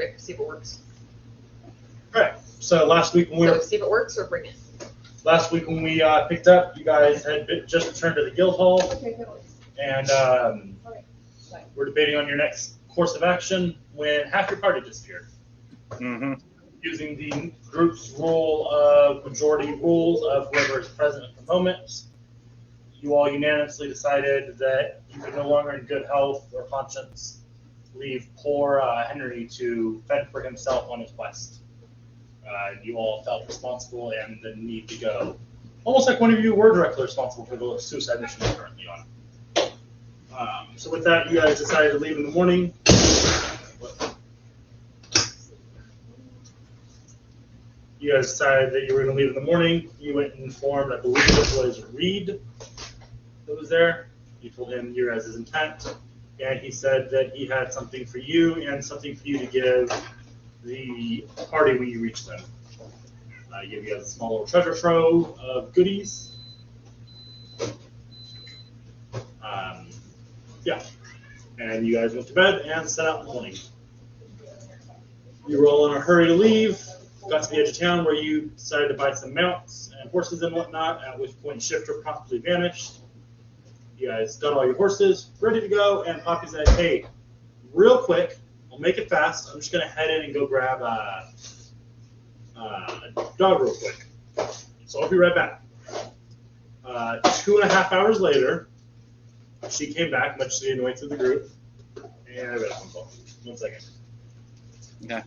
quick, see if it works. Alright, so last week when we So were see if it works or bring it. last week when we picked up, you guys had just returned to the guild hall, and we're debating on your next course of action when half your party disappeared. Mm-hmm. Using the group's rule of majority rules of whoever is present at the moment, you all unanimously decided that you could no longer in good health or conscience leave poor Henry to fend for himself on his quest. You all felt responsible and the need to go. Almost like one of you were directly responsible for the suicide mission you're currently on. So with that, you guys decided to leave in the morning. You guys decided that you were going to leave in the morning. You went and informed, I believe it was Reed that was there. You told him your guys' intent, and he said that he had something for you and something for you to give the party when you reach them. He gave you guys a small little treasure trove of goodies. Yeah. And you guys went to bed and set out in the morning. You were all in a hurry to leave. Got to the edge of town where you decided to buy some mounts and horses and whatnot, at which point Shifter promptly vanished. You guys got all your horses, ready to go, and Poppy said, hey, real quick, I'll make it fast. I'm just going to head in and go grab a dog real quick. So I'll be right back. 2.5 hours later, she came back, much to the annoyance of the group. And I got a phone call. 1 second. Okay.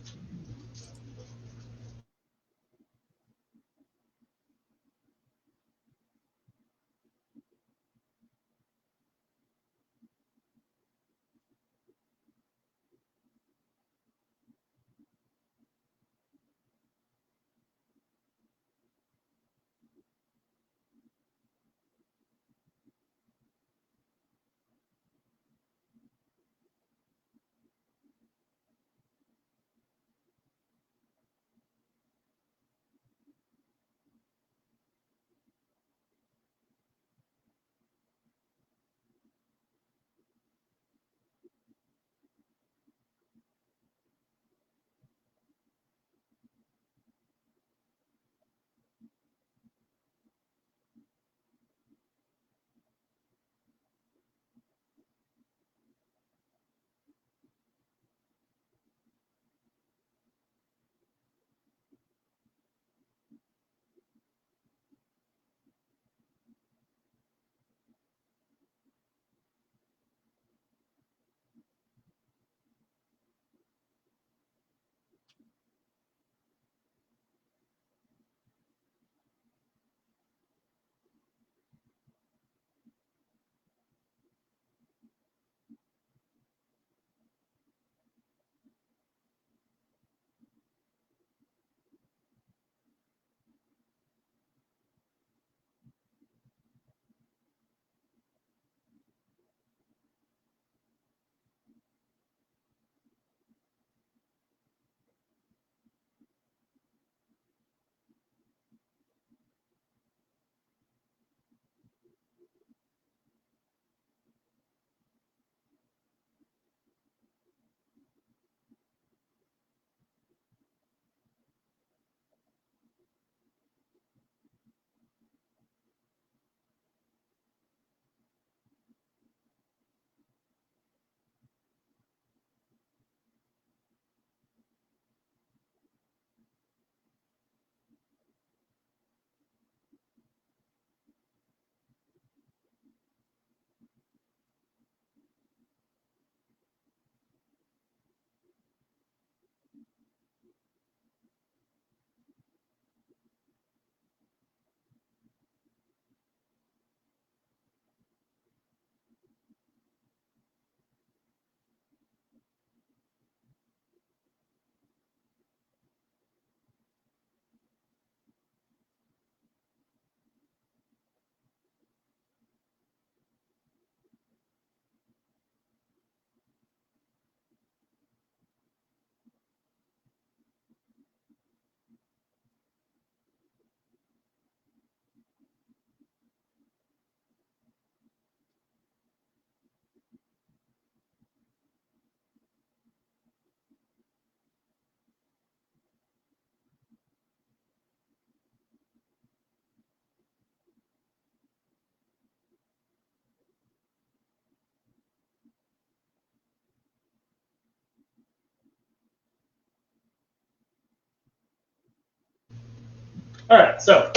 All right, so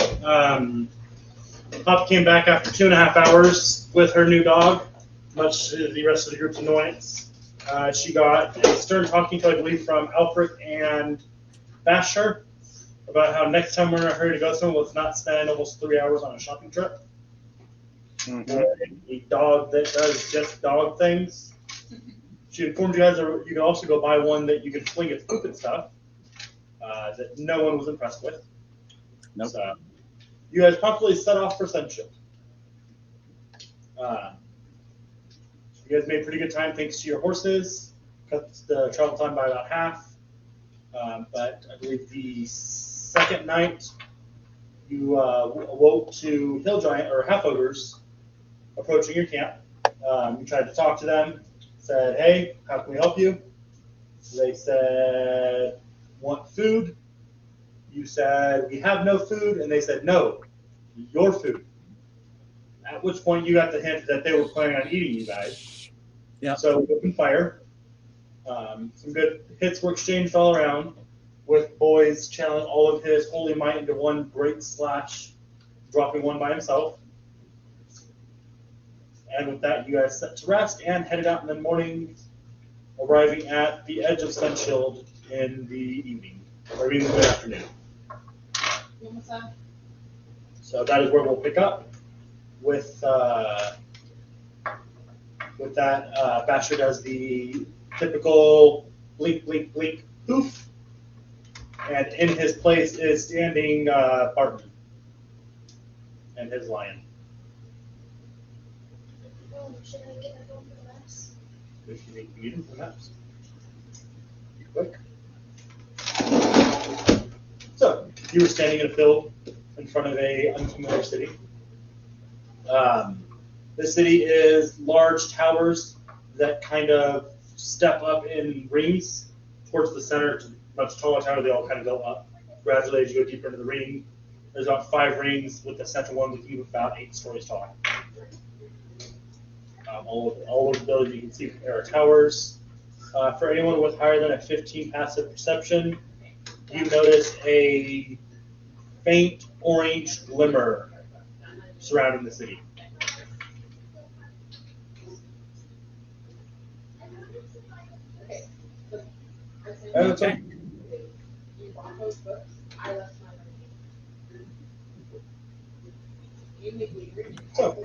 Pop came back after 2.5 hours with her new dog, much to the rest of the group's annoyance. She got a stern talking to, I believe, from Alfred and Basher about how next time we're in a hurry to go somewhere, let's not spend almost 3 hours on a shopping trip. A dog that does just dog things. She informed you guys that you can also go buy one that you can fling its poop and stuff. That no one was impressed with. Nope. So, you guys promptly set off for Sunshield. You guys made pretty good time thanks to your horses. Cut the travel time by about half. But I believe the second night you awoke to hill giant or half ogres approaching your camp. You tried to talk to them. Said, "Hey, how can we help you?" They said, "Want food?" You said, "We have no food," and they said, "No, your food." At which point you got the hint that they were planning on eating you guys. Yeah. So open fire. Some good hits were exchanged all around, with Boys channeling all of his holy might into one great slash, dropping one by himself. And with that, you guys set to rest and headed out in the morning, arriving at the edge of Sunshield in the evening, or in the mid-afternoon. So that is where we'll pick up. With that, Basher does the typical blink, blink, blink, poof, and in his place is standing Barton and his lion. Should I get a phone for the maps? If you need them for maps. Be quick. So, you were standing in a field in front of a unfamiliar city. This city is large towers that kind of step up in rings towards the center. It's a much taller tower. They all kind of go up gradually as you go deeper into the ring. There's about 5 rings, with the center one being about 8 stories tall. All of the buildings you can see there are towers. For anyone with higher than a 15 passive perception, you notice a faint orange glimmer surrounding the city. Okay. You bought those books. I left my money.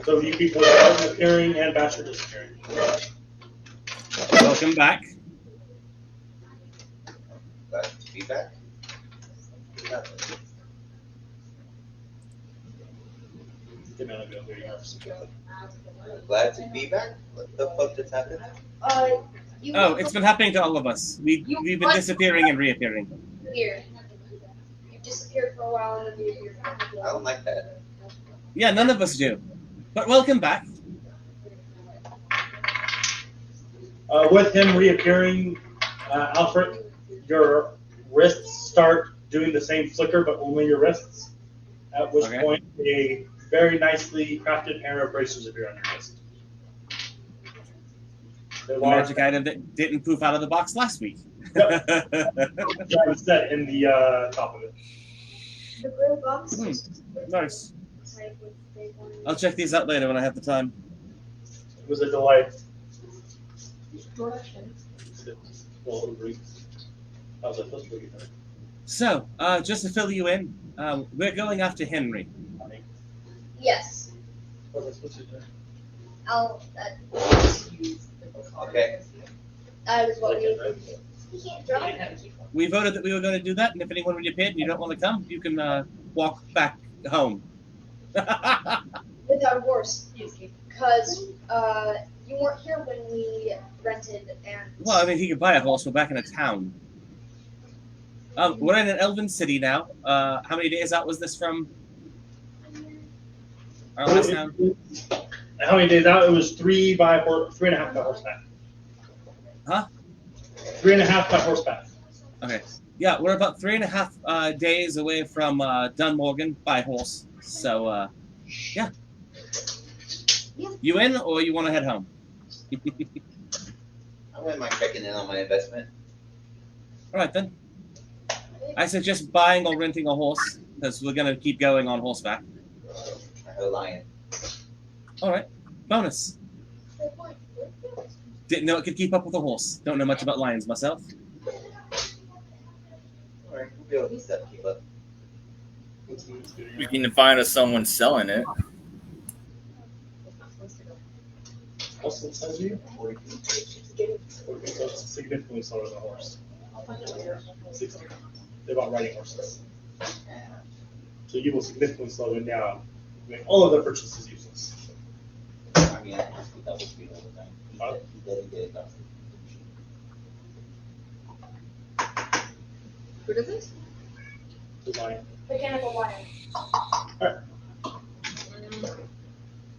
So you people are appearing and Basher disappearing. Welcome back. Glad to be back. Glad to be back. What the fuck just happened? Oh, it's been happening to all of us. We've been disappearing and reappearing. Here. You disappeared for a while and then you appeared. I don't like that. Yeah, none of us do. But welcome back. With him reappearing, Alfred, your wrists start doing the same flicker, but only your wrists. At which point, a very nicely crafted pair of bracers appear on your wrist. The magic item that didn't poof out of the box last week. Yep. That was set in the top of it. The blue box. Nice. I'll check these out later when I have the time. It was a delight. So, just to fill you in, we're going after Henry. Yes. I'll. Okay. That is what we. We voted that we were going to do that, and if anyone reappeared and you don't want to come, you can walk back home. With our horse, because you weren't here when we rented and. Well, I mean, he could buy a horse. We're back in a town. We're in an elven city now. How many days out was this from our last town? How many days out? It was 3.5 by horseback. Huh? 3.5 by horseback. Okay. Yeah, we're about 3.5 days away from Dunmorgan by horse. So, yeah. You in, or you want to head home? I wouldn't mind checking in on my investment. All right, then. I suggest buying or renting a horse. because we're going to keep going on horseback. A lion. All right. Bonus. Didn't know it could keep up with a horse. Don't know much about lions myself. Alright, we'll be able to step keep up. We can find us someone selling it. Also, it says you? 40 feet. Okay, so it's significantly slower than a horse. 60. They're about riding horses. So you will significantly slow them down, make all of their purchases useless. I mean, I can just be double speed all the time. He didn't get it done. Who does it? The lion. Mechanical lion. Alright.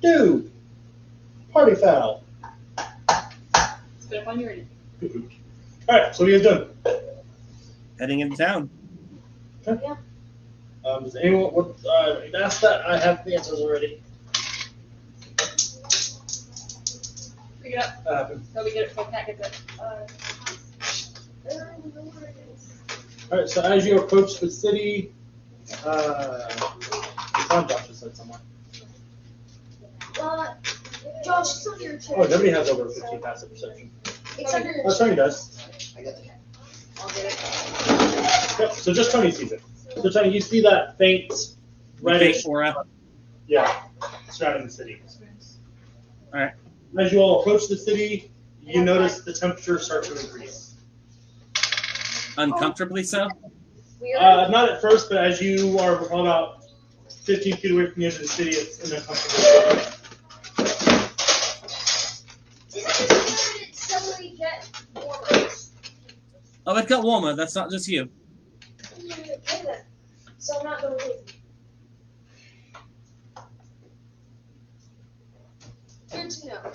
Dude! Party foul! Spit up on your ready. Alright, so what are you guys doing? Heading into town. Does anyone ask that? I have the answers already. Pick it up. So we get it. Cat gets it. Alright, so as you approach the city, found Josh just said somewhere. Josh, it's on your chair. Oh, nobody has over 50 passive perception. It's under your Oh, Tony does. I got it. I'll get it. Yep, so just Tony sees it. So Tony, you see that faint reddish Aura. yeah, surrounding the city. Alright. As you all approach the city, you notice the temperature start to increase. Uncomfortably so. Not at first, but as you are about 15 feet away from the edge of the city, it's in a comfortable state. Did it suddenly get warmer? Oh, it got warmer. That's not just you. So I'm not going to Good to know.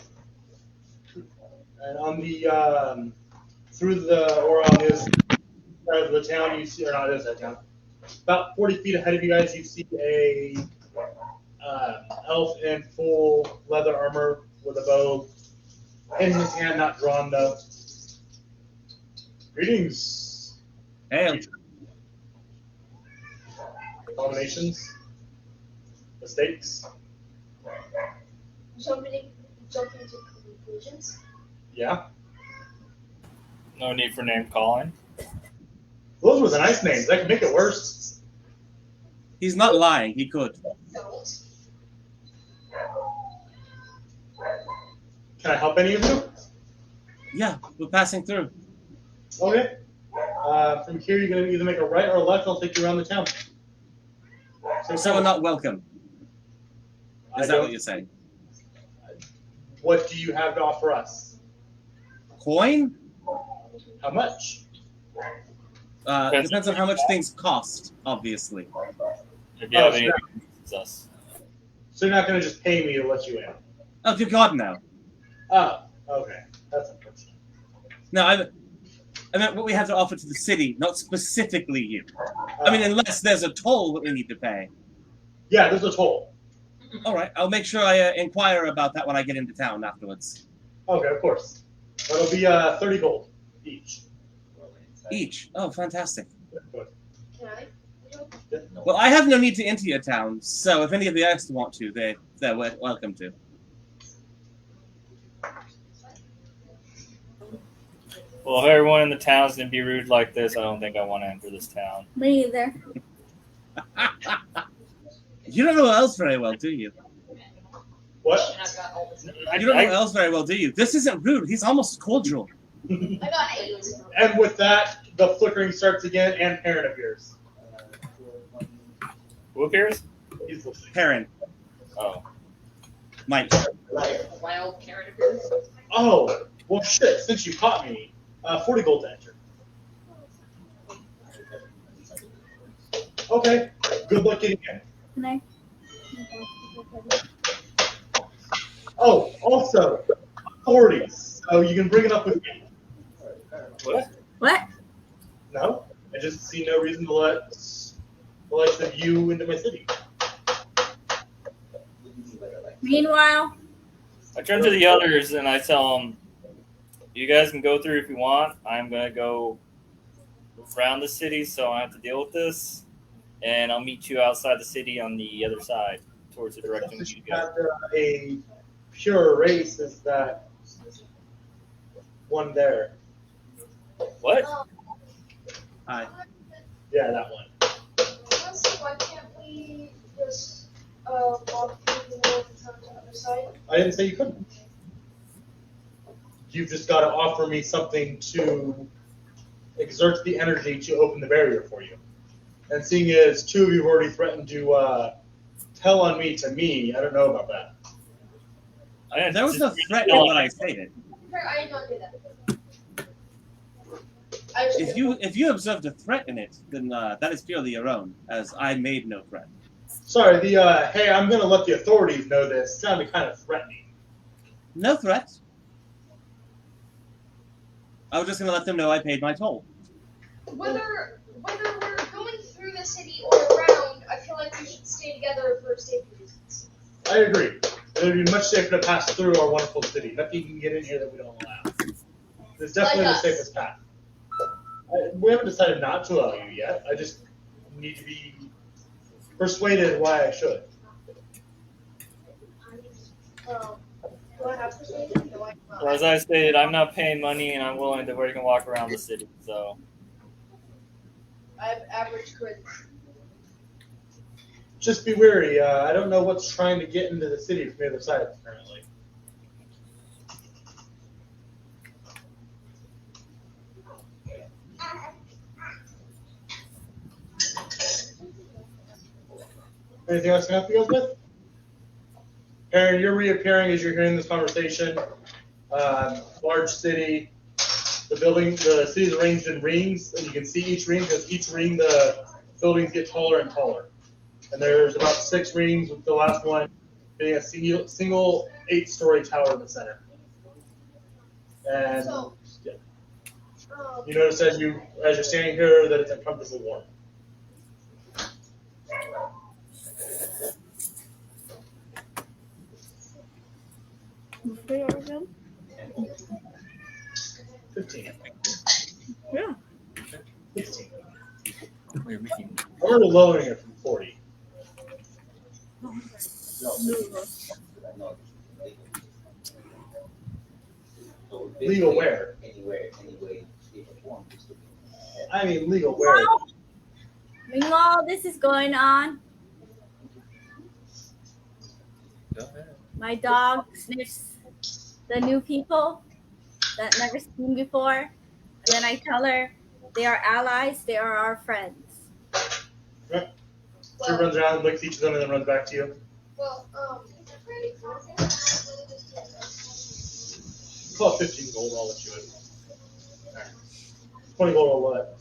And on the through the or on this side of the town, you see, or not this side of town, about 40 feet ahead of you guys, you see a elf in full leather armor with a bow in his hand, not drawn though. Greetings. Hey, Abominations, mistakes. Jumping to conclusions. Yeah, No need for name calling. those were the nice names. That could make it worse. he's not lying. He could. Don't. Can I help any of you? Yeah, we're passing through. Okay. From here, you're going to either make a right or a left. I'll take you around the town. So we're not welcome. Is that what you're saying? What do you have to offer us? Coin? How much? Depends on how much things cost, obviously. If you have anything against us. So you're not going to just pay me to let you in? Oh, good God, no. Oh, okay. That's unfortunate. No, I meant what we have to offer to the city, not specifically you. I mean, unless there's a toll that we need to pay. Yeah, there's a toll. All right, I'll make sure I inquire about that when I get into town afterwards. Okay, of course. That'll be 30 gold each. Each. Oh, fantastic. Can I? Well, I have no need to enter your town, so if any of the others want to, they're welcome to. Well, if everyone in the town's gonna be rude like this, I don't think I want to enter this town. Me either. You don't know Els very well, do you? What? You don't know Els very well, do you? This isn't rude. He's almost cordial. I got 8. And with that, the flickering starts again, and Perrin appears. Who appears? He's listening. Perrin. Oh. Mike. Wild Karen appears. Oh, well, shit. Since you caught me, 40 gold to enter. Okay. Good luck getting in. Can I? Oh, also, 40s. So you can bring it up with me. What? What? No? I just see no reason to let the likes of you into my city. Meanwhile, I turn to the others and I tell them, you guys can go through if you want. I'm going to go around the city, so I have to deal with this. and I'll meet you outside the city on the other side, towards the direction Since you you go. have a pure race, is that one there? What? Hi. Yeah, that one. Honestly, why can't we just walk through the world and come to the other side? I didn't say you couldn't. You've just got to offer me something to exert the energy to open the barrier for you. And seeing as two of you have already threatened to tell on me to me, I don't know about that. There was no threat in what I stated. I did not do that. If you observed a threat in it, then that is purely your own, as I made no threat. Sorry, the hey, I'm going to let the authorities know this sounded kind of threatening. No threat. I was just going to let them know I paid my toll. Whether we're going through the city or around, I feel like we should stay together for safety reasons. I agree. It would be much safer to pass through our wonderful city. Nothing can get in here that we don't allow. It's definitely Like the us. safest path. We haven't decided not to allow you yet. I just need to be persuaded why I should. Do I have persuasion? No, I Well, as I stated, I'm not paying money, and I'm willing to work and walk around the city. So I have average charisma. Just be wary. I don't know what's trying to get into the city from the other side, apparently. Anything else I can help you guys with? Aaron, you're reappearing as you're hearing this conversation. Large city. The city's arranged in rings, and you can see each ring because each ring the buildings get taller and taller. And there's about 6 rings, with the last one being a single 8-story tower in the center. And So, yeah. You notice as you're standing here that it's uncomfortably warm. They are them? 15. Yeah. 16. we're making. I'm already lowering it from 40. Legal where? Anywhere, anyway, shape or form. I mean legal where? Meanwhile, this is going on. Go ahead. My dog sniffs the new people that never seen before. And then I tell her they are allies, they are our friends. She runs around, licks each of them, and then runs back to you. well, Call it 15 gold, I'll let you in. Alright. 20 gold or what?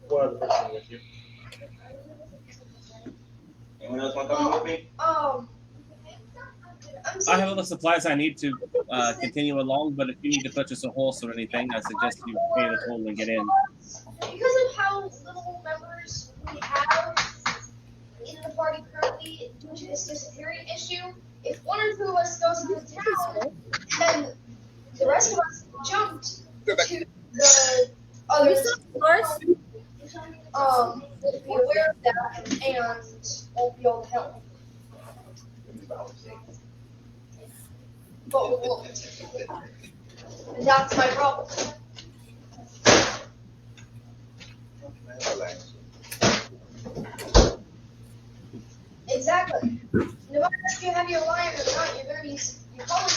One other person with you. Anyone else want to come with me? I have all the supplies I need to continue along, but if you need to purchase a horse or anything, I suggest you pay the toll and get in. Because of how little members we have in the party currently due to this disappearing issue, if one or two of us goes into the town, then the rest of us jumped to the others. Horse? Will be aware of that and won't be able to help. But we won't. And that's my problem. Exactly. No matter if you have your alliance or not, you're probably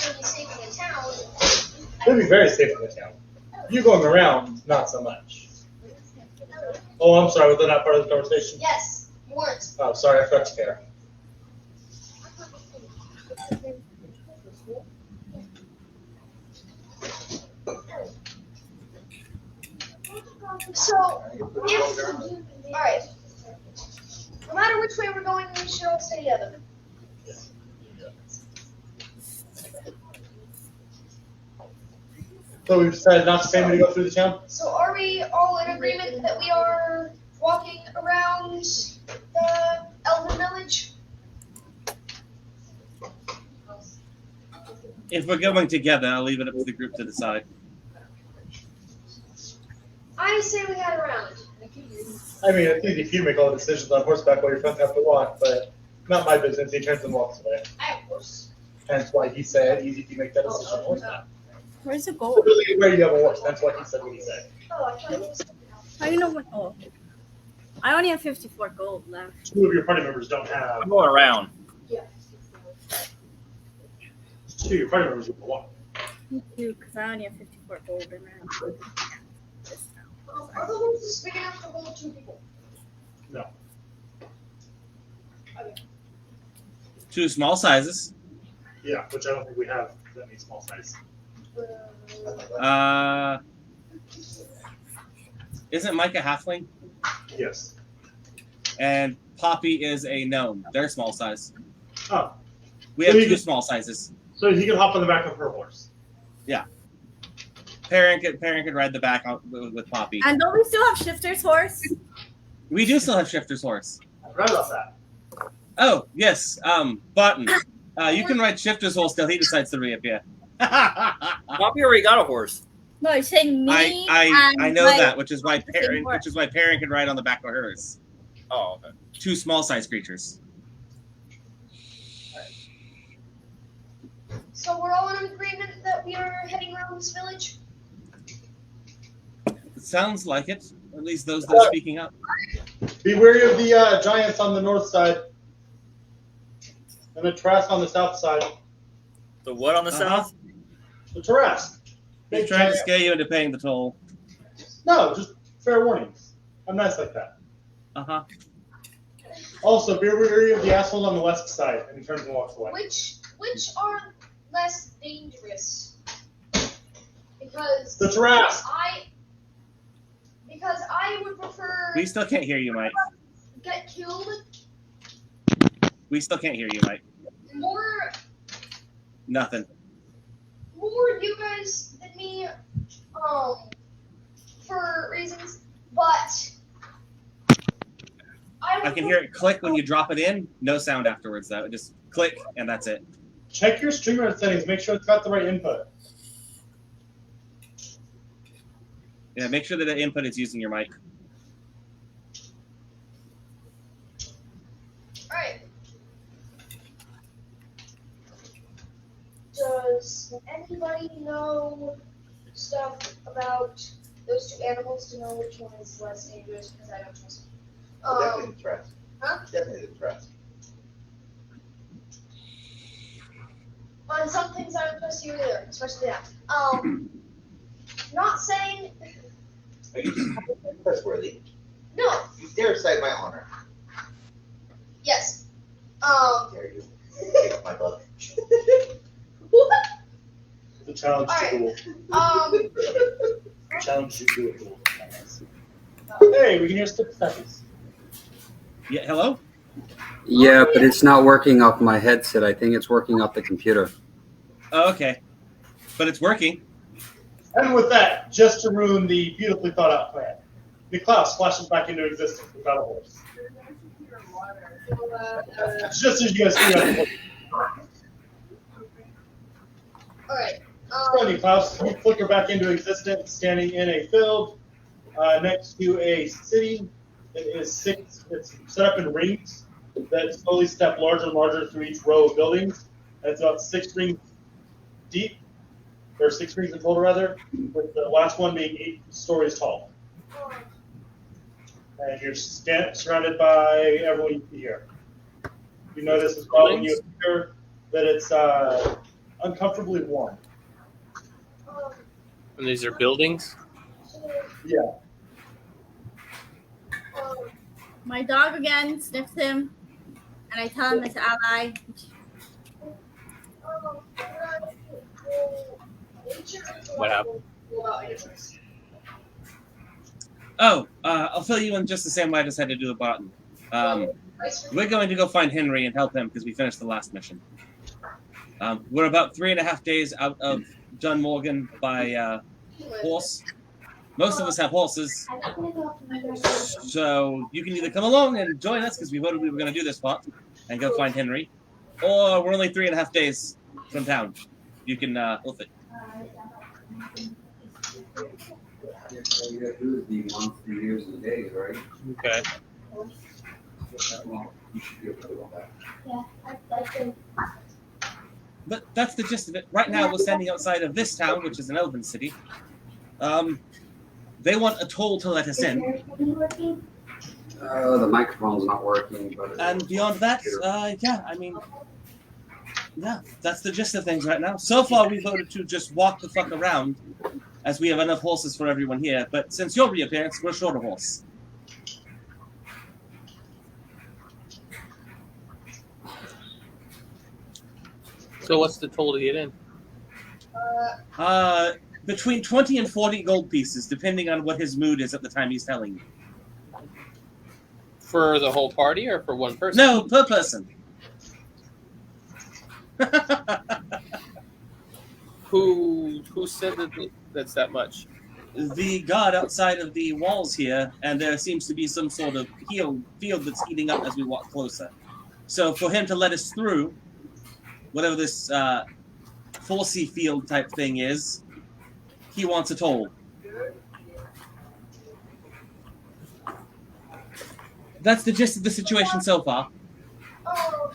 gonna be safe in the town. You'll be very safe in the town. You going around, not so much. Oh, I'm sorry, was that not part of the conversation? Yes, you weren't. Oh, sorry, I forgot to care. So, alright. No matter which way we're going, we should all stay together. So we've decided not to pay me to go through the town? So are we all in agreement that we are walking around the Elven Village? If we're going together, I'll leave it up to the group to decide. I say we head around. I mean, it's easy for you to make all the decisions on horseback while your friends have to walk, but not my business. He turns and walks away. I have horse. Hence why he said easy to make that decision on horseback. Where's the So gold? really, where you have a horse, that's why he said what he said. Oh, I thought it was. How do you know what? Oh, I only have 54 gold left. 2 of your party members don't have. I'm going around. 2 of your party members will walk. Me too, because I only have 54 gold and I have this now. Are the horses big enough to hold 2 people? No. Two small sizes. Yeah, which I don't think we have that many small size. Isn't Mike a halfling? Yes. And Poppy is a gnome. They're small size. Oh, We So have you 2 can- small sizes. so he can hop on the back of her horse. Perrin could ride the back out with Poppy. And don't we still have Shifter's horse? We do still have Shifter's horse. I forgot about that. Oh, yes. Button. You can ride Shifter's horse till he decides to reappear. Poppy already got a horse. No, he's saying me. I know like, that, which is why the same Perrin can ride on the back of hers. Oh, okay. 2 small size creatures. So we're all in agreement that we are heading around this village? It sounds like it. At least those that are speaking up. Be wary of the giants on the north side. And the Tarrasque on the south side. The what on the south? The Tarrasque. He's Big trying to giant- scare you into paying the toll. No, just fair warnings. I'm nice like that. Uh-huh. Also, be wary of the assholes on the west side. And he turns and walks away. Which are less dangerous? Because The Tarrasque. I would prefer We still can't hear you, Mike. get killed We still can't hear you, Mike. more Nothing. you guys than me, for reasons, but I can hear it click when you drop it in. No sound afterwards, though. Just click, and that's it. Check your streamer settings. Make sure it's got the right input. Yeah, make sure that the input is using your mic. Alright. Does anybody know stuff about those 2 animals to know which one is less dangerous? Because I don't trust them. Definitely the Tarrasque. Huh? Definitely the Tarrasque. On some things I don't trust you either, especially that. Not saying Are you just trustworthy? no. You dare cite my honor. Yes. Dare you? Take up my book. The challenge to Alright. duel. Challenge to duel. Hey, we can hear seconds. Yeah, hello? Yeah, but it's not working off my headset. I think it's working off the computer. Oh, okay. But it's working. And with that, just to ruin the beautifully thought out plan, the Klaus flashes back into existence without a horse. Just as you guys figure out the Alright. Funny, Klaus, you flicker back into existence, standing in a field next to a city that is 6. It's set up in rings that slowly step larger and larger through each row of buildings. And it's about 6 rings deep, or 6 rings in total, rather, with the last one being 8 stories tall. And you're surrounded by everyone you see here. You notice as well when you appear that it's uncomfortably warm. And these are buildings? Yeah. My dog again sniffs him, and I tell him it's ally. What happened? Oh, I'll fill you in just the same way I just had to do the button. We're going to go find Henry and help him because we finished the last mission. We're about 3.5 days out of Dunmorgan by horse. Most of us have horses, so you can either come along and join us because we voted we were going to do this part and go find Henry, or we're only 3.5 days from town. You can hoof it. All you gotta do is be months and years busy days, right? Okay. Well, you should be able to do that. Yeah, I'd like to. But that's the gist of it. Right now, we're standing outside of this town, which is an elven city. They want a toll to let us in. The microphone's not working, but. And beyond that, yeah, I mean, yeah, that's the gist of things right now. So far, we voted to just walk the fuck around, as we have enough horses for everyone here. But since your reappearance, we're short a horse. So what's the toll to get in? Between 20 and 40 gold pieces, depending on what his mood is at the time he's telling you. For the whole party or for one person? No, per person. Who said that's that much? The guard outside of the walls here, and there seems to be some sort of field that's heating up as we walk closer. So for him to let us through, whatever this forcey field type thing is, he wants a toll. That's the gist of the situation so far. Oh,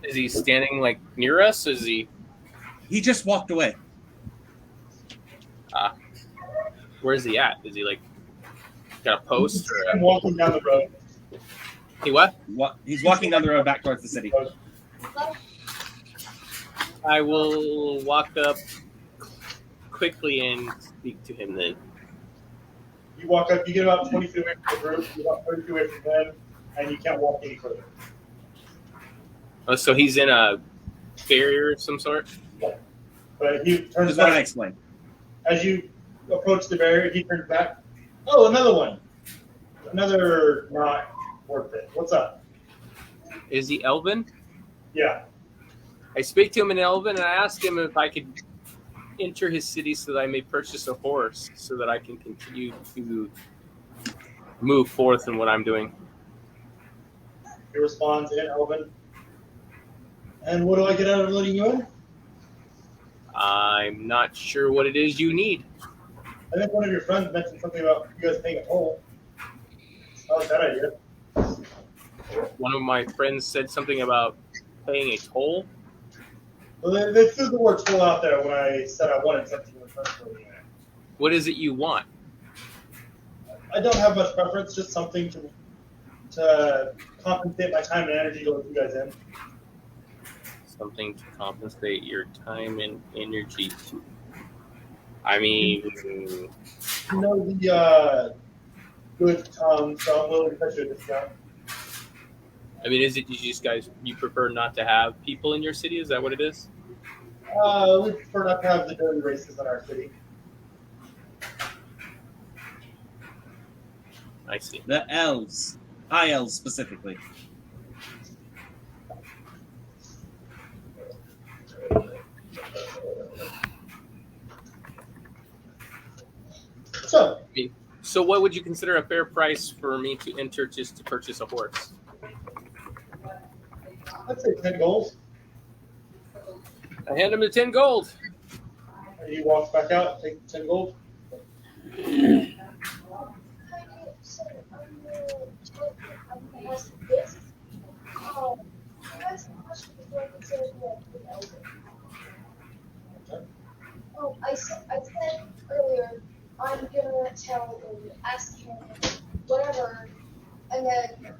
Is he standing like near us? Is he? He just walked away. Where's he at? Is he like got a post? I'm walking down the road. He what? He's walking down the road back towards the city. I will walk up quickly and speak to him then. You walk up, you get about 20 feet away from the group, you walk 30 feet away from them, and you can't walk any further. Oh, so he's in a barrier of some sort? But he turns That's what I back. explained. As you approach the barrier, he turns back. Oh, another one. Another not worth it. What's up? Is he Elven? Yeah. I speak to him in Elven and I ask him if I could enter his city so that I may purchase a horse so that I can continue to move forth in what I'm doing. He responds in Elven. And what do I get out of letting you in? I'm not sure what it is you need. I think one of your friends mentioned something about you guys paying a toll. I like that idea. One of my friends said something about paying a toll. Well, they threw the word toll out there when I said I wanted something in return for the unit. What is it you want? I don't have much preference, just something to compensate my time and energy to let you guys in. Something to compensate your time and energy. I mean, You know the good tongue, so I'm willing to cut you a discount. is it you prefer not to have people in your city? Is that what it is? We prefer not to have the dirty races in our city. I see. The elves. High elves specifically. So, what would you consider a fair price for me to enter just to purchase a horse? I'd say 10 gold. I hand him the 10 gold. And he walks back out, take 10 gold. Oh, I said earlier, I'm gonna tell and ask him whatever, and then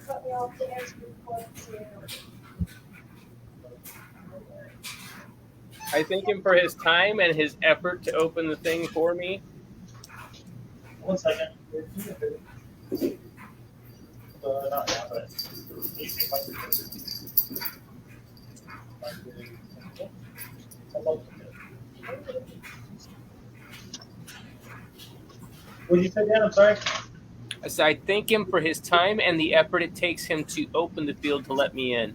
cut me off to answer the question. I thank him for his time and his effort to open the thing for me. 1 second. Not now, but you think like what did you say, Dan? I'm sorry. I said I thank him for his time and the effort it takes him to open the field to let me in.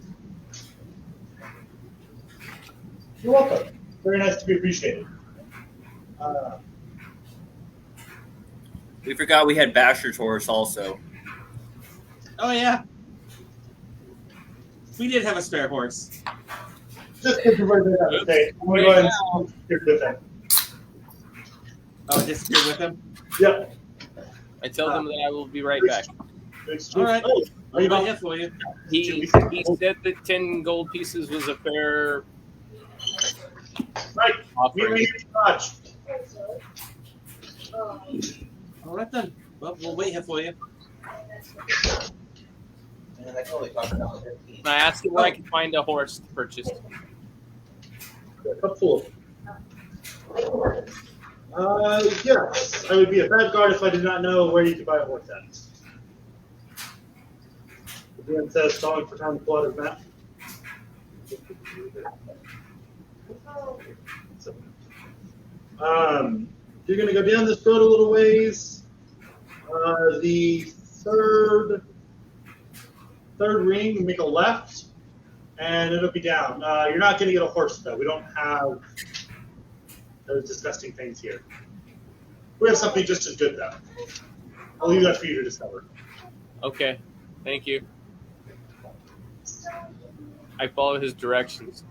You're welcome. Very nice to be appreciated. We forgot we had Basher's horse also. Oh, yeah. We did have a spare horse. Just because you're right there on the stage, I'm going to go ahead and stick with him. Oh, disappeared with him? Yep. I tell them that I will be right back. All right. Oh, I'll be here for you. He said that 10 gold pieces was a fair Mike, meet offering. me in Dodge. All right then. Well, we'll wait here for you. And I can only talk about 15. I asked him where I could find a horse to purchase. Cup full. Yes, I would be a bad guard if I did not know where you could buy a horse at. The DM says, stalling for time to pull out his map. You're going to go down this road a little ways. The third ring, make a left, and it'll be down. You're not going to get a horse, though. We don't have those disgusting things here. We have something just as good, though. I'll leave that for you to discover. Okay, thank you. I follow his directions.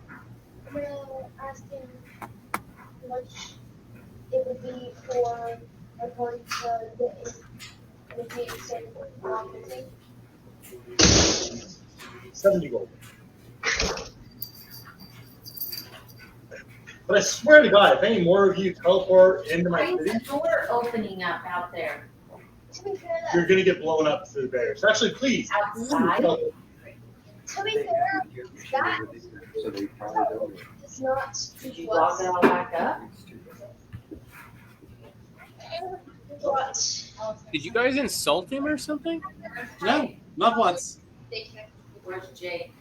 I'm gonna ask him how much it would be for a party to get in if he said 70 gold. But I swear to God, if any more of you teleport into my Why is city, the door opening up out there? To be fair, you're going to get blown up through the barriers. Actually, please. Outside? to be fair, that So they probably don't. is not Did you lock it all back up? what Did you guys insult him or something? No, not once. they can. Where's Jake?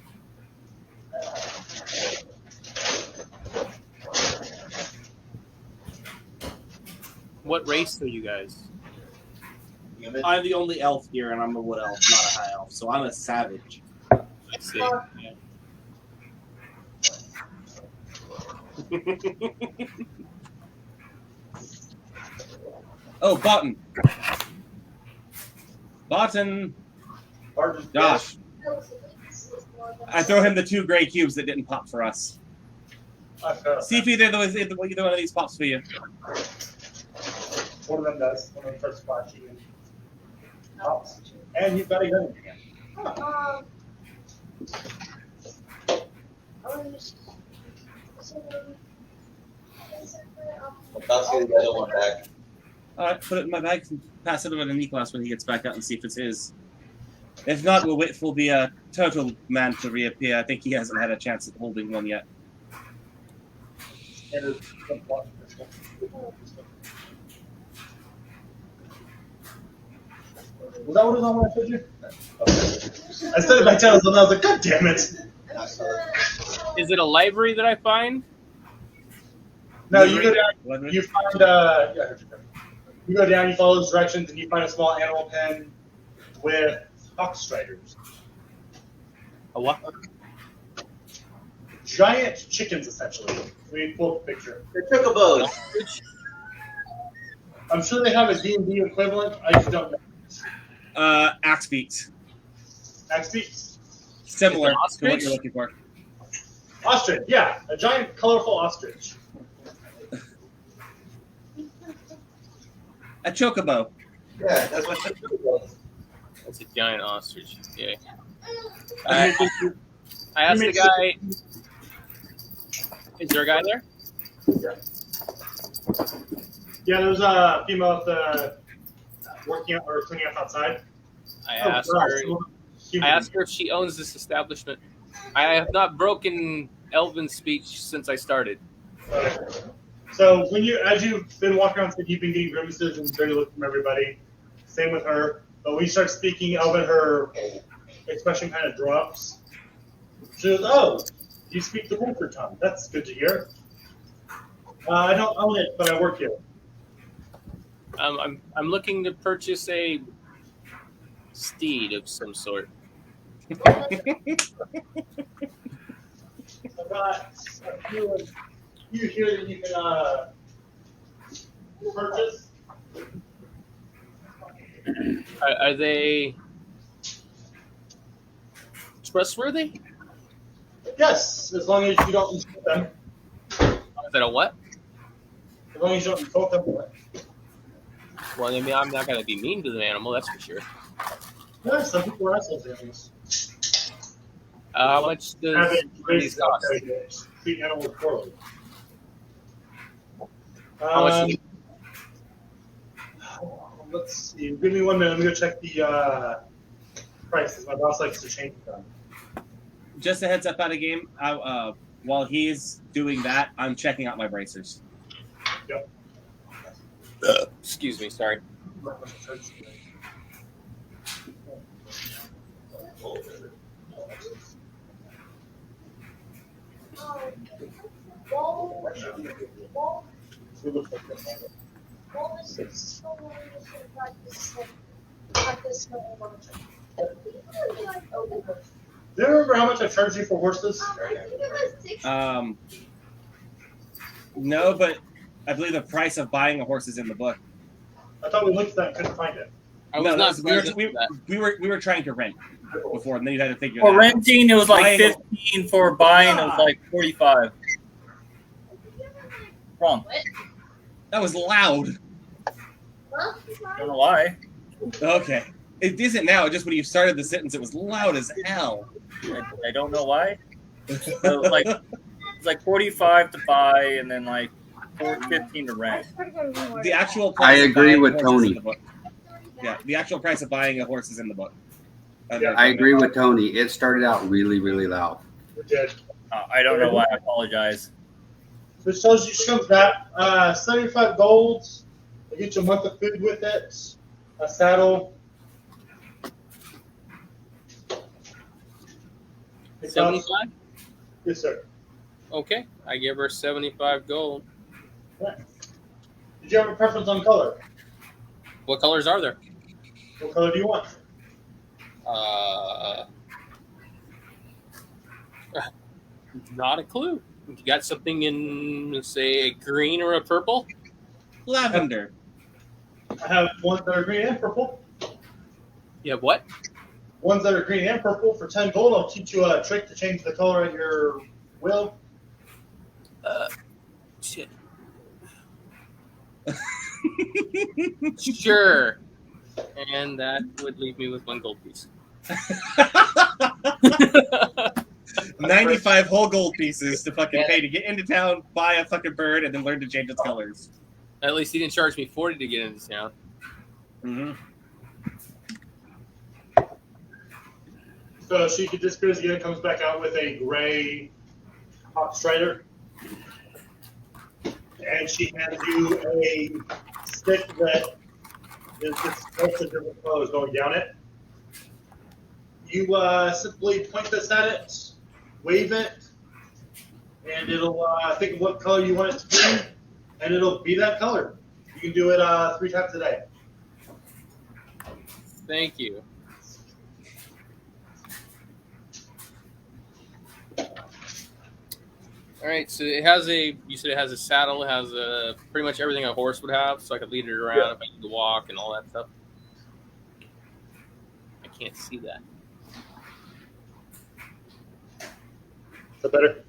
What race are you guys? Human? I'm the only elf here, and I'm a wood elf, not a high elf, so I'm a savage. I see. Yeah. Oh, Barton. Barton. Barton, Josh. I throw him the 2 gray cubes that didn't pop for us. See if either one of these pops for you. One of them does. One of them starts flashing. Pops. And you've got a gun again. I'll toss you the other one back. All right, put it in my bag and pass it over to Nicholas when he gets back out and see if it's his. If not, we'll wait for the turtle man to reappear. I think he hasn't had a chance at holding one yet. And it's- Was that what was on when I showed you? Okay. I said it by channels and I was like, God damn it. Is it a library that I find? No, you go down, you find, you go down, you follow those directions, and you find a small animal pen with fox striders. A what? Giant chickens, essentially. We pull up a picture. They're chocobos. I'm sure they have a D&D equivalent. I just don't know. Axe beaks. Axe beaks. Similar Is it to what ostrich? you're looking for. Ostrich, yeah. A giant, colorful ostrich. A chocobo. Yeah, that's what chocobos. That's a giant ostrich. Yeah. I asked the guy. Is there a guy there? Yeah, there's a female working out or cleaning up outside. I Oh, asked gosh, her. human. I asked her if she owns this establishment. I have not broken Elven speech since I started. Okay. So as you've been walking around, you've been getting grimaces and dirty looks from everybody. Same with her. But when you start speaking Elven, her expression kind of drops. She goes, "Oh, you speak the Wolford tongue. That's good to hear. I don't own it, but I work here." I'm looking to purchase a steed of some sort. I've got a few here that you can purchase. Are they trustworthy? Yes, as long as you don't insult them. Is that a what? As long as you don't insult them. Well, I mean, I'm not going to be mean to the animal, that's for sure. Yeah, some people are those animals. How much does these cost? Treat animals poorly. How much do Let's see. Give me 1 minute. Let me go check the prices. My boss likes to change them. Just a heads up out of game. While he's doing that, I'm checking out my bracers. Yep. Excuse me, sorry. Do you remember how much I charged you for horses? No, but I believe the price of buying a horse is in the book. I thought we looked at that and couldn't find it. I was No, not that's- surprised we were trying to rent before, and then you had to figure For that out. renting, it was like Buying a- 15. For buying, it was like 45. Wrong. That was loud. Don't know why. Okay. It isn't now. Just when you started the sentence, it was loud as hell. I don't know why. So it's like 45 to buy, and then like 15 to rent. The actual I price of agree buying with a horse is Tony. in the book. Yeah, the actual price of buying a horse is in the book. I agree with Tony. It started out really, really loud. We did. I don't know why. I apologize. So it tells you she comes back 75 gold. They get you a month of food with it, a saddle. It costs- 75? Yes, sir. Okay, I give her 75 gold. Right. Did you have a preference on color? What colors are there? What color do you want? Not a clue. You got something in, say, a green or a purple? Lavender. I have ones that are green and purple. You have what? Ones that are green and purple for 10 gold. I'll teach you a trick to change the color at your will. Shit. Sure. And that would leave me with 1 gold piece. 95 whole gold pieces to fucking pay to get into town, buy a fucking bird, and then learn to change its colors. At least he didn't charge me 40 to get into town. Mm-hmm. So she disappears again, comes back out with a gray hot strider. And she hands you a stick that is just lots of different colors going down it. You simply point this at it, wave it, and it'll think of what color you want it to be, and it'll be that color. You can do it 3 times a day. Thank you. All right, so it has you said it has a saddle, it has pretty much everything a horse would have, so I could lead it around if I need to walk and all that stuff. I can't see that. Is that better?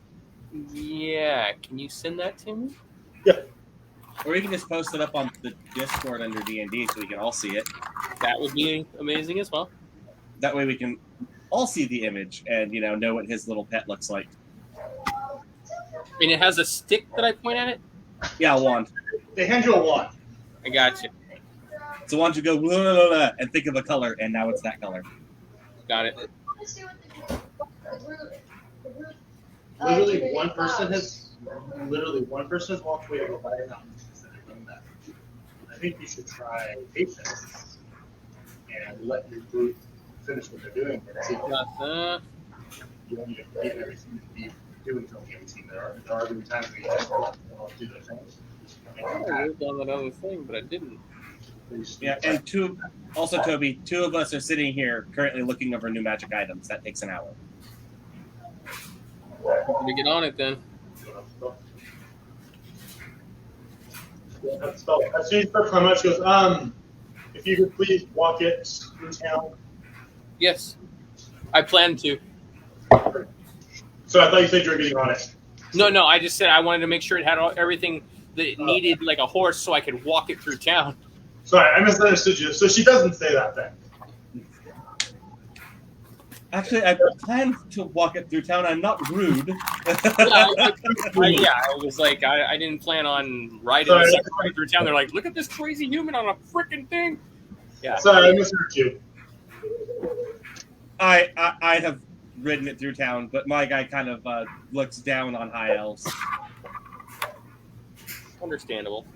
Yeah, can you send that to me? Yeah. Or you can just post it up on the Discord under D&D so we can all see it. That would be amazing as well. That way we can all see the image and, know what his little pet looks like. I mean, it has a stick that I point at it? Yeah, a wand. They hand you a wand. I got you. It's a wand you go, blah, blah, blah, blah, and think of a color, and now it's that color. Got it. Literally one person has walked away by a mountain. I think you should try patience and let your group finish what they're doing. And see if Got that. you don't need to forget everything to be doing something every scene. There are going to be times where you just won't do the things. I wrote down that other thing, but I didn't. Yeah, and Toby, 2 of us are sitting here currently looking over new magic items. That takes an hour. We get on it then. As soon as you start climbing up, she goes, if you could please walk it through town. Yes, I plan to. So I thought you said you were getting on it. No, I just said I wanted to make sure it had everything that it needed, like a horse, so I could walk it through town. Sorry, I misunderstood you. So she doesn't say that then. Actually, I planned to walk it through town. I'm not rude. I was like, I didn't plan on riding Sorry. the second ride through town. They're like, look at this crazy human on a freaking thing. Yeah. Sorry, I misheard you. I have ridden it through town, but my guy kind of looks down on high elves. Understandable.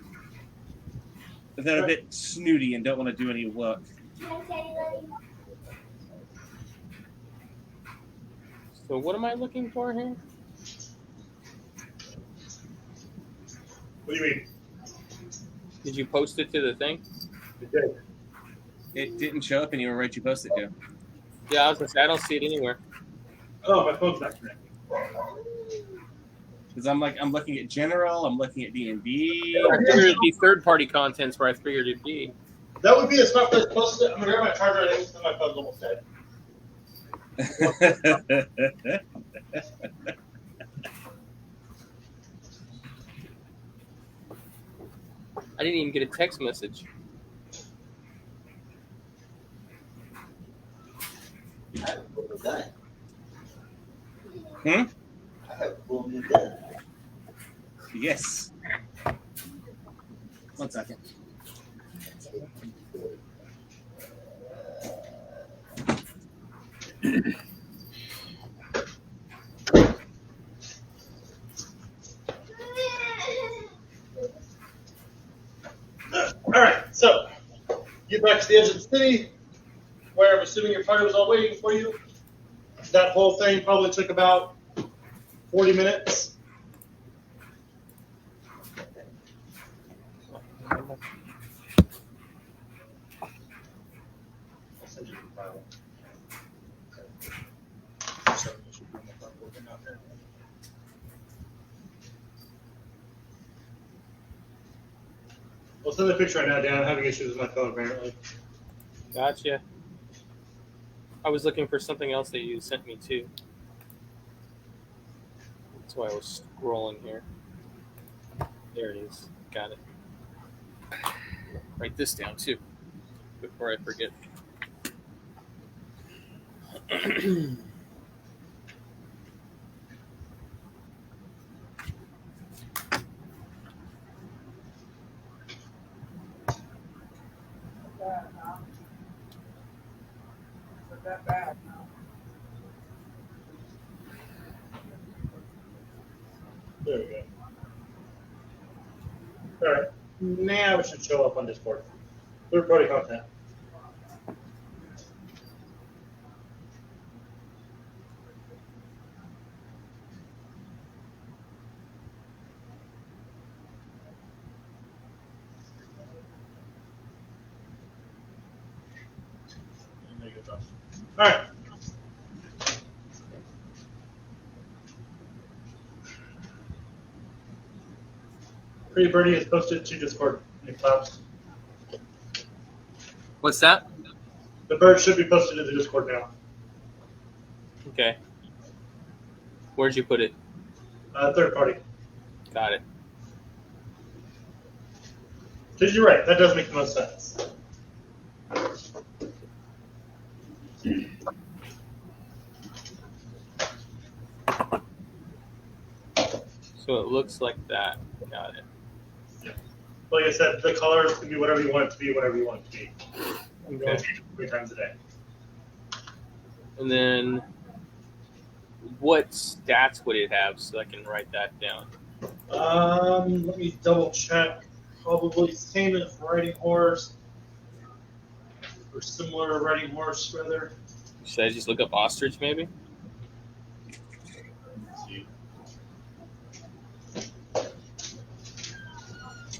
They're a bit snooty and don't want to do any work. So what am I looking for here? What do you mean? Did you post it to the thing? You did. It didn't show up anywhere right you posted it to. Yeah, I was gonna say I don't see it anywhere. Oh, my phone's not connected. Because I'm looking at general, I'm looking at D&D. I figured it'd be third-party contents where I figured it'd be. That would be a smart place to post it. I'm gonna grab my charger. I think my phone's almost dead. I didn't even get a text message. I have a full new gun. Hmm? I have a full new gun. Yes. 1 second. Alright, so get back to the edge of the city, where I'm assuming your party was all waiting for you. That whole thing probably took about 40 minutes. I'll send you the file. I'll send the picture right now, Dan. I'm having issues with my phone, apparently. Gotcha. I was looking for something else that you sent me too. That's why I was scrolling here. There it is. Got it. Write this down too, before I forget. There we go. Alright. Now it should show up on Discord. Third party content. There you go, Josh. Alright. Pretty Birdie is posted to Discord in class. What's that? The bird should be posted to the Discord now. Okay. Where'd you put it? Third party. Got it. Because you're right, that does make the most sense. So it looks like that. Got it. Like I said, the colors can be whatever you want it to be, whatever you want it to be. You Okay. can change it 3 times a day. And then, what stats would it have so I can write that down? Let me double check. Probably same as riding horse, or similar to riding horse, rather. Should I just look up ostrich maybe? Let's see.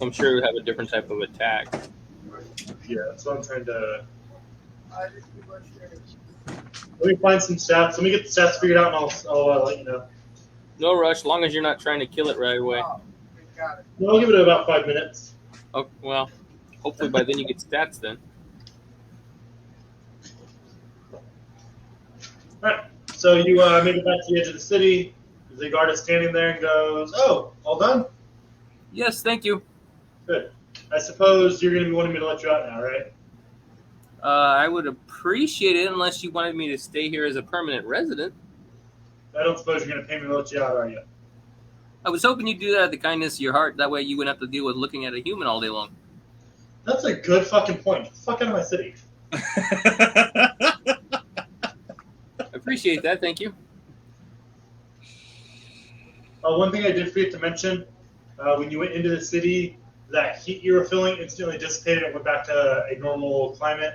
I'm sure it would have a different type of attack. Yeah, that's what I'm trying to. Let me find some stats. Let me get the stats figured out, and I'll let you know. No rush, long as you're not trying to kill it right away. No, I'll give it about 5 minutes. Oh, well, hopefully by then you get stats then. Alright, so you make it back to the edge of the city. The guard is standing there and goes, "Oh, all done? Yes, thank you. Good. I suppose you're going to be wanting me to let you out now, right? I would appreciate it unless you wanted me to stay here as a permanent resident. I don't suppose you're going to pay me to let you out, are you? I was hoping you'd do that out of the kindness of your heart. That way you wouldn't have to deal with looking at a human all day long. That's a good fucking point. Get the fuck out of my city. I appreciate that. Thank you. One thing I did forget to mention, when you went into the city, that heat you were feeling instantly dissipated and went back to a normal climate.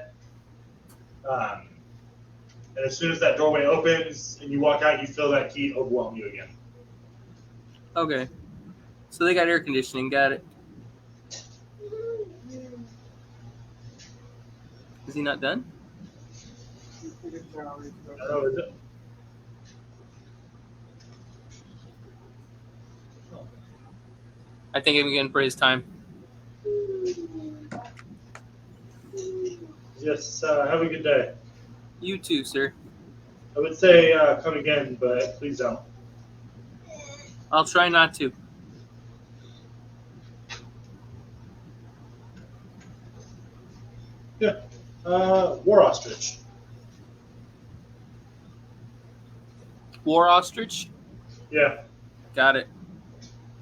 And as soon as that doorway opens and you walk out, you feel that heat overwhelm you again. Okay. So they got air conditioning. Got it. Is he not done? Oh, is it? I think I'm again for his time. Yes, have a good day. You too, sir. I would say come again, but please don't. I'll try not to. Yeah. War ostrich. War ostrich? Yeah. Got it.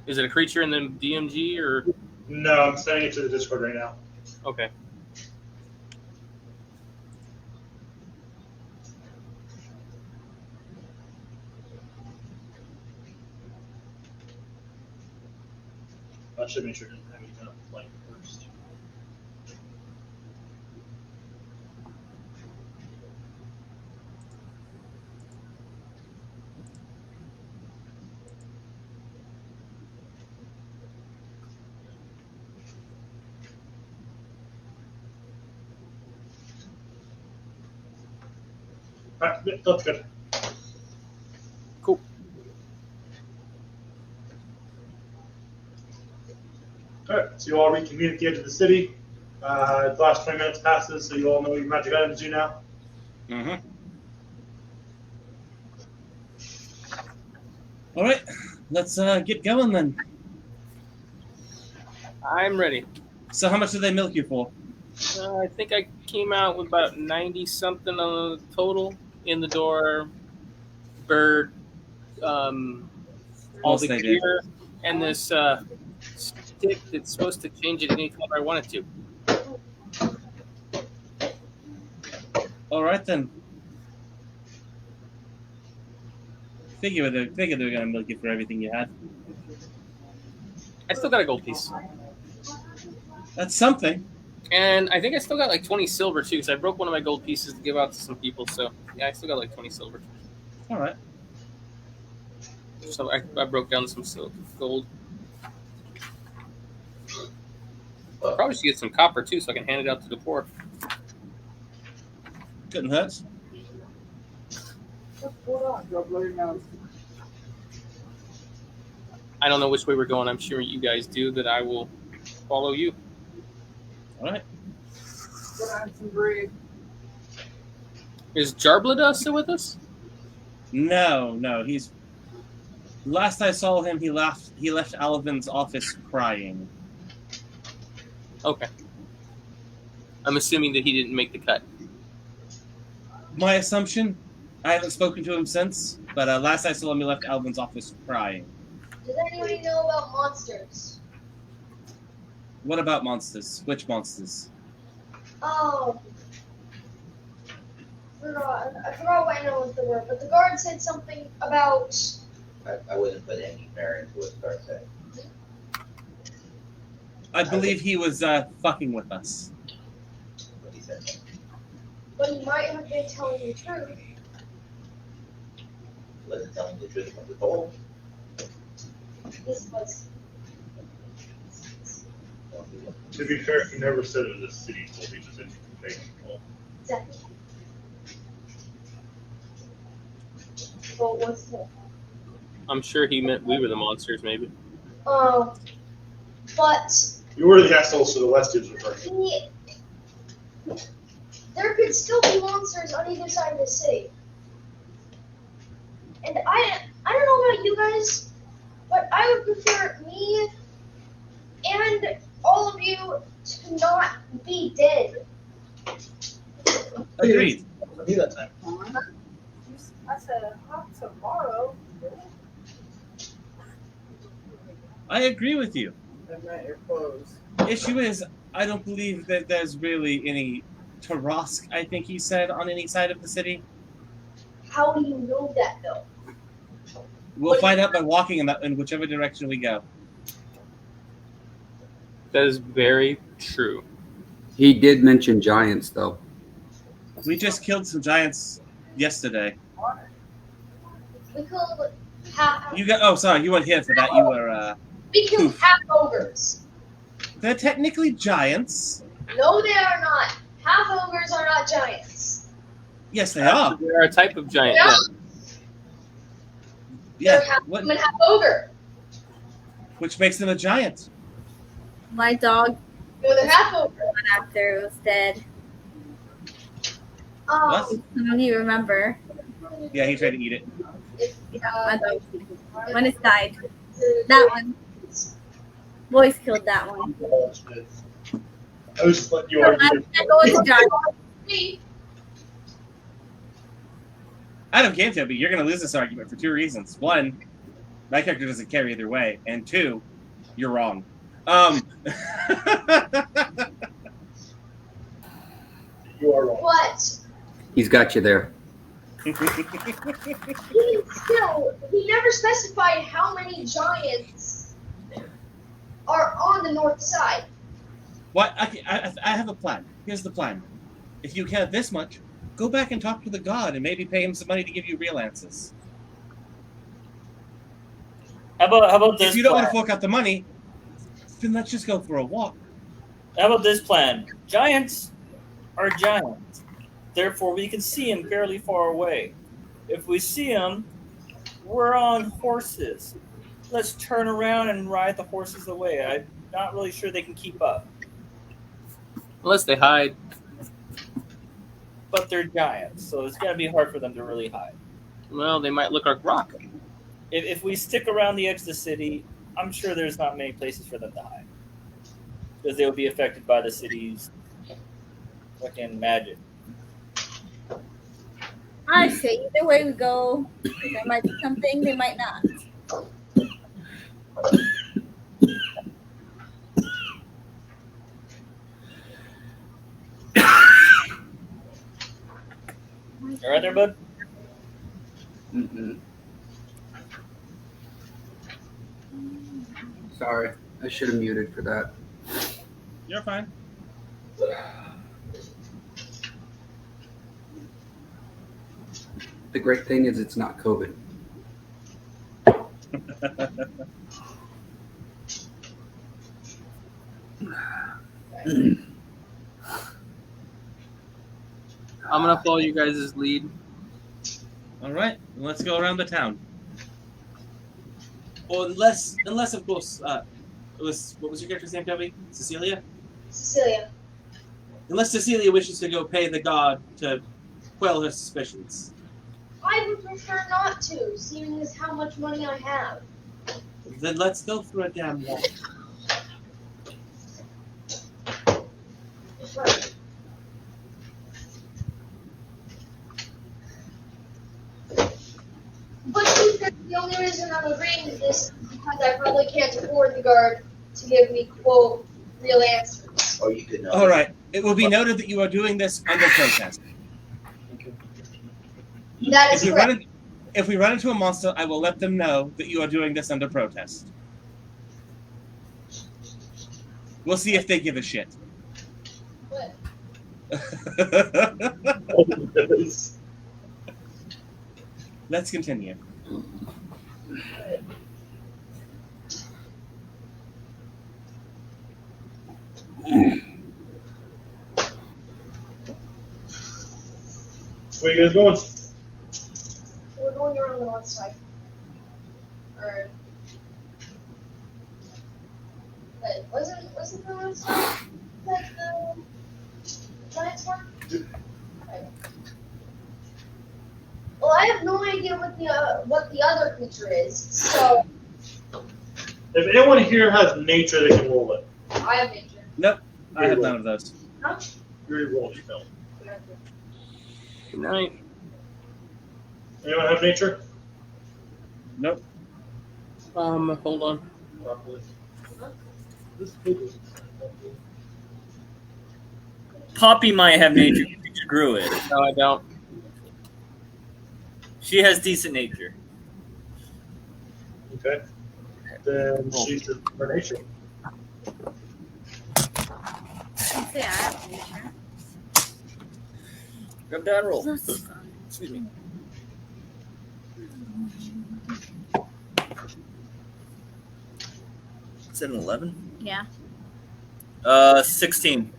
Is it a creature in the DMG or? No, I'm sending it to the Discord right now. Okay. I should make sure it doesn't have any kind of flight first. Alright, yeah, that's good. Cool. Alright, so you all reconvene at the edge of the city. The last 20 minutes passes, so you all know what your magic items do now. Mm-hmm. All right, let's get going then. I'm ready. So how much did they milk you for? I think I came out with about 90 something on the total. In the door, bird, all Most the they did. gear, and this stick that's supposed to change it any color I want it to. All right then. Figure they were gonna milk you for everything you had. I still got a gold piece. That's something. And I think I still got like 20 silver too, because I broke one of my gold pieces to give out to some people. So yeah, I still got like 20 silver. All right. So I broke down some gold. Probably should get some copper too, so I can hand it out to the poor. Couldn't hurt. I don't know which way we're going. I'm sure you guys do, but I will follow you. All right. Is Jarblada still with us? No. He's. Last I saw him, he left Alvin's office crying. Okay. I'm assuming that he didn't make the cut. My assumption. I haven't spoken to him since, but last I saw him, he left Alvin's office crying. Does anybody know about monsters? What about monsters? Which monsters? Oh. I forgot what animals they were, but the guard said something about. I wouldn't put any merit into what Star said. I believe he was fucking with us. What he said. But he might have been telling the truth. Wasn't telling the truth from the told. This was. To be fair, he never said it was a city told, he just said fake told. Exactly. What was it? I'm sure he meant we were the monsters, maybe. But You were the assholes to the west, he was referring to. there could still be monsters on either side of the city. And I don't know about you guys, but I would prefer me and all of you to not be dead. Agreed. For me that time. I said not tomorrow. I agree with you. I meant your clothes. Issue is, I don't believe that there's really any Tarask, I think he said, on any side of the city. How do you know that though? We'll find out by walking in whichever direction we go. That is very true. He did mention giants, though. We just killed some giants yesterday. We killed half. You got? Oh, sorry, you weren't here for that. You were. We killed half ogres. They're technically giants. No, they are not. Half ogres are not giants. Yes, they are. They're a type of giant. Yeah. Then. Yeah. They're half What, human, half ogre. which makes them a giant. My dog No, they're half ogre. went after it was dead. What? Some of you remember. Yeah, he tried to eat it. My dog. When it died. That one. Boys killed that one. I was just letting you I argue. was a giant. Me. Adam came to me. You're going to lose this argument for two reasons. One, my character doesn't care either way, and two, you're wrong. You are wrong. But He's got you there. he never specified how many giants are on the north side. What? I have a plan. Here's the plan. If you care this much, go back and talk to the god and maybe pay him some money to give you real answers. How about this If you don't want plan? to fork out the money, then let's just go for a walk. How about this plan? Giants are giants. Therefore, we can see them fairly far away. If we see them, we're on horses. Let's turn around and ride the horses away. I'm not really sure they can keep up. Unless they hide. But they're giants, so it's going to be hard for them to really hide. Well, they might look like rock. If we stick around the edge of the city, I'm sure there's not many places for them to hide. Because they will be affected by the city's fucking magic. I say either way we go, there might be something, they might not. All right there, bud? Mm-mm. Sorry, I should have muted for that. You're fine. The great thing is it's not COVID. I'm gonna follow you guys' lead. All right, let's go around the town. Well, unless of course, what was your character's name, Debbie? Cecilia? Cecilia. Unless Cecilia wishes to go pay the god to quell her suspicions. I would prefer not to, seeing as how much money I have. Then let's go for a damn walk. But she said the only reason I'm agreeing to this is because I probably can't afford the guard to give me, quote, real answers. Or you could know. All right. It will be noted that you are doing this under protest. That is correct. If we run into a monster, I will let them know that you are doing this under protest. We'll see if they give a shit. What? Let's continue. Where you guys going? We're going around the north side. Or... Wait, wasn't the north side like the giants were? Okay. Well, I have no idea what the other creature is, so... If anyone here has nature, they can roll it. I have nature. Nope, I have none of those. Huh? You already rolled, you failed. Good night. Anyone have nature? Nope. Hold on. Poppy might have nature. She's a druid. No, I don't. She has decent nature. Okay. Then she's for nature. I'd say I have nature. Grab that roll. Excuse me. Is that an 11? Yeah. 16.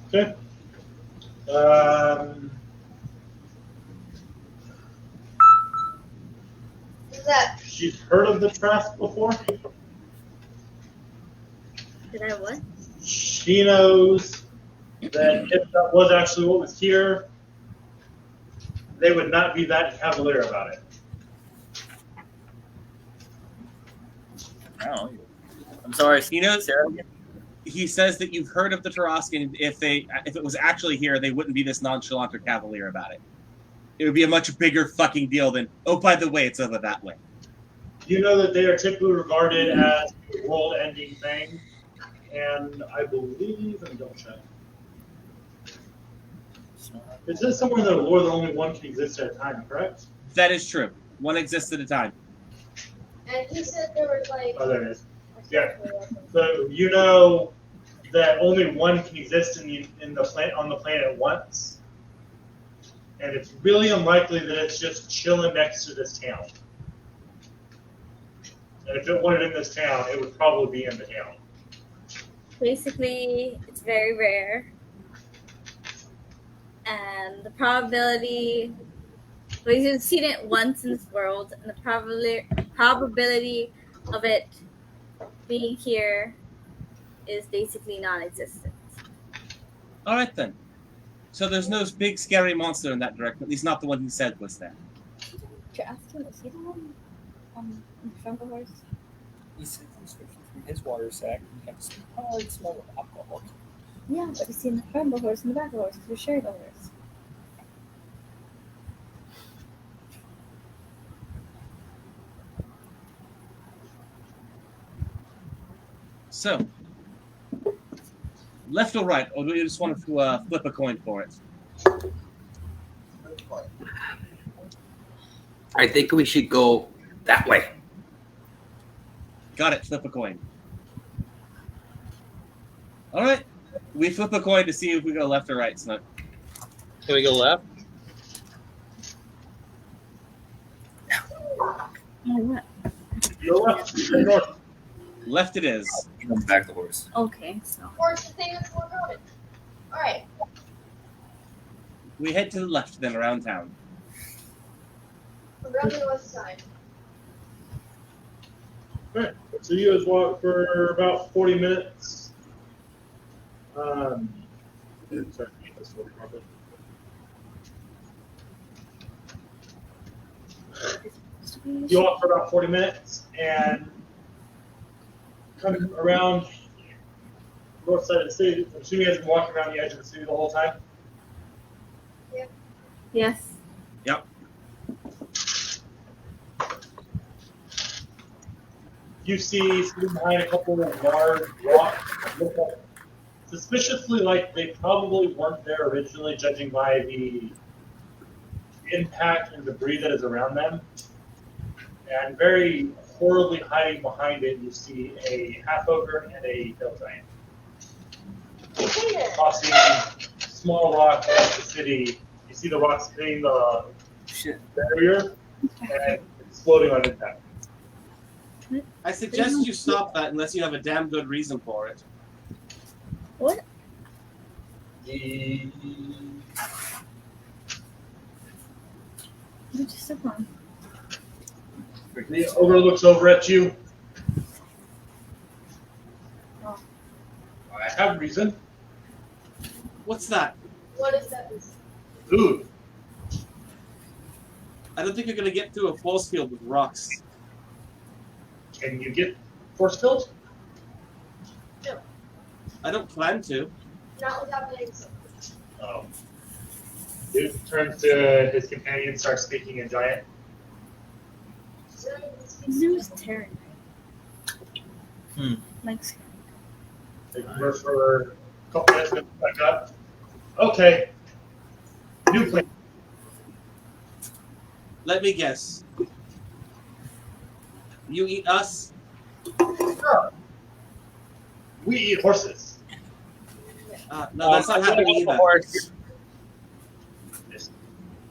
Okay. Is that She's heard of the Trask before. Did I what? She knows that if that was actually what was here, they would not be that cavalier about it. Oh, I'm sorry. He knows. Sarah. He says that you've heard of the Tarascan. If it was actually here, they wouldn't be this nonchalant or cavalier about it. It would be a much bigger fucking deal than, oh, by the way, it's over that way. You know that they are typically regarded as a world-ending thing, and I believe, let me double check. It says somewhere in the lore that only one can exist at a time, correct? That is true. One exists at a time. and he said there was like Oh, there it is. Yeah. So you know that only one can exist in the planet on the planet at once, and it's really unlikely that it's just chilling next to this town. And if it wanted in this town, it would probably be in the town. Basically, it's very rare. And the probability, we've seen it once in this world, and the probability of it being here is basically non-existent. All right, then. So there's no big scary monster in that direction, at least not the one he said was there. Did you ask him, is he the one in front of the horse? He said he's drinking from his water sack. You have to smell the smell of alcohol. Yeah, but he's in the front of the horse and the back of the horse, because we're sharing the horse. So, left or right, or do you just want to flip a coin for it? I think we should go that way. Got it, flip a coin. All right, we flip a coin to see if we go left or right, Snook. Can we go left? Oh, what? Go left, go north. Left it is. Come back the horse. Okay, so. or it's the thing that's more about it. Alright. We head to the left, then around town. Around the north side. Alright, so you guys walk for about 40 minutes. Sorry, that's 40 probably. You walk for about 40 minutes and come around the north side of the city. I'm assuming you guys have been walking around the edge of the city the whole time. Yes. Yep. You see sitting behind a couple of large rocks that look like, suspiciously like they probably weren't there originally, judging by the impact and debris that is around them. And very horribly hiding behind it, you see a half-ogre and a hill giant. Tossing small rocks at the city. You see the rocks hitting the barrier and exploding on impact. I suggest you stop that unless you have a damn good reason for it. What? The You just step on. ogre looks over at you. Oh. I have reason. What's that? What is that? Food. I don't think you're going to get through a force field with rocks. Can you get Force field? I don't plan to. Not without getting some. Oh. Dude turns to his companion, starts speaking in giant. His name is Terran. Hmm. Mike's. They converse for a couple minutes, and back up. Okay. New plan. Let me guess. You eat us? Sure. We eat horses. No, that's not how we eat us.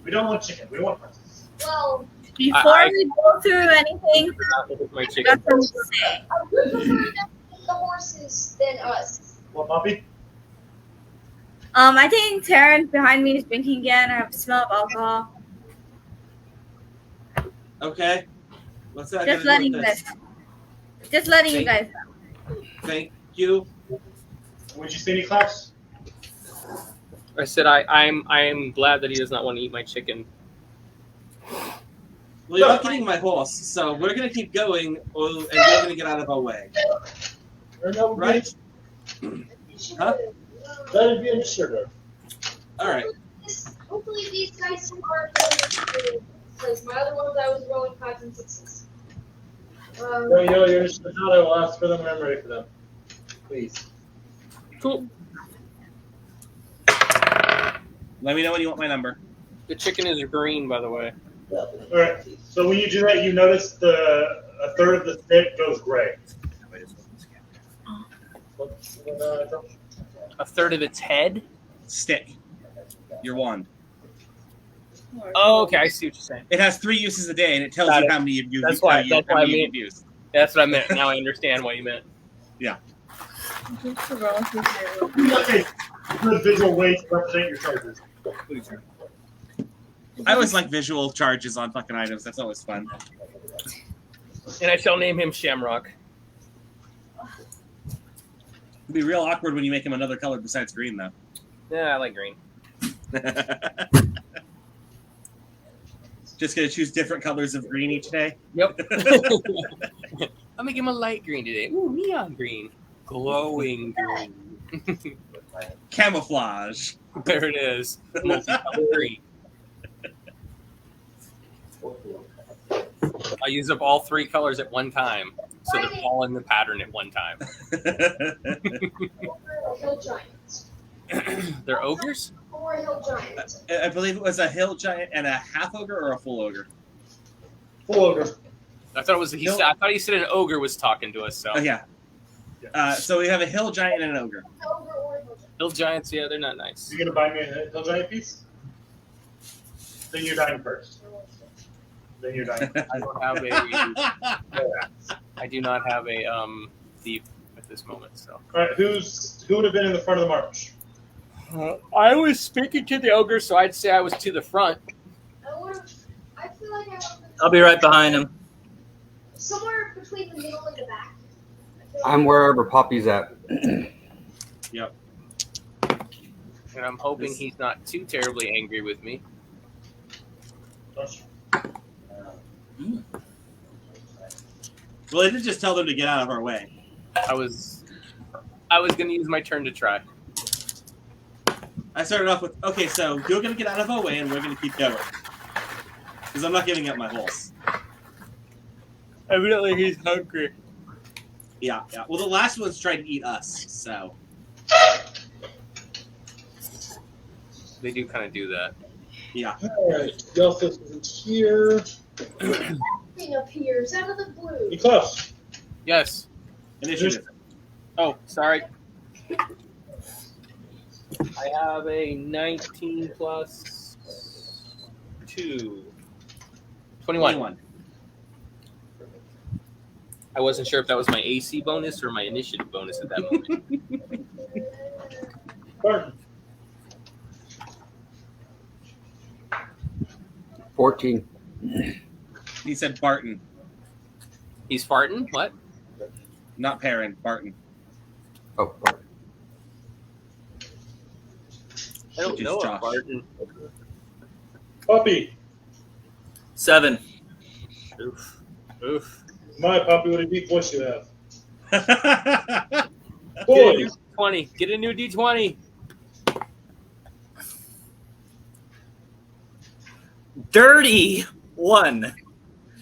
We don't want chicken. We want horses. Well, Before we go through anything, My I chicken. got something to say. I would prefer them to eat the horses than us. What, Poppy? I think Terran behind me is drinking again. I have a smell of alcohol. Okay. What's that? Just gonna do letting you with guys this? know. Just letting you guys know. Thank you. Would you say any claps? I said I'm glad that he does not want to eat my chicken. Well, you're not getting my horse, so we're gonna keep going, and you're gonna get out of our way, right? Huh? That'd be sugar. All right. Hopefully these guys are good, because my other ones I was rolling 5s and 6s. You're just not. I will ask for them when I'm ready for them. Please. Cool. Let me know when you want my number. The chicken is green, by the way. Alright, so when you do that, you notice a third of the stick goes gray. A third of its head. Stick. Your wand. Oh, okay. I see what you're saying. It has 3 uses a day, and it tells Got you it. how many you've used. That's why. That's why I you've mean. used. That's what I meant. Now I understand what you meant. Just to roll through here. Okay, good visual way to represent your charges. I always like visual charges on fucking items. That's always fun. And I shall name him Shamrock. It'd be real awkward when you make him another color besides green, though. Yeah, I like green. Just gonna choose different colors of green each day. Yep. I'll make him a light green today. Ooh, neon green. Glowing green. Camouflage. There it is. Multicolored green. I use up all 3 colors at one time, so they're all in the pattern at one time. Hill giants. They're ogres? Or hill giants. I believe it was a hill giant and a half ogre or a full ogre. Full ogre. I thought it was. I thought he said an ogre was talking to us. So Oh yeah. So we have a hill giant and an ogre. Ogre or hill giant. hill giants, yeah, they're not nice. You gonna buy me a hill giant piece? Then you're dying first. Then you're dying. I don't have a. I do not have a thief at this moment. So. All right, who would have been in the front of the march? I was speaking to the ogre, so I'd say I was to the front. I feel like I would have been I'll be right behind him. somewhere between the middle and the back. I'm wherever Poppy's at. Yep. And I'm hoping he's not too terribly angry with me. Well, I did just tell them to get out of our way. I was going to use my turn to try. I started off with, okay, so you're going to get out of our way and we're going to keep going. Because I'm not giving up my horse. Evidently, he's hungry. Yeah, yeah. Well, the last one's tried to eat us, so. They do kind of do that. Yeah. Alright, Delphus is here. Thing appears out of the blue. You close. Yes. Initiative. Oh, sorry. I have a 19 plus 2. 21. I wasn't sure if that was my AC bonus or my initiative bonus at that moment. Barton. 14. He said Barton, He's farting? What? not Perrin. Barton. Oh, Barton. I don't Which is know Josh. a Barton. Puppy. 7. Oof. Oof. My puppy, what a deep voice you have. Get a Boys. new D20. Get a new D20. Dirty 1.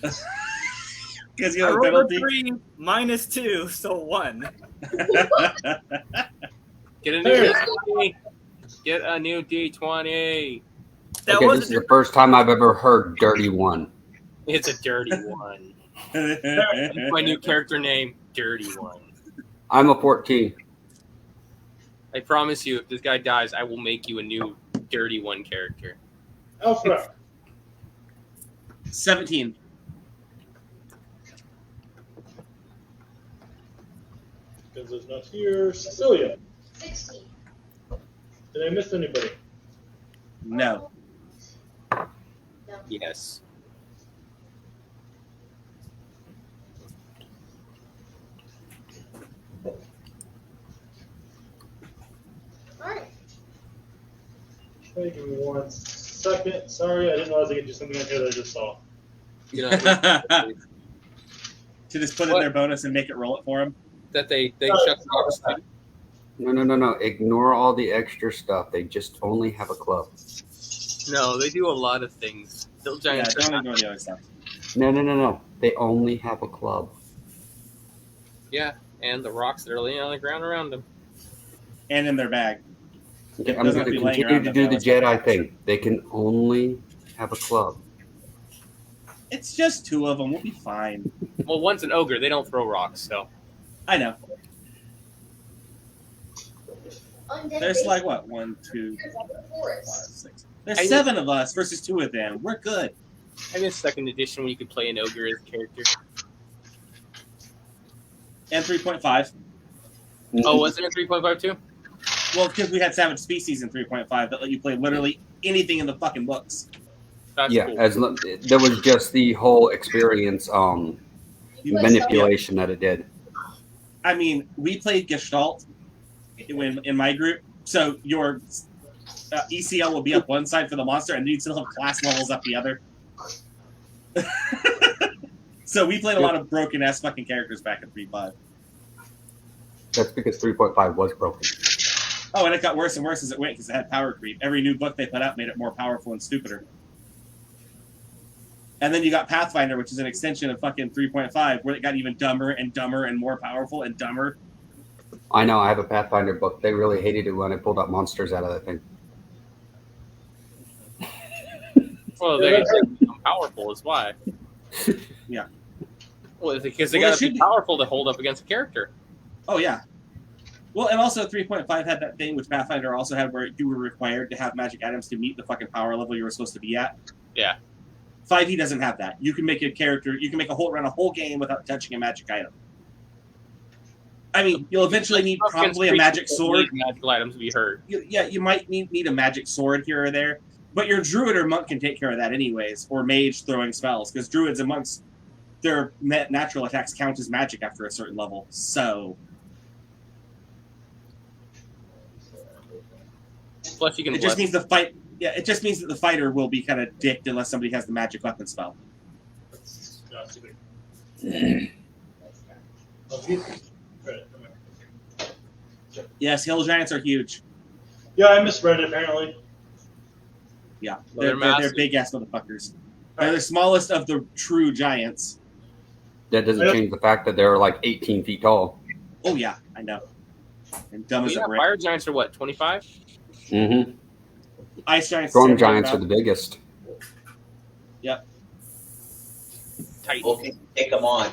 Because you I have a rolled a penalty. 3 minus 2, so 1. Get a new D20. Get a new D20. That Okay, was this is the first time I've ever heard dirty one. It's a dirty one. That's my new character name, Dirty One. I'm a 14. I promise you, if this guy dies, I will make you a new Dirty One character. Alfred. 17. Kenzo's not here. Cecilia. 16. Did I miss anybody? No. Yes. Alright. Okay, give me 1 second. Sorry, I didn't realize I could do something on here that I just saw. You know, To just put in What? their bonus and make it roll it for them. that they shut the box to. No. Ignore all the extra stuff. They just only have a club. No, they do a lot of things. Still Yeah, giant. don't ignore the other stuff. No. They only have a club. Yeah, and the rocks that are laying on the ground around them. And in their bag. Okay, It I'm doesn't going have to to be laying continue around to them, do though, the it's not Jedi thing. They can only have a club. It's just 2 of them. We'll be fine. Well, one's an ogre. They don't throw rocks, so. I know. Undead There's base like, what? 1, 2, appears like a 5, forest. 6. There's 7 of us versus 2 of them. We're good. I guess second edition when you could play an ogre as a character. And 3.5. Oh, was it a 3.5 too? Well, because we had Savage Species in 3.5 that let you play literally anything in the fucking books. That's Yeah, cool. there was just the whole experience You play manipulation that it did. I mean, we played Gestalt in my group, so your ECL will be up one side for the monster, and you'd still have class levels up the other. So we played a lot of broken ass fucking characters back in 3.5. That's because 3.5 was broken. Oh, and it got worse and worse as it went because it had power creep. Every new book they put out made it more powerful and stupider. And then you got Pathfinder, which is an extension of fucking 3.5, where it got even dumber and dumber and more powerful and dumber. I know, I have a Pathfinder book. They really hated it when I pulled out monsters out of that thing. Well, they become powerful is why. Yeah. Well, it's because they Well, got they to be should be. powerful to hold up against a character. Oh, yeah. Well, and also 3.5 had that thing, which Pathfinder also had, where you were required to have magic items to meet the fucking power level you were supposed to be at. Yeah. 5e doesn't have that. You can make a character, you can make run a whole game without touching a magic item. I mean, you'll eventually need probably a magic sword. Magical items to be heard. You might need a magic sword here or there, but your druid or monk can take care of that anyways, or mage throwing spells, because druids and monks, their natural attacks count as magic after a certain level. So Plus, you can. it just means the fight. Yeah, it just means that the fighter will be kind of dicked unless somebody has the magic weapon spell. Yes, hill giants are huge. Yeah, I misread it apparently. Yeah, Well, they're they're massive. big ass motherfuckers. They're the smallest of the true giants. That doesn't change the fact that they're like 18 feet tall. Oh yeah, I know. And dumb as a brick. Fire giants are what, 25? Mm-hmm. Ice giants. Storm same giants are about. the biggest. Yep. Titan. Okay, take them on.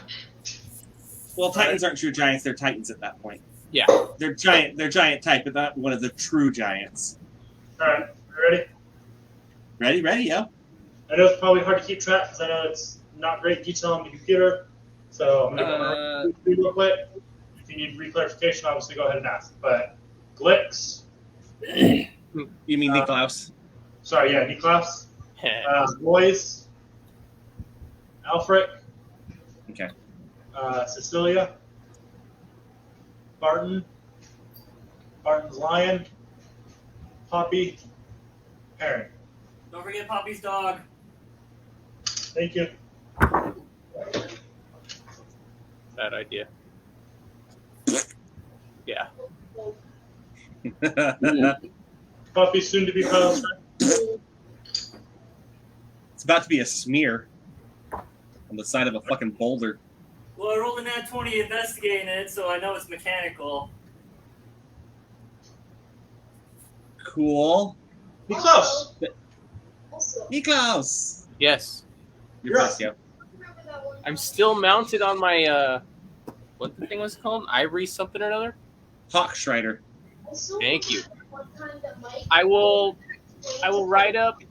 Well, titans aren't true giants. They're titans at that point. Yeah. They're giant. They're giant type, but not one of the true giants. All right, you ready? Ready, yo. I know it's probably hard to keep track because I know it's not great detail on the computer. So I'm going to go real quick. If you need reclarification, obviously go ahead and ask. But Glix. You mean Niklaus? Sorry, yeah, Niklaus. Boys. Alfred. Okay. Cecilia. Barton. Barton's lion. Poppy. Heron. Don't forget Poppy's dog. Thank you. Bad idea. Yeah. Coffee soon to be posted. It's about to be a smear on the side of a fucking boulder. Well, I rolled a nat 20 investigating it, so I know it's mechanical. Cool. Niklaus! Also, Niklaus! Yes. You're first, yeah. remember that one I'm time- still mounted on my what the thing was called? Ivory something or another? Hawk Strider. Also, Thank you. one time that Mike- I will ride up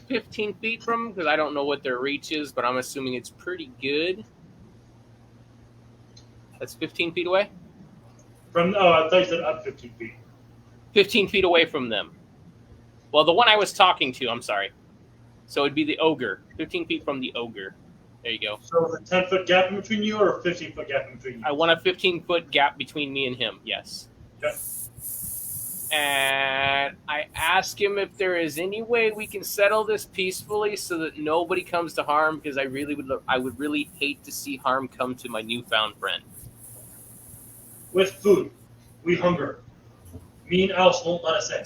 15 feet from them because I don't know what their reach is, but I'm assuming it's pretty good. That's 15 feet away? I thought you said up 15 feet. 15 feet away from them. Well, the one I was talking to, I'm sorry. So it'd be the ogre. 15 feet from the ogre. There you go. So is a 10-foot gap in between you or a 15-foot gap in between you? I want a 15-foot gap between me and him, yes. Okay. And I ask him if there is any way we can settle this peacefully so that nobody comes to harm, because I would really hate to see harm come to my newfound friend. With food. We hunger. Mean Elves won't let us in.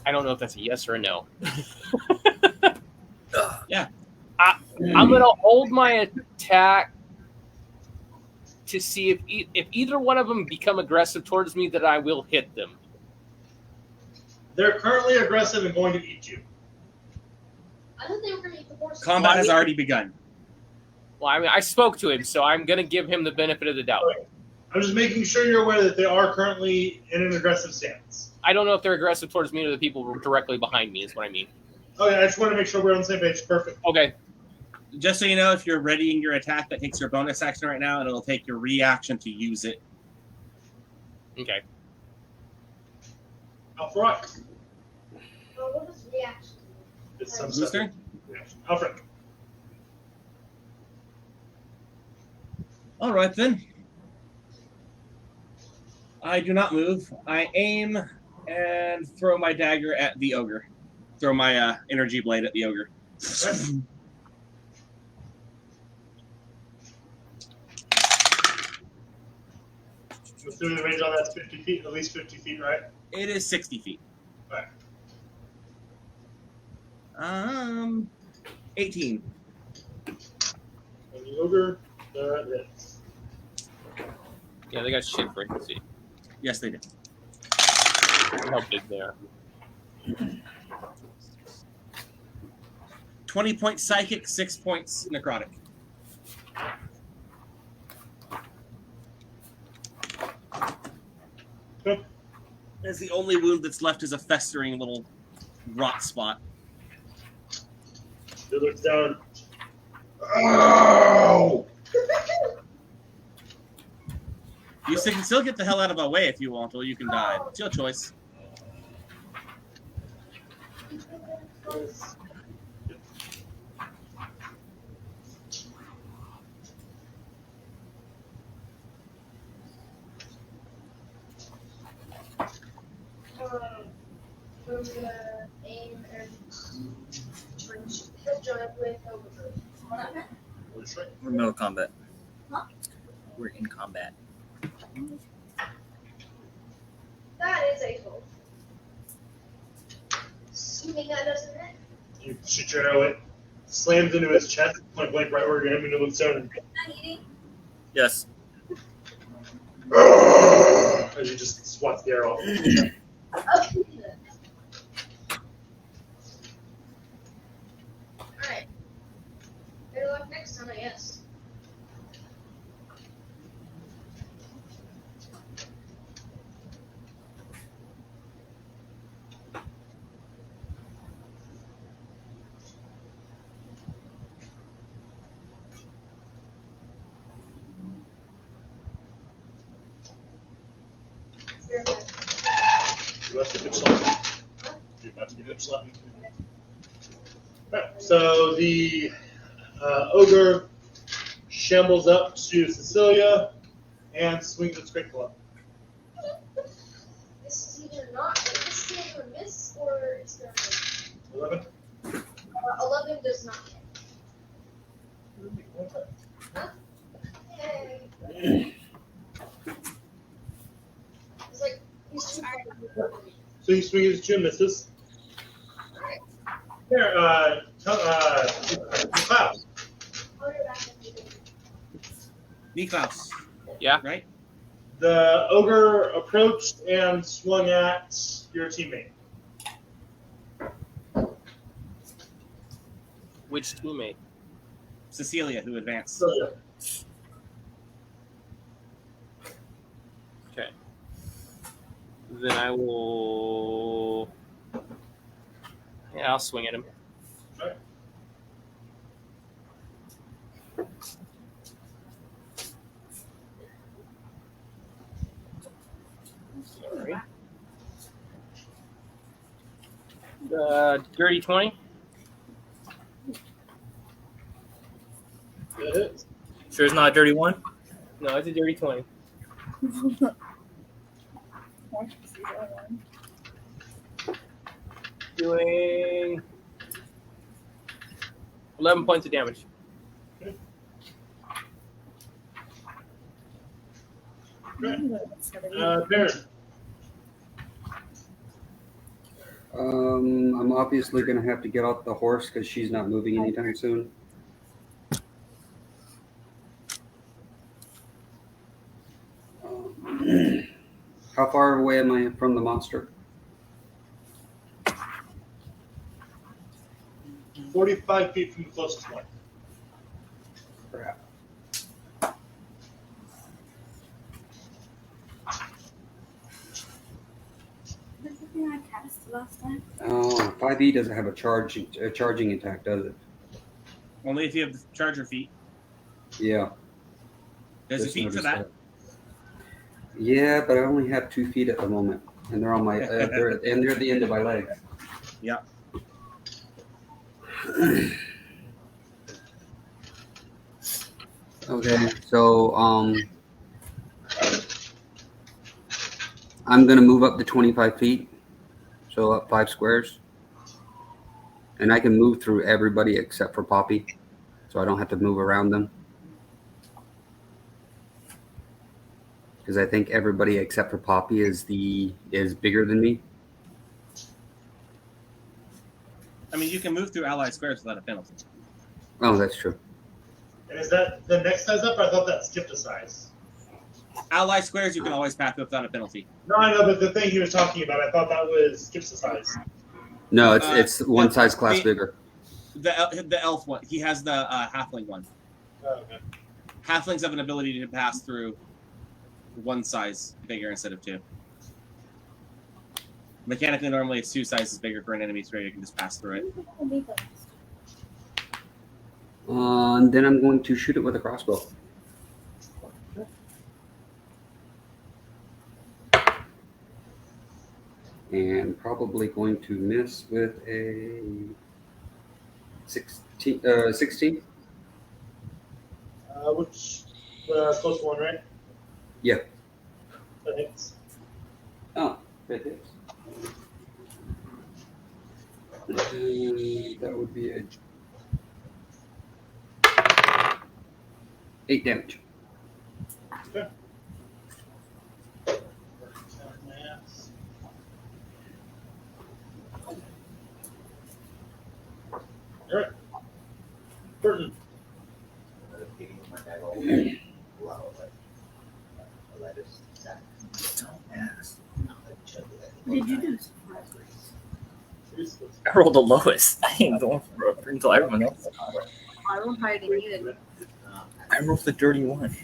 I don't know if that's a yes or a no. Yeah. I'm going to hold my attack to see if either one of them become aggressive towards me, that I will hit them. They're currently aggressive and going to eat you. I thought they were going to eat the horse. Combat has already begun. Well, I mean, I spoke to him, so I'm going to give him the benefit of the doubt. Okay. I'm just making sure you're aware that they are currently in an aggressive stance. I don't know if they're aggressive towards me or the people directly behind me, is what I mean. Okay, I just want to make sure we're on the same page. Perfect. Okay. Just so you know, if you're readying your attack, that takes your bonus action right now, and it'll take your reaction to use it. Okay. Alfred. What was reaction? It's some Booster? stuff. Reaction. Alfred. All right, then. I do not move. I aim and throw my dagger at the ogre. Throw my energy blade at the ogre. Okay. I'm assuming the range on that's 50 feet, at least 50 feet, right? It is 60 feet. Right. 18. And the ogre, there is. Yeah, they got shit frequency. Yes, they do. How big they are. 20 points psychic, 6 points necrotic. Okay. That's the only wound that's left is a festering little rot spot. He looks down. Ow! You can still get the hell out of my way if you want, or you can die. It's your choice. We're gonna aim and he'll join up with over. We're middle combat. Huh? We're in combat. That is a hope. Assuming that doesn't hit. You shoot your arrow, it slams into his chest, point blank, right where you're aiming to look down. Not eating. Yes. As you just swat the arrow. Okay. Alright. Better luck next time, I guess. You're good. You left a good slot. You're about to get a good slot. Alright, so the ogre shambles up to Cecilia and swings its great club. This is either not, this is either a miss or it's gonna miss. 11. 11 does not hit. It's like he's too So you swing his 2 misses. Here, Klaus. Niklaus. Yeah. Right? The ogre approached and swung at your teammate. Which teammate? Cecilia, who advanced. So, Okay. Then I will. Yeah, I'll swing at him. Alright. Sorry. Dirty 20. that hits. Sure it's not a dirty one? No, it's a dirty 20. Doing 11 points of damage. Baron. I'm obviously going to have to get off the horse because she's not moving anytime soon. How far away am I from the monster? 45 feet from the closest one. Crap. That's the thing I cast last time. Oh, 5e doesn't have a charging attack, does it? Only if you have the charger feet. Yeah. There's a Just feat for noticed that. Yeah, but I only have 2 feet at the moment, and they're on my they're at the end of my legs. Yeah. Okay, so I'm gonna move up to 25 feet, so up 5 squares, and I can move through everybody except for Poppy, so I don't have to move around them. Because I think everybody except for Poppy is bigger than me. I mean, you can move through allied squares without a penalty. Oh, that's true. And is that the next size up? I thought that skipped a size. Allied squares you can always pass without a penalty. No, I know, but the thing he was talking about, I thought that was skips a size. No, it's one size class bigger. The elf one. He has the halfling one. Oh, okay. Halflings have an ability to pass through one size bigger instead of 2. Mechanically, normally it's 2 sizes bigger for an enemy, so you can just pass through it. And then I'm going to shoot it with a crossbow. And probably going to miss with a 16. Which close one, right? Yeah. That hits. Oh, that hits. And that would be a 8 damage. Okay. All right. Burton. What did you do? I rolled the lowest. I ain't going for it until everyone else. I rolled higher than you. I rolled the dirty one.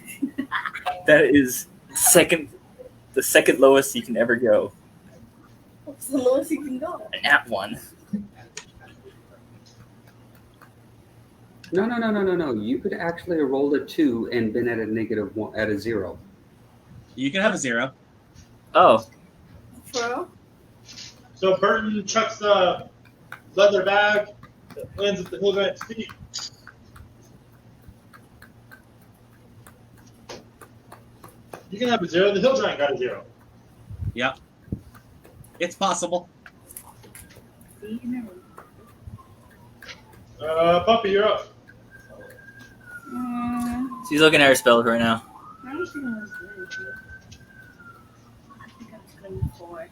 That is the second lowest you can ever go. What's the lowest you can go? An at one. No. You could actually have rolled a 2 and been at a -1 at a 0. You can have a 0. Oh. True. So Burton chucks the leather bag that lands at the hill giant's feet. You can have a 0. The hill giant got a 0. Yep. It's possible. Puppy, you're up. She's looking at her spells right now. I don't think I was good. I think I'm just gonna move forward.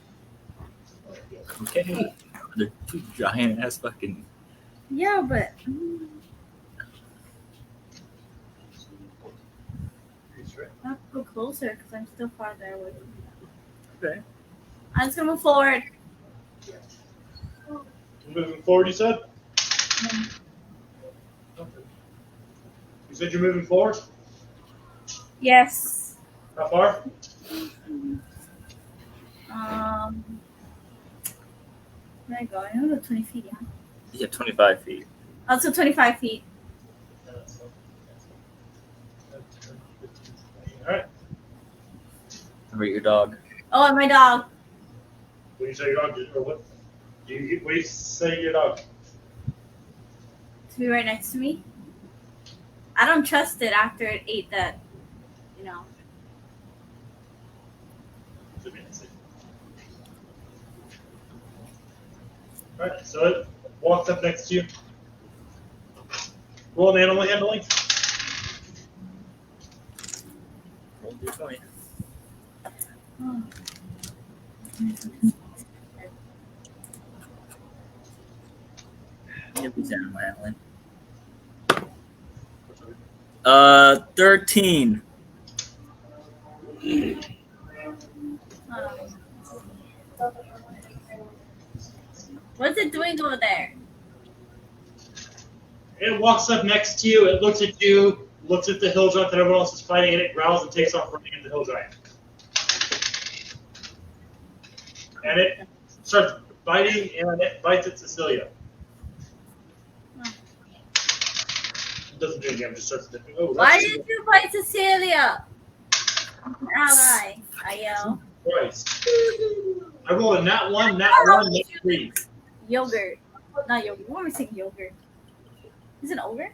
Okay. The two giant ass fucking. Yeah, but I have to go closer because I'm still farther away from you. Okay. I'm just gonna move forward. Moving forward, you said? Okay. You said you're moving forward? Yes. How far? Where I go? I don't know, 20 feet, yeah. Yeah, 25 feet. Also 25 feet. Alright. Remember your dog. Oh, and my dog. What do you say your dog did? Or what? What do you say your dog? To be right next to me. I don't trust it after it ate that, you know. Alright, so it walks up next to you. Roll an animal handling. Roll d20. Oh. Give me animal handling. 13. What's it doing over there? It walks up next to you, it looks at you, looks at the hill giant that everyone else is fighting, and it growls and takes off running at the hill giant. And it starts biting, and it bites at Cecilia. It doesn't do any damage, it starts dipping. Oh, Why did you bite Cecilia? Ally, I yell. Christ. I rolled a nat 1, nat 1, nat 3. Yogurt. Not yogurt. What am I saying? Yogurt. Is it ogre?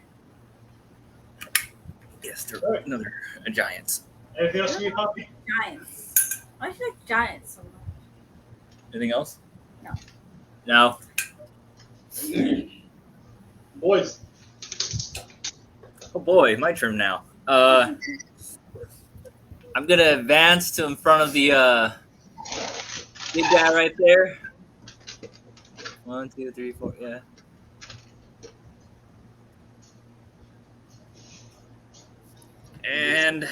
Yes, they're another giants. Anything else from you, Poppy? Giants. Why should I like giants so much? Anything else? No. No. Boys. Oh boy, my turn now. I'm gonna advance to in front of the big guy right there. 1, 2, 3, 4, yeah. And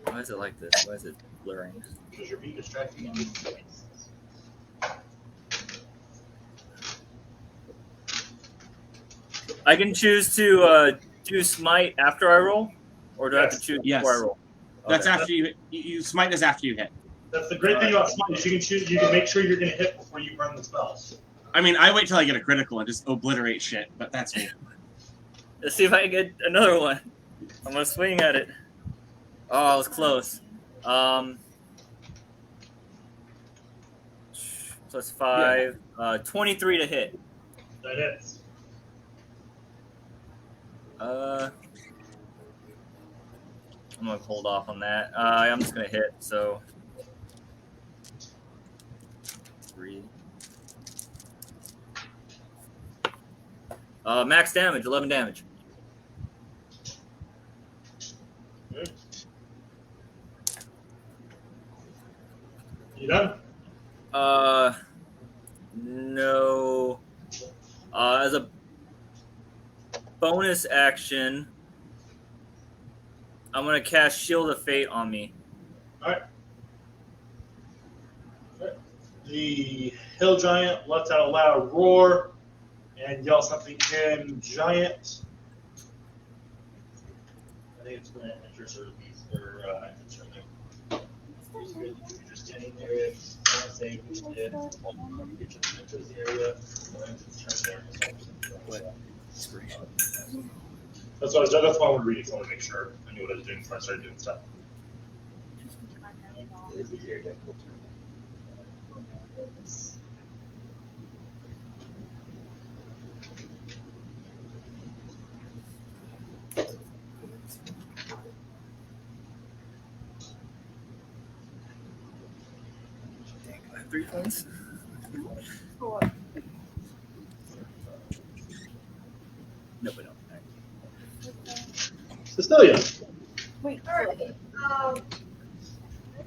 why is it like this? Why is it blurring? Because you're being distracted. I can choose to do smite after I roll, or do I have to choose Yes. before I roll? That's Okay. after you smite is after you hit. That's the great thing about smite is you can choose. You can make sure you're going to hit before you burn the spells. I mean, I wait till I get a critical and just obliterate shit, but that's me. Let's see if I can get another one. I'm gonna swing at it. Oh, it was close. Plus 5, 23 to hit. That hits. I'm gonna hold off on that. I'm just gonna hit. So 3. Max damage, 11 damage. Good. You done? No. As a bonus action, I'm gonna cast Shield of Fate on me. Alright. The hill giant lets out a loud roar and yells something in giant. I think it's going to enter sort of these, or enter you're just standing there. It's going to say you did. Get you to enter the area. Inspiration. That's why I want to read it. So I want to make sure I knew what I was doing before I started doing stuff. Dang, I have 3 points. 4. No, we don't. Cecilia. Wait. Alright.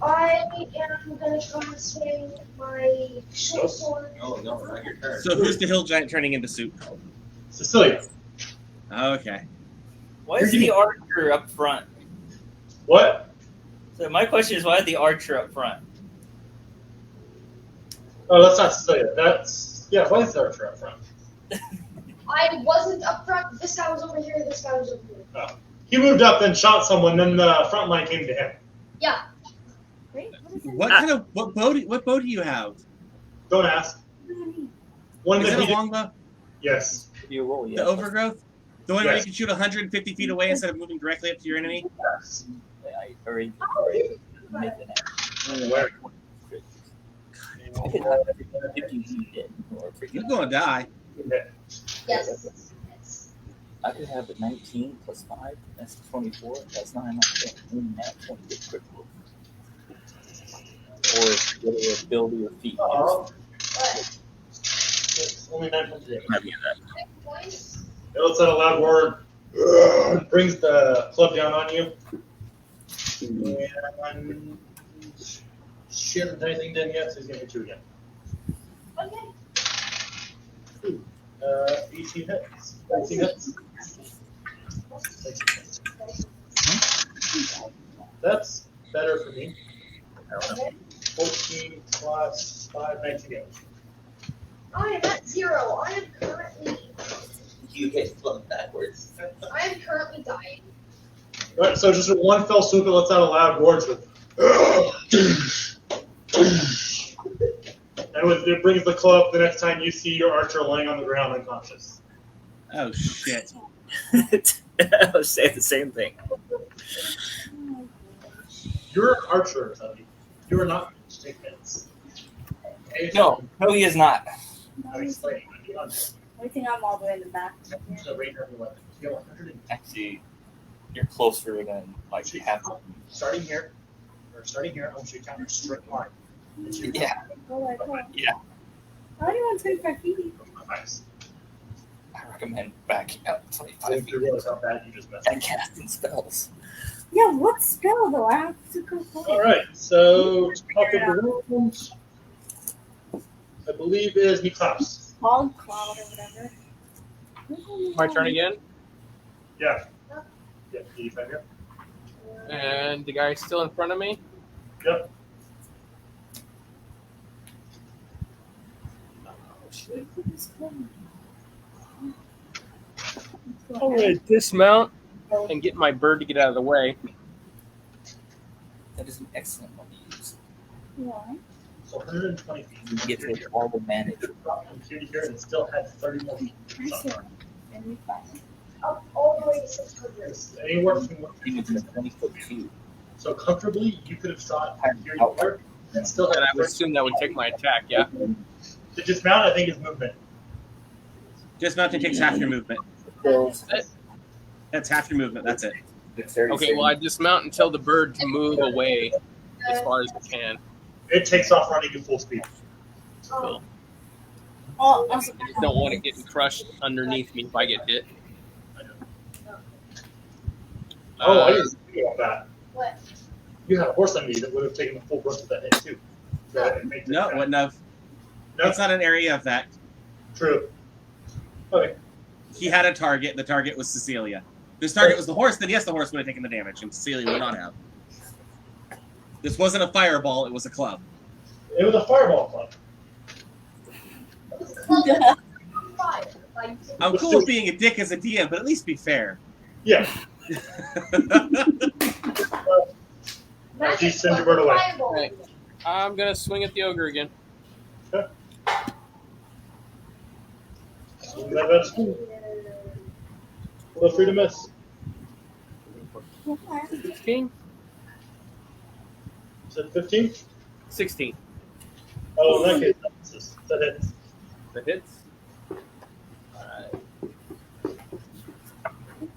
I am gonna try and swing my short sword. No, no, not your turn. So who's the hill giant turning into soup? Cecilia. Okay. Why is the archer up front? What? So my question is, why is the archer up front? Oh, that's not Cecilia. That's why is the archer up front? I wasn't up front. This guy was over here. This guy was over here. Oh. He moved up and shot someone, then the front line came to him. Yeah. Wait, What bow do you have? Don't ask. One Is that it a he did. longbow? Yes. You roll, The overgrowth? The one where you Yes. can shoot 150 feet away instead of moving directly up to your enemy? Yes. I already made the next. Where? I could have if you need it, or You're freaking. gonna die. Yes. I could have a 19 plus 5. That's 24. That's 9. I'm that 20 get critical. Or get a ability or feat. Uh-huh. What? It's only 900. Might be in that. Points? It lets out a loud word. Brings the club down on you. And she hasn't done anything done yet, so he's gonna hit you again. Okay. 18 hits. 18 hits. That's better for me. Okay. 14 plus 5, 19 damage. I am at 0. I am currently You get flung backwards. dying. Alright, so just with one fell swoop, it lets out a loud roar. And it brings the club the next time you see your archer laying on the ground unconscious. Oh shit. I would say the same thing. You're an archer, Tubby. You are not to take hits. Okay, No, he is not. I'm explaining. I think I'm all the way in the back. The range of your weapon. You have 100 Actually, you're closer than like half. starting here, I want you to count your straight line. Yeah. Yeah. How do you want 25 feet? Nice. I recommend backing up I 25 didn't feet realize how bad you just messed and up. casting spells. Yeah, what spell though? I have to go forward. Alright, so top of the round, I believe is Niklaus. Fog cloud or whatever. My turn again, Yeah. Yeah, 85 here. and the guy's still in front of me. Yep. I'm gonna dismount and get my bird to get out of the way. That is an excellent one to use. Why? So 120 feet. You get to all the manage. Drop from here to here and it still had 30 more feet. Up all the way to 600. Anywhere from Even to a 20-foot cube. so comfortably, you could have shot here to here and still And I had would assume that would take my attack, yeah? to dismount, I think, is movement. Dismounting takes half your movement. Fills That's half your movement. That's it. dexterity Okay, saving. well, I dismount and tell the bird to move away as far as it can. It takes off running at full speed. So Oh, I just don't want it getting crushed underneath me if I get hit. Oh, I didn't think about that. What? You had a horse on me that would have taken the full brunt of that hit too. So it makes it No, bad. wouldn't have. No, It's not an area effect. true. Okay. He had a target. The target was Cecilia. If his target was the horse, then yes, the horse would have taken the damage, and Cecilia would not have. This wasn't a fireball, it was a club. It was a fireball club. Fire. Like, I'm cool with being a dick as a DM, but at least be fair. Yeah. magic Send your bird away. fireball. Right. I'm gonna swing at the ogre again. So that's cool. Feel free to miss. 15? Is it 15? 16. Oh, in that case, that hits. That hits.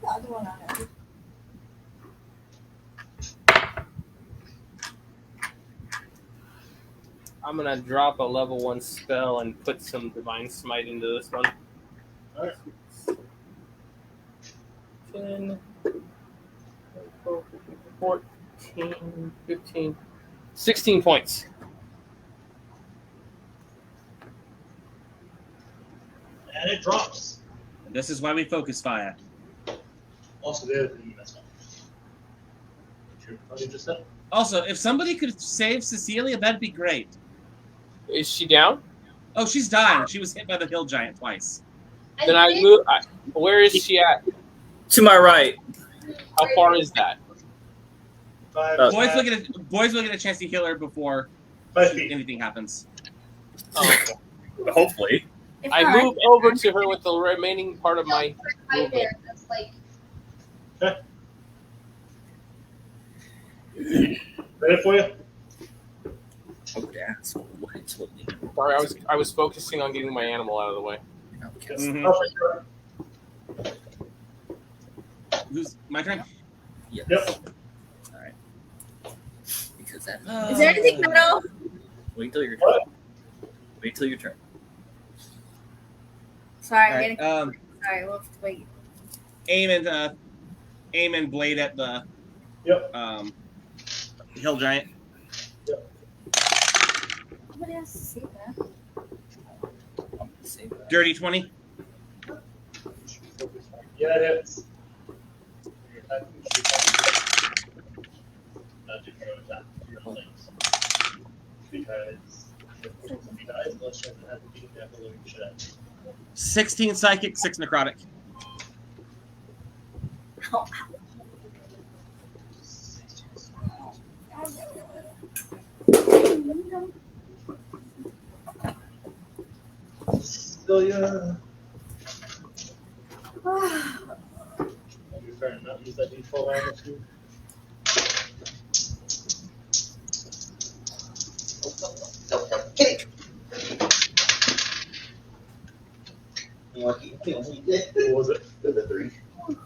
the other one on it. I'm gonna drop a level 1 spell and put some divine smite into this one. Alright. 10, 12, 14, 15, 16 points. And it drops. And this is why we focus fire. Also, the other thing you messed up. What you just said? Also, if somebody could save Cecilia, that'd be great. Is she down? Oh, she's dying. She was hit by the hill giant twice. Then I move. Where is she at? To my right. How far is that? Boys will get a chance to heal her before 5 feet. anything happens. Oh, Hopefully. If I not, move over to her with the remaining part of my Right movement. there. That's like Ready for you? Oh, that's what it's holding. Sorry, I was focusing on getting my animal out of the way. Mhm. Perfect. Who's my turn? Yes. Yep. All right. Because that. is there anything metal? Wait till your turn. Wait till your turn. Sorry, All I'm right. getting. Sorry, we'll have to wait. Aim and blade at the Yep. hill giant. Nobody has to see that. I'm gonna save that. Dirty 20. Yeah, it is. Because if he dies, unless you have to beat the living shit out of him. 16 psychic, 6 necrotic. Still, yeah. You're trying to not use that D12 armor too. Lucky. What was it? The 3.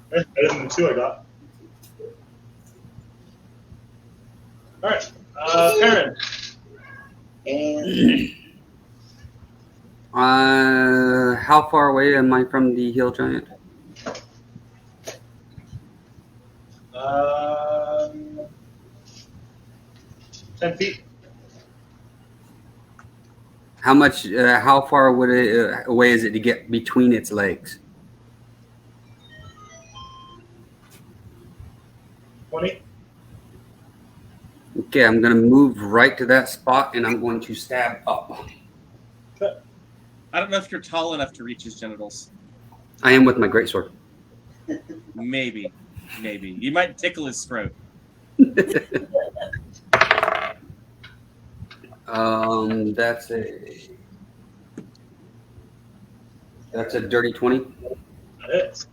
Better than the 2 I got. Alright. Karen. And How far away am I from the hill giant? 10 feet. How much? How far would it away is it to get between its legs? 20. Okay, I'm gonna move right to that spot, and I'm going to stab up. I don't know if you're tall enough to reach his genitals. I am with my greatsword. Maybe. You might tickle his throat. That's a dirty 20. That is.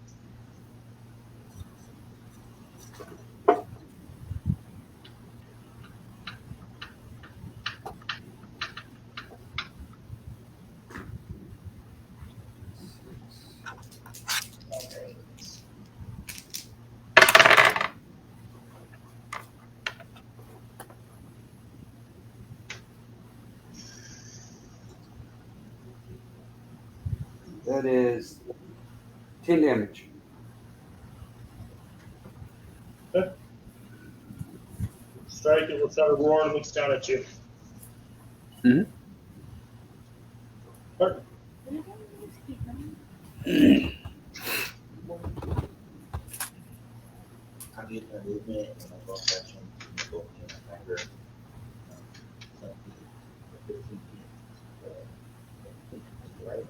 That is 10 damage. Strike it, lets out a roar, and looks down at you. Mm-hmm. Perfect. I get my movement and my boss action. Go in anger. Right.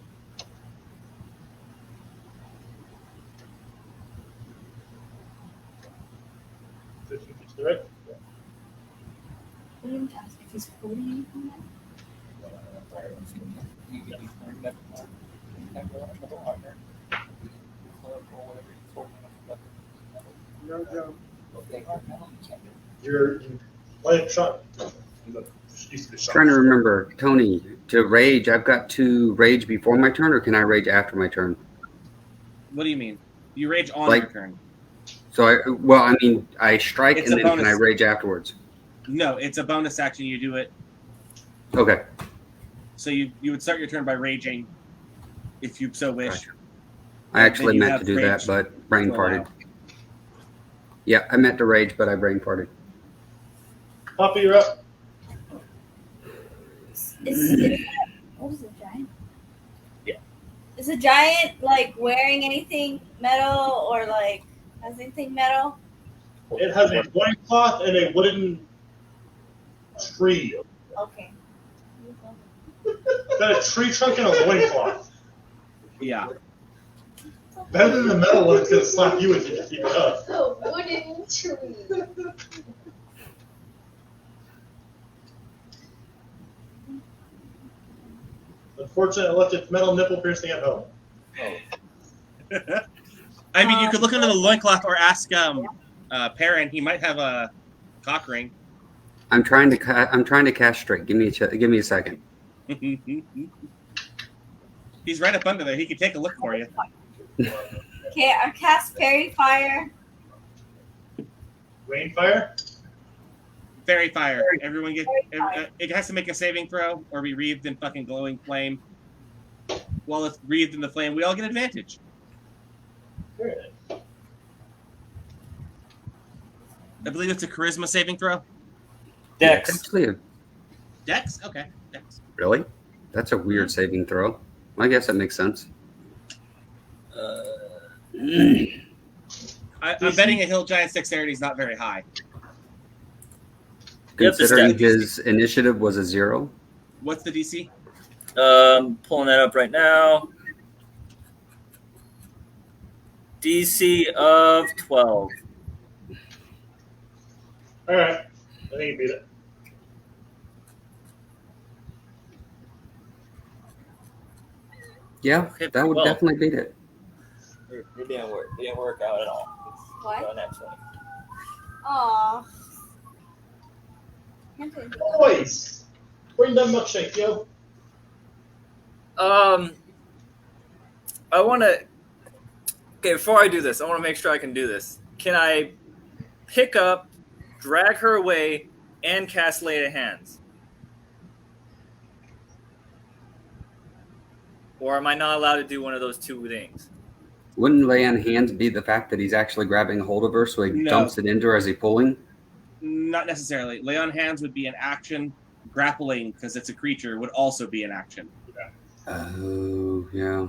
To the right. What do you ask if he's holding anything? You're light shot. Trying to remember, Tony, to rage, I've got to rage before my turn, or can I rage after my turn? What do you mean? You rage on Like- your turn. So, I strike It's and a then can I bonus. rage afterwards? No, it's a bonus action. You do it. Okay. So you would start your turn by raging, if you so wish. Gotcha. I actually you meant have to do rage that, but brain to farted. allow. Yeah, I meant to rage, but I brain farted. Poppy, you're up. What is a giant? Yeah. Is a giant like wearing anything metal or like has anything metal? It has a loincloth and a wooden tree. Okay. Got a tree trunk and a loincloth. Yeah. Better than the metal one that's going to slap you if you keep it up. The wooden tree. Unfortunately, I left its metal nipple piercing at home. I mean, you could look under the loincloth or ask Perrin. He might have a cock ring. I'm trying to castrate. Give me a second. He's right up under there. He could take a look for you. Okay, I cast fairy fire. Rainfire? Fairy fire. Everyone get. It has to make a saving throw or be wreathed in fucking glowing flame. While it's wreathed in the flame, we all get advantage. Good. I believe it's a charisma saving throw. Dex. Actually, Dex? Okay. Dex. really? That's a weird saving throw. I guess that makes sense. I'm betting a hill giant's dexterity is not very high. Considering his initiative was a 0. What's the DC? Pulling that up right now. DC of 12. All right. I think you beat it. Yeah, that would definitely beat it. It didn't work. It didn't work out at all. What? Actually. Aw. Boys, bring that milkshake, yo. I want to. Okay, before I do this, I want to make sure I can do this. Can I pick up, drag her away, and cast Lay of Hands? Or am I not allowed to do one of those two things? Wouldn't lay on hands be the fact that he's actually grabbing a hold of her, so he dumps it into her as he's pulling? Not necessarily. Lay on hands would be an action. Grappling, because it's a creature, would also be an action. Oh, yeah.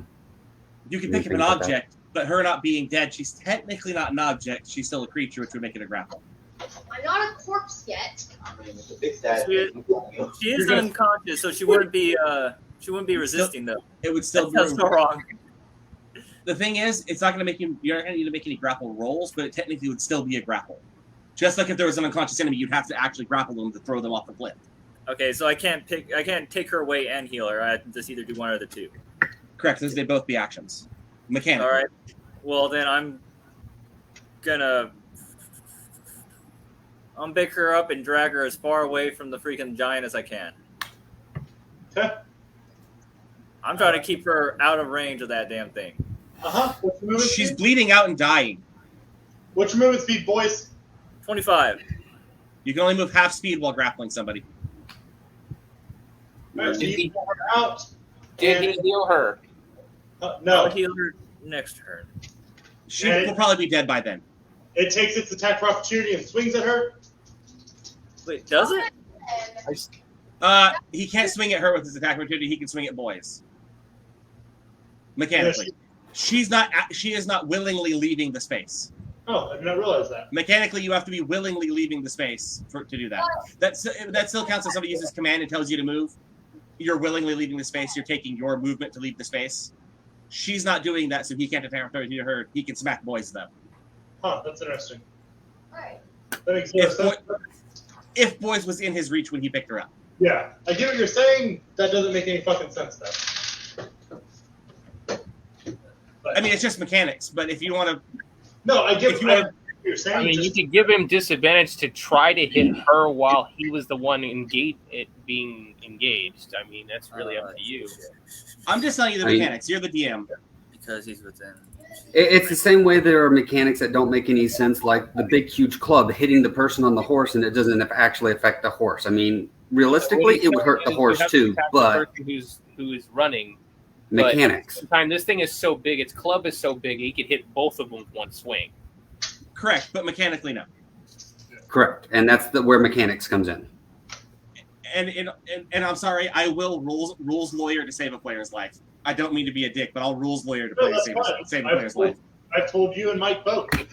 You can think of an object, but her not being dead, she's technically not an object. She's still a creature, which would make it a grapple. I'm not a corpse yet. She is unconscious, so she wouldn't be resisting though. It would still be so wrong. The thing is, it's not going to make you. You're not going to need to make any grapple rolls, but it technically would still be a grapple. Just like if there was an unconscious enemy, you'd have to actually grapple them to throw them off the cliff. Okay, so I can't take her away and heal her. I have to just either do one or the two. Correct, because they both be actions. Mechanical. All right. Well, then I'm gonna pick her up and drag her as far away from the freaking giant as I can. Okay. I'm trying to keep her out of range of that damn thing. What's your movement She's speed? bleeding out and dying. What's your movement speed, boys? 25. You can only move half speed while grappling somebody. All right, so you pull her out. Did he heal her? No. I'll heal her next turn. She will probably be dead by then. It takes its attack for opportunity and swings at her. Wait, does it? He can't swing at her with his attack opportunity. He can swing at boys. Mechanically. She is not willingly leaving the space. Oh, I did not realize that. Mechanically, you have to be willingly leaving the space to do that. That still counts as somebody uses command and tells you to move. You're willingly leaving the space. You're taking your movement to leave the space. She's not doing that, so he can't attack authority to her. He can smack boys, though. Huh, that's interesting. Alright. That makes more sense. If boys was in his reach when he picked her up. Yeah, I get what you're saying. That doesn't make any fucking sense, though. I mean, it's just mechanics, but if you want to... No, I get what you're saying. I mean, you could give him disadvantage to try to hit her while he was the one being engaged. I mean, that's really up to you. I'm just telling you the mechanics. You're the DM. Because he's within. It's the same way there are mechanics that don't make any sense, like the big, huge club hitting the person on the horse, and it doesn't actually affect the horse. I mean, realistically, it would hurt the horse too, but who is running mechanics. Sometimes this thing is so big, its club is so big, he could hit both of them with one swing. Correct, but mechanically, no. Correct, and that's where mechanics comes in. And I'm sorry, I will rules lawyer to save a player's life. I don't mean to be a dick, but I'll rules lawyer to save a player's life. I've told you and Mike both. If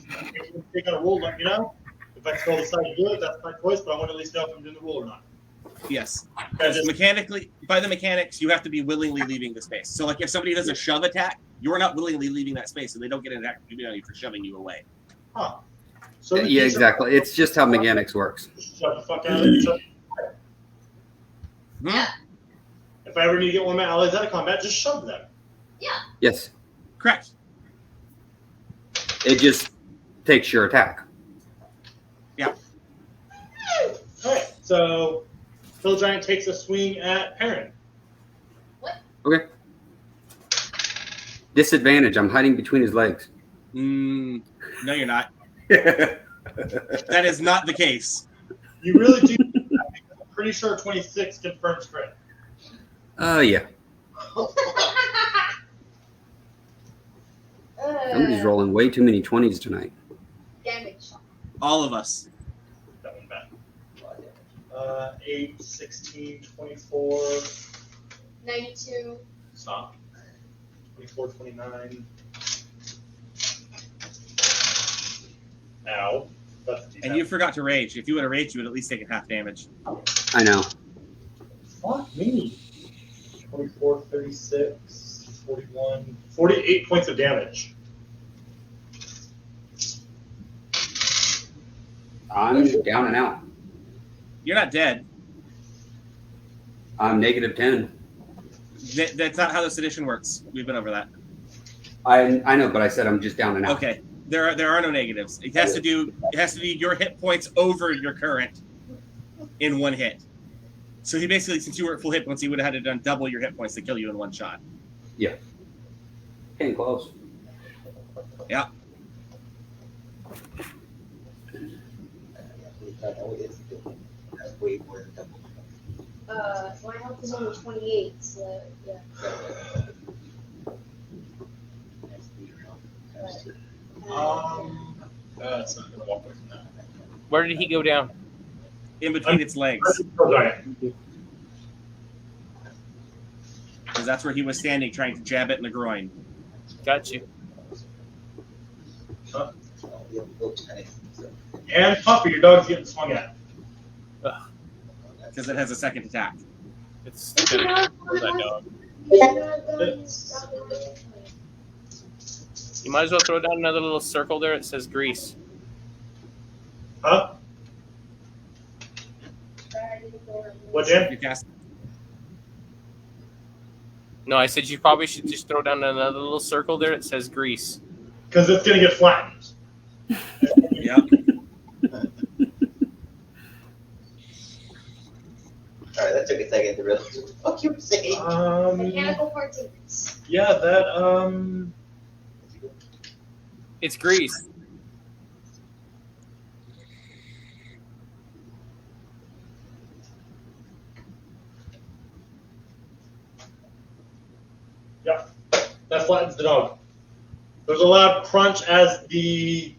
you take out a rule, let me know. If I still decide to do it, that's my choice, but I want to at least know if I'm doing the rule or not. Yes. Mechanically, by the mechanics, you have to be willingly leaving the space. So, like, if somebody does a shove attack, you're not willingly leaving that space, and they don't get an attack on you for shoving you away. Huh. So Yeah, exactly. It's just how mechanics works. Shove the fuck out of it. Yeah. If I ever need to get one of my allies out of combat, just shove them. Yeah. Yes. Correct. It just takes your attack. Yeah. Alright, so Phil Giant takes a swing at Perrin. Okay. Disadvantage. I'm hiding between his legs. No, you're not. That is not the case. You really do. I'm pretty sure 26 confirms crit. Yeah. Somebody's rolling way too many 20s tonight. Damage. All of us. That one back. 8, 16, 24. 92. Stop. 24, 29. Ow. And you forgot to rage. If you would have raged, you would at least taken half damage. I know. Fuck me. 24, 36, 41, 48 points of damage. I'm down and out. You're not dead. I'm negative 10. That's not how this edition works. We've been over that. I know, but I said I'm just down and out. Okay. There are no negatives. It has to be your hit points over your current in one hit. So he basically, since you were at full hit points, he would have had to done double your hit points to kill you in one shot. Yeah. Getting close. Yeah. My health is only 28, so yeah. That's not gonna walk away from that. Where did he go down? In between its legs. Because that's where he was standing, trying to jab it in the groin. Got you. And Puppy, your dog's getting swung at. Because it has a second attack. It's gonna kill that dog. You might as well throw down another little circle there. It says grease. Huh? What, Jen? You cast. No, I said you probably should just throw down another little circle there. It says grease. Because it's going to get flattened. Yep. Alright, that took a second to realize what the fuck you were saying. Mechanical particles. Yeah, that, It's grease. yeah, that flattens the dog. There's a loud crunch as the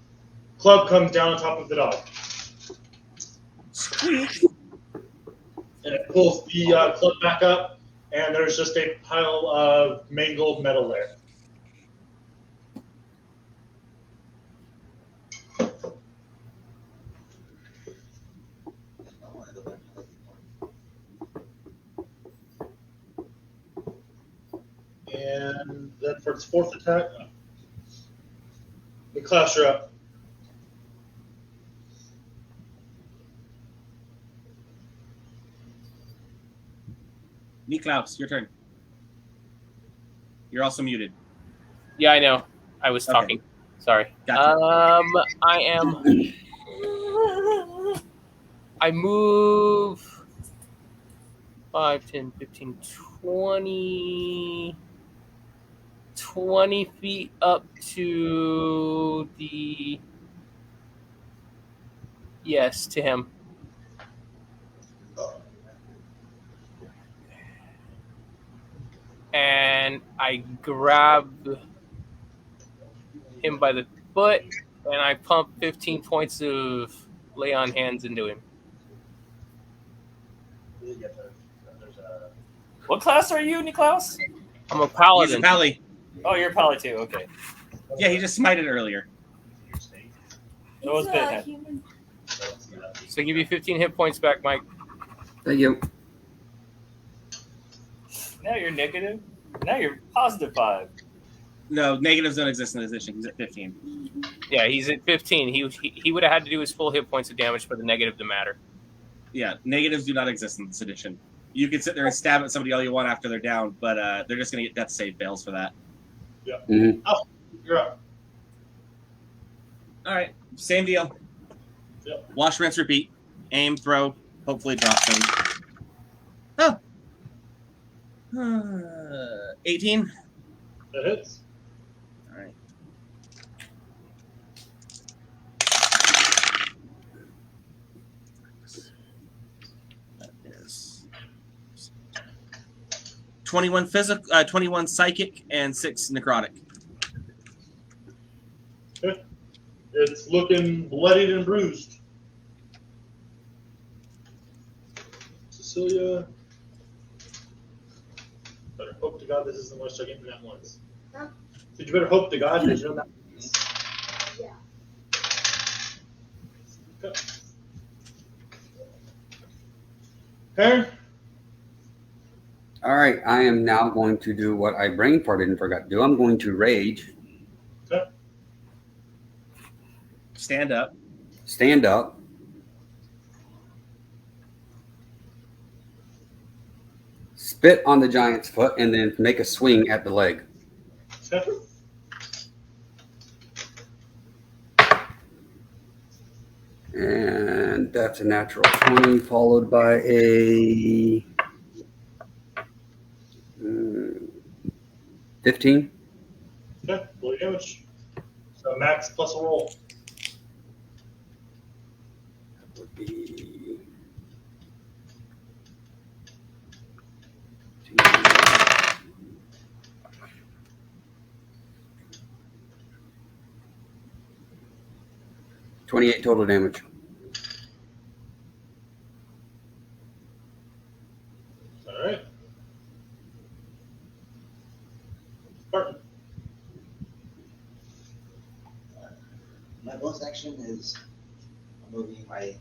club comes down on top of the dog. Squeak. And it pulls the club back up, and there's just a pile of mangled metal there. And then for its fourth attack, Klaus, you're up. Niklaus, your turn. You're also muted. Yeah, I know. I was Okay. talking. Sorry. Gotcha. I am. I move 5, 10, 15, 20 feet up to the. Yes, to him. And I grab him by the foot and I pump 15 points of lay on hands into him. What class are you, Niklaus? I'm a He's a paladin. pally. Oh, you're a pally too. Okay. Yeah, he just smited earlier. So was It's a Bithead. human. So I give you 15 hit points back, Mike. Thank you. Now you're negative. Now you're positive 5. No, negatives don't exist in this edition. He's at 15. Yeah, he's at 15. He would have had to do his full hit points of damage for the negative to matter. Yeah, negatives do not exist in this edition. You can sit there and stab at somebody all you want after they're down, but they're just going to get death save fails for that. Yeah. Mm-hmm. Oh, you're up. All right, same deal. Yep. Wash, rinse, repeat. Aim, throw. Hopefully drop them. Oh. 18. That hits. All right. That is 21 physical, 21 psychic, and 6 necrotic. Okay. It's looking bloodied and bruised. Cecilia. Better hope to God this isn't what I start getting that once. Huh? So you better hope to God there's no that. Yeah. Okay. Karen? All right, I am now going to do what I brain farted and forgot to do. I'm going to rage, Okay. Stand up. stand up, spit on the giant's foot, and then make a swing at the leg. Okay. And that's a natural 20, followed by a 15. Okay. Roll damage. So max plus a roll. That would be 28 total damage. All right. Barton. My bonus action is moving my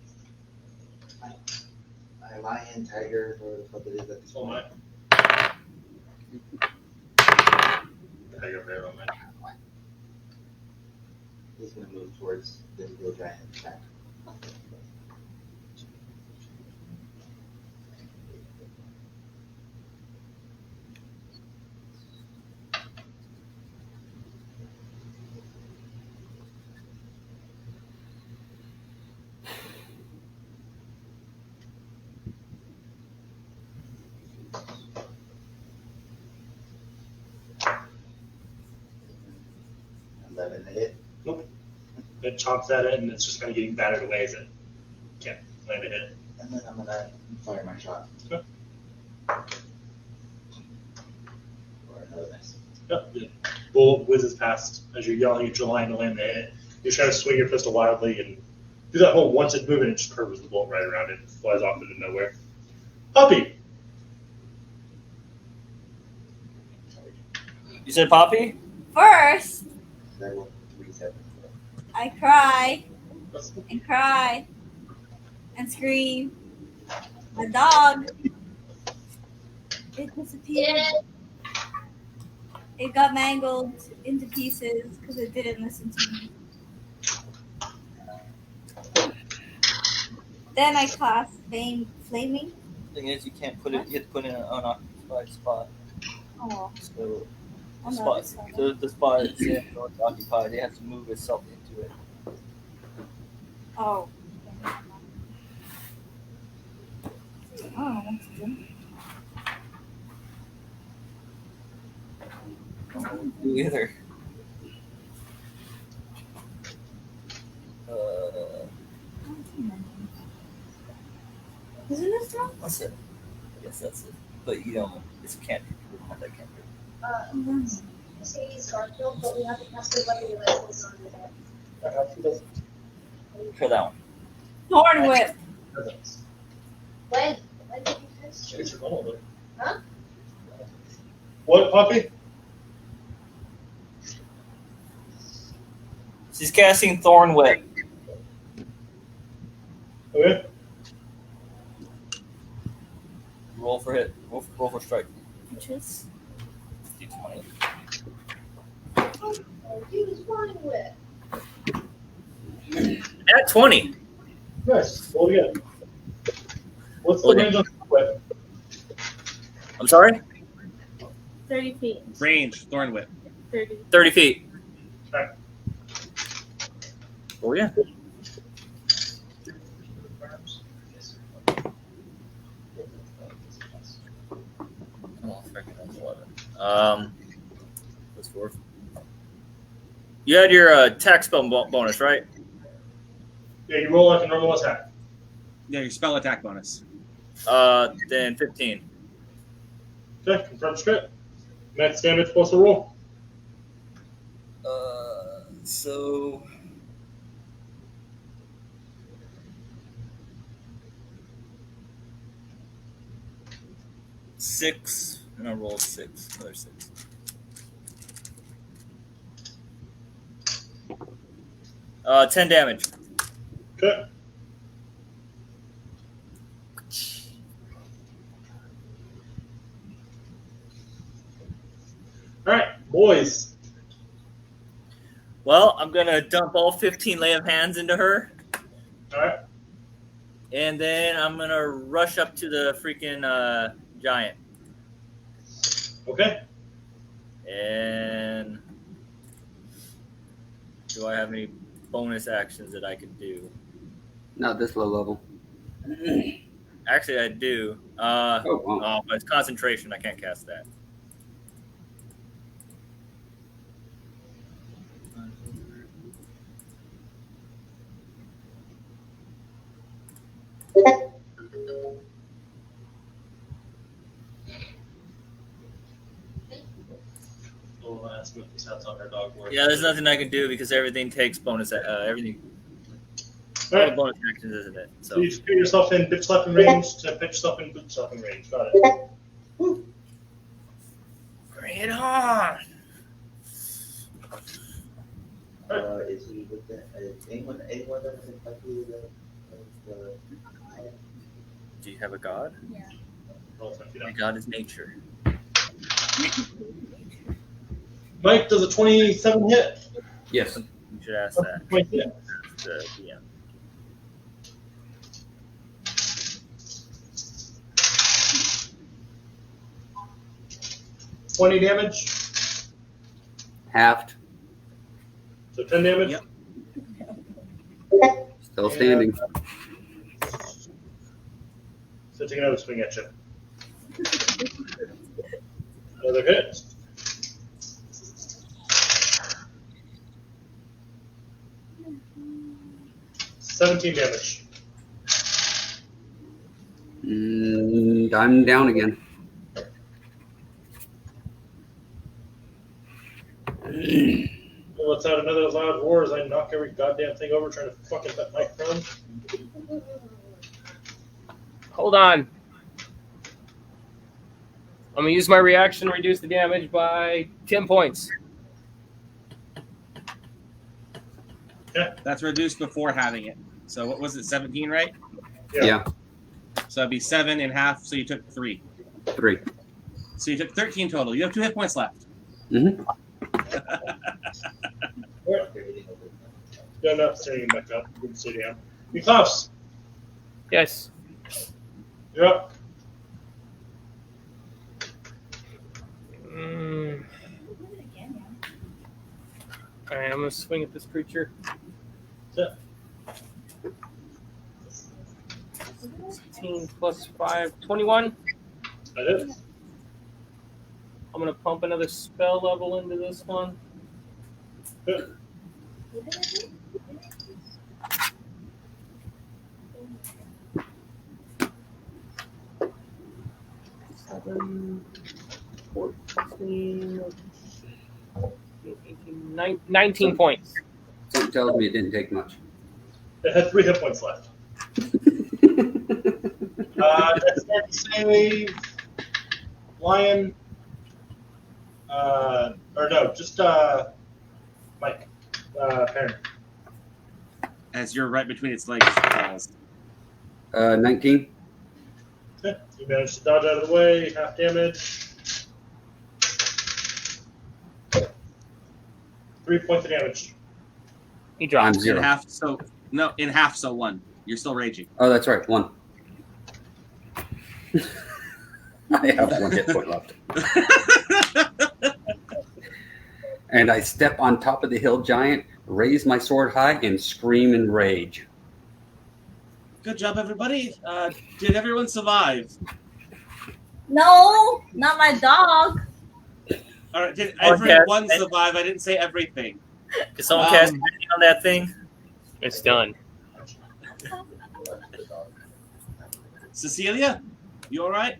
lion, tiger, or what it is at this Oh point. my. Tiger bear on my. He's going to move towards the little giant attack. To hit. Nope. It chomps at it, and it's just kind of getting battered away as it can't land a hit. And then I'm going to fire my shot. Okay. Or another miss. Yep. The bullet whizzes past as you're yelling at your line to land the hit. You try to swing your pistol wildly and do that whole once-hit movement, it just curves the bullet right around it and flies off into nowhere. Puppy! You said Poppy? First, That will reset. I cry and cry and scream. My dog, it disappeared. It got mangled into pieces because it didn't listen to me. Then I cast Flaming. Thing is, you can't put it. You have to put it in an unoccupied spot. Oh, So I'm the not spot, the spot it's in is occupied. It has to move itself into it. Oh. Oh, that's good. Do either. Isn't this wrong? What's it? I guess that's it. But you don't. It's can't. That can't be. Mercedes Garfield, but we have to cast it like a license on it. For that one. Thorn whip. When did you finish? Huh? What, Poppy? She's casting Thorn Whip. Okay. Roll for hit. Roll for strike. Just D20. Oh, use one with. At 20. Nice. Roll again. What's the Okay. range on the whip? I'm sorry? 30 feet. Range, thorn whip. 30. 30 feet. Okay. Oh, yeah. Oh, freaking that's 11. What's fourth? You had your attack spell bonus, right? Yeah, you roll like a normal attack. Yeah, your spell attack bonus. Then 15. Okay, confirm script. Max damage plus a roll. So. Six, and I roll 6. Another 6. Uh, 10 damage. Okay. All right, boys. Well, I'm gonna dump all 15 lay of hands into her, All right. and then I'm gonna rush up to the freaking giant. Okay. And do I have any bonus actions that I can do? Not this low level. Actually, I do. Oh, wow. But it's concentration. I can't cast that. We'll ask if this has on her dog work. Yeah, there's nothing I can do because everything takes bonus. Everything. All All right. bonus actions, isn't it? So So you just put yourself in bitch slapping range to bitch slapping boot slapping range. Got it. Woo. bring it on. Is he with the, anyone that doesn't like the Do you have a god? Roll 10 feet My up. god is nature. Mike, does a 27 hit? Yes. You should ask that. 20 hit. The DM. $20 damage. Halved. So 10 damage. Yep. Still standing. So take another swing at you. Another hit. $17 damage. I'm down again. Let's add another loud roar as I knock every goddamn thing over trying to fucking pet Mike prone. Hold on. I'm gonna use my reaction to reduce the damage by 10 points. That's reduced before having it. So what was it, 17, right? Yeah. So it'd be 7 in half, so you took 3. 3. So you took 13 total. You have 2 hit points left. Mm-hmm. Yeah, no, standing back up. You can sit down. You cuffs. Yes. You're up. All right, I'm gonna swing at this creature. Yeah. 16 plus 5, 21. That is. I'm gonna pump another spell level into this one. Good. Seven, 14, 18, 19 points. So It tells me it didn't take much. It had 3 hit points left. Dexterity save. Lion. Or no, just Mike. Parent. As you're right between its legs. 19. Okay. You managed to dodge out of the way. Half damage. 3 points of damage. He dropped. I'm 0. In half, so 1. You're still raging. Oh, that's right. 1. I have 1 hit point left. And I step on top of the hill giant, raise my sword high, and scream in rage. Good job, everybody. Did everyone survive? No, not my dog. All right, did everyone survive? I didn't say everything. Can someone cast anything on that thing? It's done. Cecilia, you all right?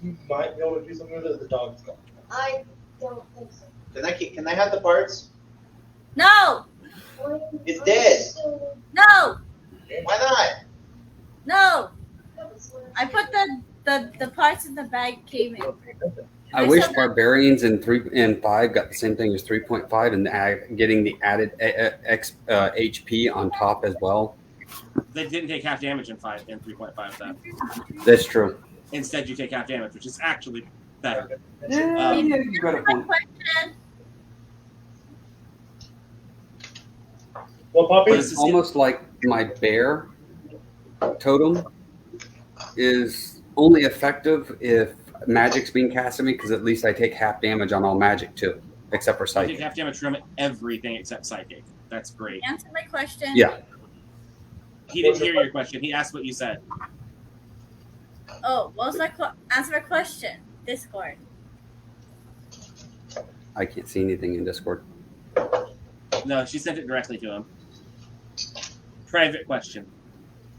You might be able to do something with it. The dog's gone. I don't think so. Can I have the parts? No, It's dead. no, Why not? no. I put the parts in the bag came in. I wish barbarians in 3 and 5 got the same thing as 3.5 and getting the added HP on top as well. They didn't take half damage in 3.5 then. That's true. Instead, you take half damage, which is actually better. You got a point. Well, Poppy, It's almost like my bear totem is only effective if magic's being cast at me, because at least I take half damage on all magic too, except for You psychic. take half damage from everything except psychic. That's great. Answer my question. Yeah. He didn't hear your question. He asked what you said. Oh, what was my answer my question? Discord. I can't see anything in Discord. No, she sent it directly to him. Private question.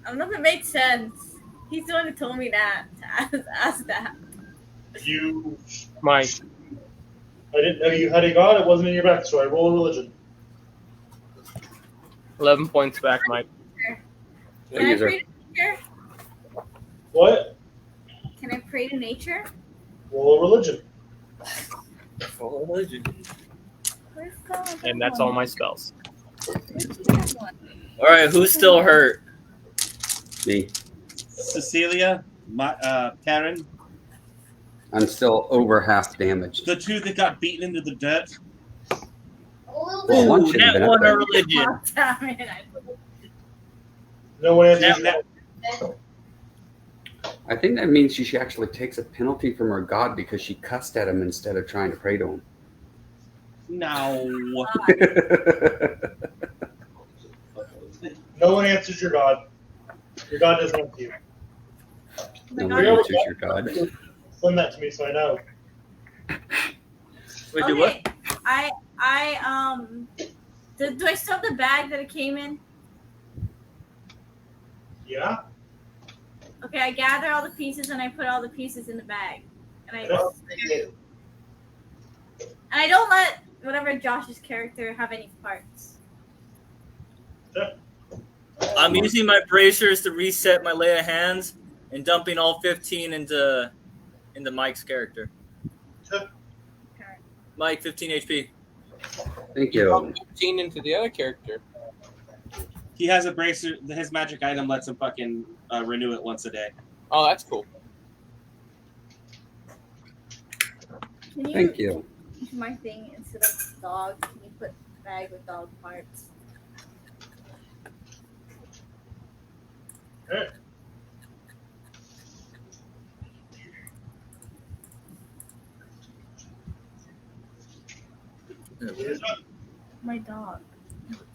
I don't know if it makes sense. He's the one who told me that to ask that. you. Mike. I didn't know you had a god. It wasn't in your backstory. Roll a religion. 11 points back, Mike. Can I pray to nature? What? Can I pray to nature? Roll a religion. And that's all my spells. All right, who's still hurt? Me. Cecilia, Karen. I'm still over half damaged. The 2 that got beaten into the dirt. Well, one should have been up there. religion. No one answers that. I think that means she actually takes a penalty from her god because she cussed at him instead of trying to pray to him. No. No one answers your god. Your god doesn't answer you. No one answers your god. Send that to me so I know. Wait, do what? Do I still have the bag that it came in? Yeah? Okay, I gather all the pieces and I put all the pieces in the bag. And I don't let whatever Josh's character have any parts. I'm using my bracers to reset my lay of hands and dumping all 15 into Mike's character. Mike, 15 HP. Thank you. 15 into the other character. He has a bracer. His magic item lets him fucking renew it once a day. Oh, that's cool. Thank you. My thing, instead of dog, can you put bag with dog parts? Okay. My dog.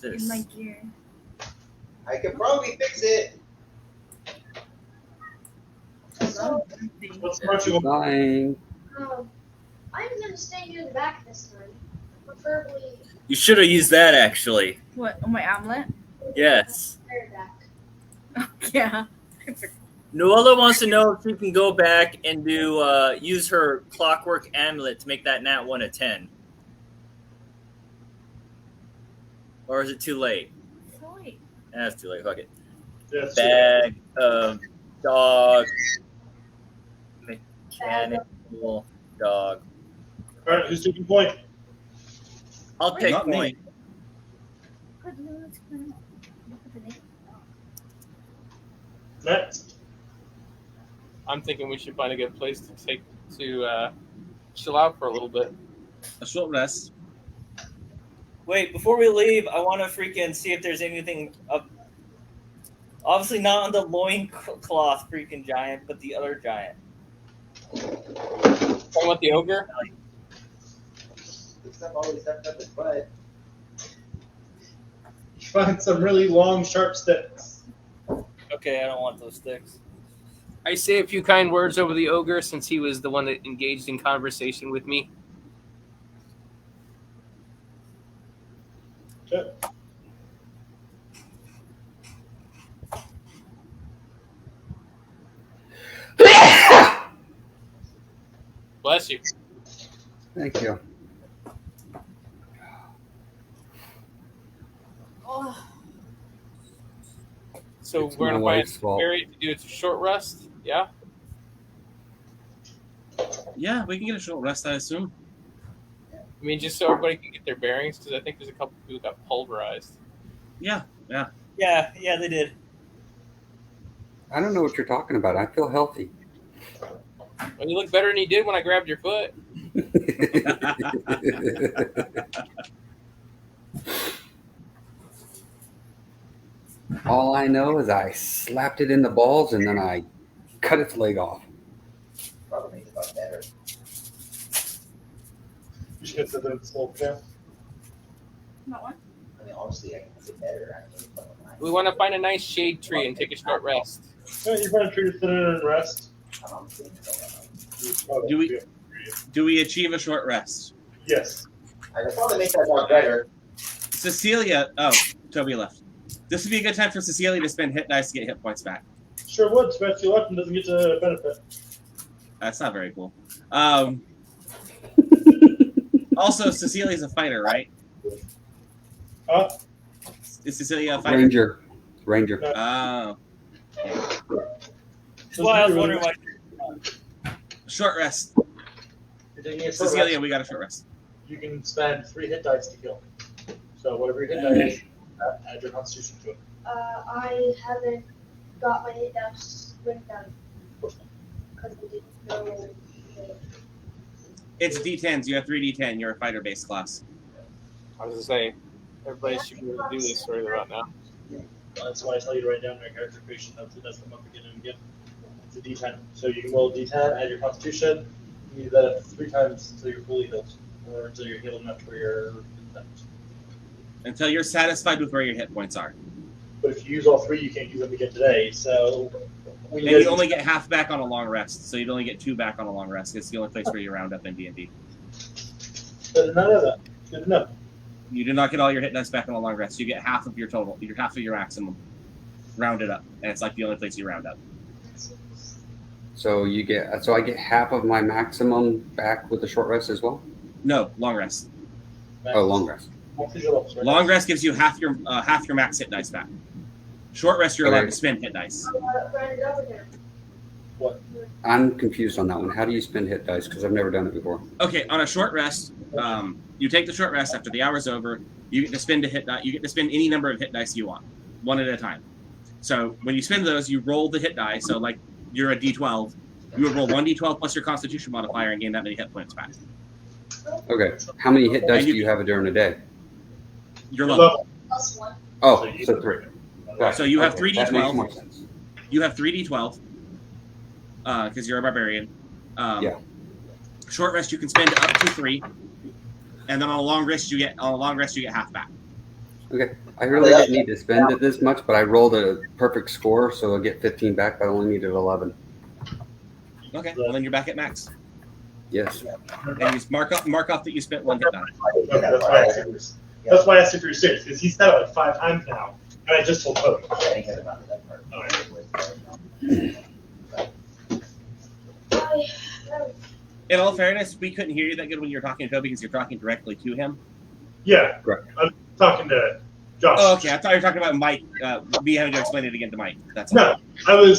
This. In my gear. I could probably fix it. What's marching? Dying. I'm gonna stay near the back this time. Preferably You should have used that actually. What? Oh, my omelet? Yes. very back. Yeah. Noella wants to know if she can go back and do use her clockwork amulet to make that nat 1 a 10. Or is it too late? Sorry. That's too late. Fuck it. Yeah, it's Bag of dog. Mechanical dog. All right, who's taking point? I'll take Not me. point. Next. I'm thinking we should find a good place to chill out for a little bit. A short rest. Wait, before we leave, I want to freaking see if there's anything up. Obviously not on the loincloth freaking giant, but the other giant. Talking about the ogre? The stuff always stepped up his butt. You find some really long, sharp sticks. Okay, I don't want those sticks. I say a few kind words over the ogre since he was the one that engaged in conversation with me. Okay. Bless you. Thank you. So It's we're my gonna wife's find fault. Barry to do a short rest. Yeah. Yeah, we can get a short rest, I assume. I mean, just so everybody can get their bearings, because I think there's a couple people who got pulverized. Yeah. Yeah, they did. I don't know what you're talking about. I feel healthy. Well, you look better than you did when I grabbed your foot. All I know is I slapped it in the balls and then I cut its leg off. Probably makes it a lot better. You should get to the slope there. Not one. I mean, honestly, I can make it better. Actually, We want to find a nice shade tree and take a short rest. Yeah, you find a tree to sit in and rest. Do we achieve a short rest? Yes. I can probably make that one better. Cecilia. Oh, Toby left. This would be a good time for Cecilia to spend hit dice to get hit points back. Sure would. Scratch your left and doesn't get to benefit. That's not very cool. Also, Cecilia's a fighter, right? Is Cecilia a fighter? Ranger. Oh. That's why I was wondering why. Short rest. You're taking a short Cecilia, rest. we got a short rest. You can spend 3 hit dice to kill. So whatever your hit dice is, add your constitution to it. I haven't got my hit dice written down because I didn't know. It's D10s. You have 3 D10. You're a fighter-based class. I was going to say, everybody should be able to do this right about now. That's why I tell you to write down your character creation notes. It does come up again and again. It's a D10. So you can roll a D10, add your constitution. You do that 3 times until you're fully healed. Or until you're healed enough where you're infected. Until you're satisfied with where your hit points are. But if you use all 3, you can't use them again today. So And you only get half back on a long rest. So you'd only get 2 back on a long rest. It's the only place where you round up in D&D. But none of that. Good enough. You do not get all your hit dice back on a long rest. You get half of your total. Half of your maximum rounded up. And it's like the only place you round up. So I get half of my maximum back with the short rest as well? No, long rest. Oh, long rest. Long rest gives you half your max hit dice back. Short rest, you're allowed Okay. to spend hit dice. What? I'm confused on that one. How do you spend hit dice? Because I've never done it before. Okay, on a short rest, you take the short rest after the hour's over. You get to spend a hit die. You get to spend any number of hit dice you want, one at a time. So when you spend those, you roll the hit die. So like you're a D12, you would roll 1D12 plus your Constitution modifier and gain that many hit points back. Okay. How many hit dice do you have during a day? Your level. Plus 1. Oh, so 3. Right. So you have Okay, that makes more 3D12. sense. You have 3D12 because you're a barbarian. Yeah. Short rest you can spend up to 3, and then on a long rest you get half back. Okay. I really didn't need to spend it this much, but I rolled a perfect score, so I'll get 15 back, but I only needed 11. Okay, well then you're back at max. Yes. And you mark off that you spent 1 hit die. Okay, that's why I asked you that's why I asked you for your 6, because he's said it like 5 times now, and I just told Toby. In all fairness, we couldn't hear you that good when you were talking to Toby because you're talking directly to him. Yeah, Correct. I'm talking to Josh. Oh, okay. I thought you were talking about Mike. Me having to explain it again to Mike. That's all. No,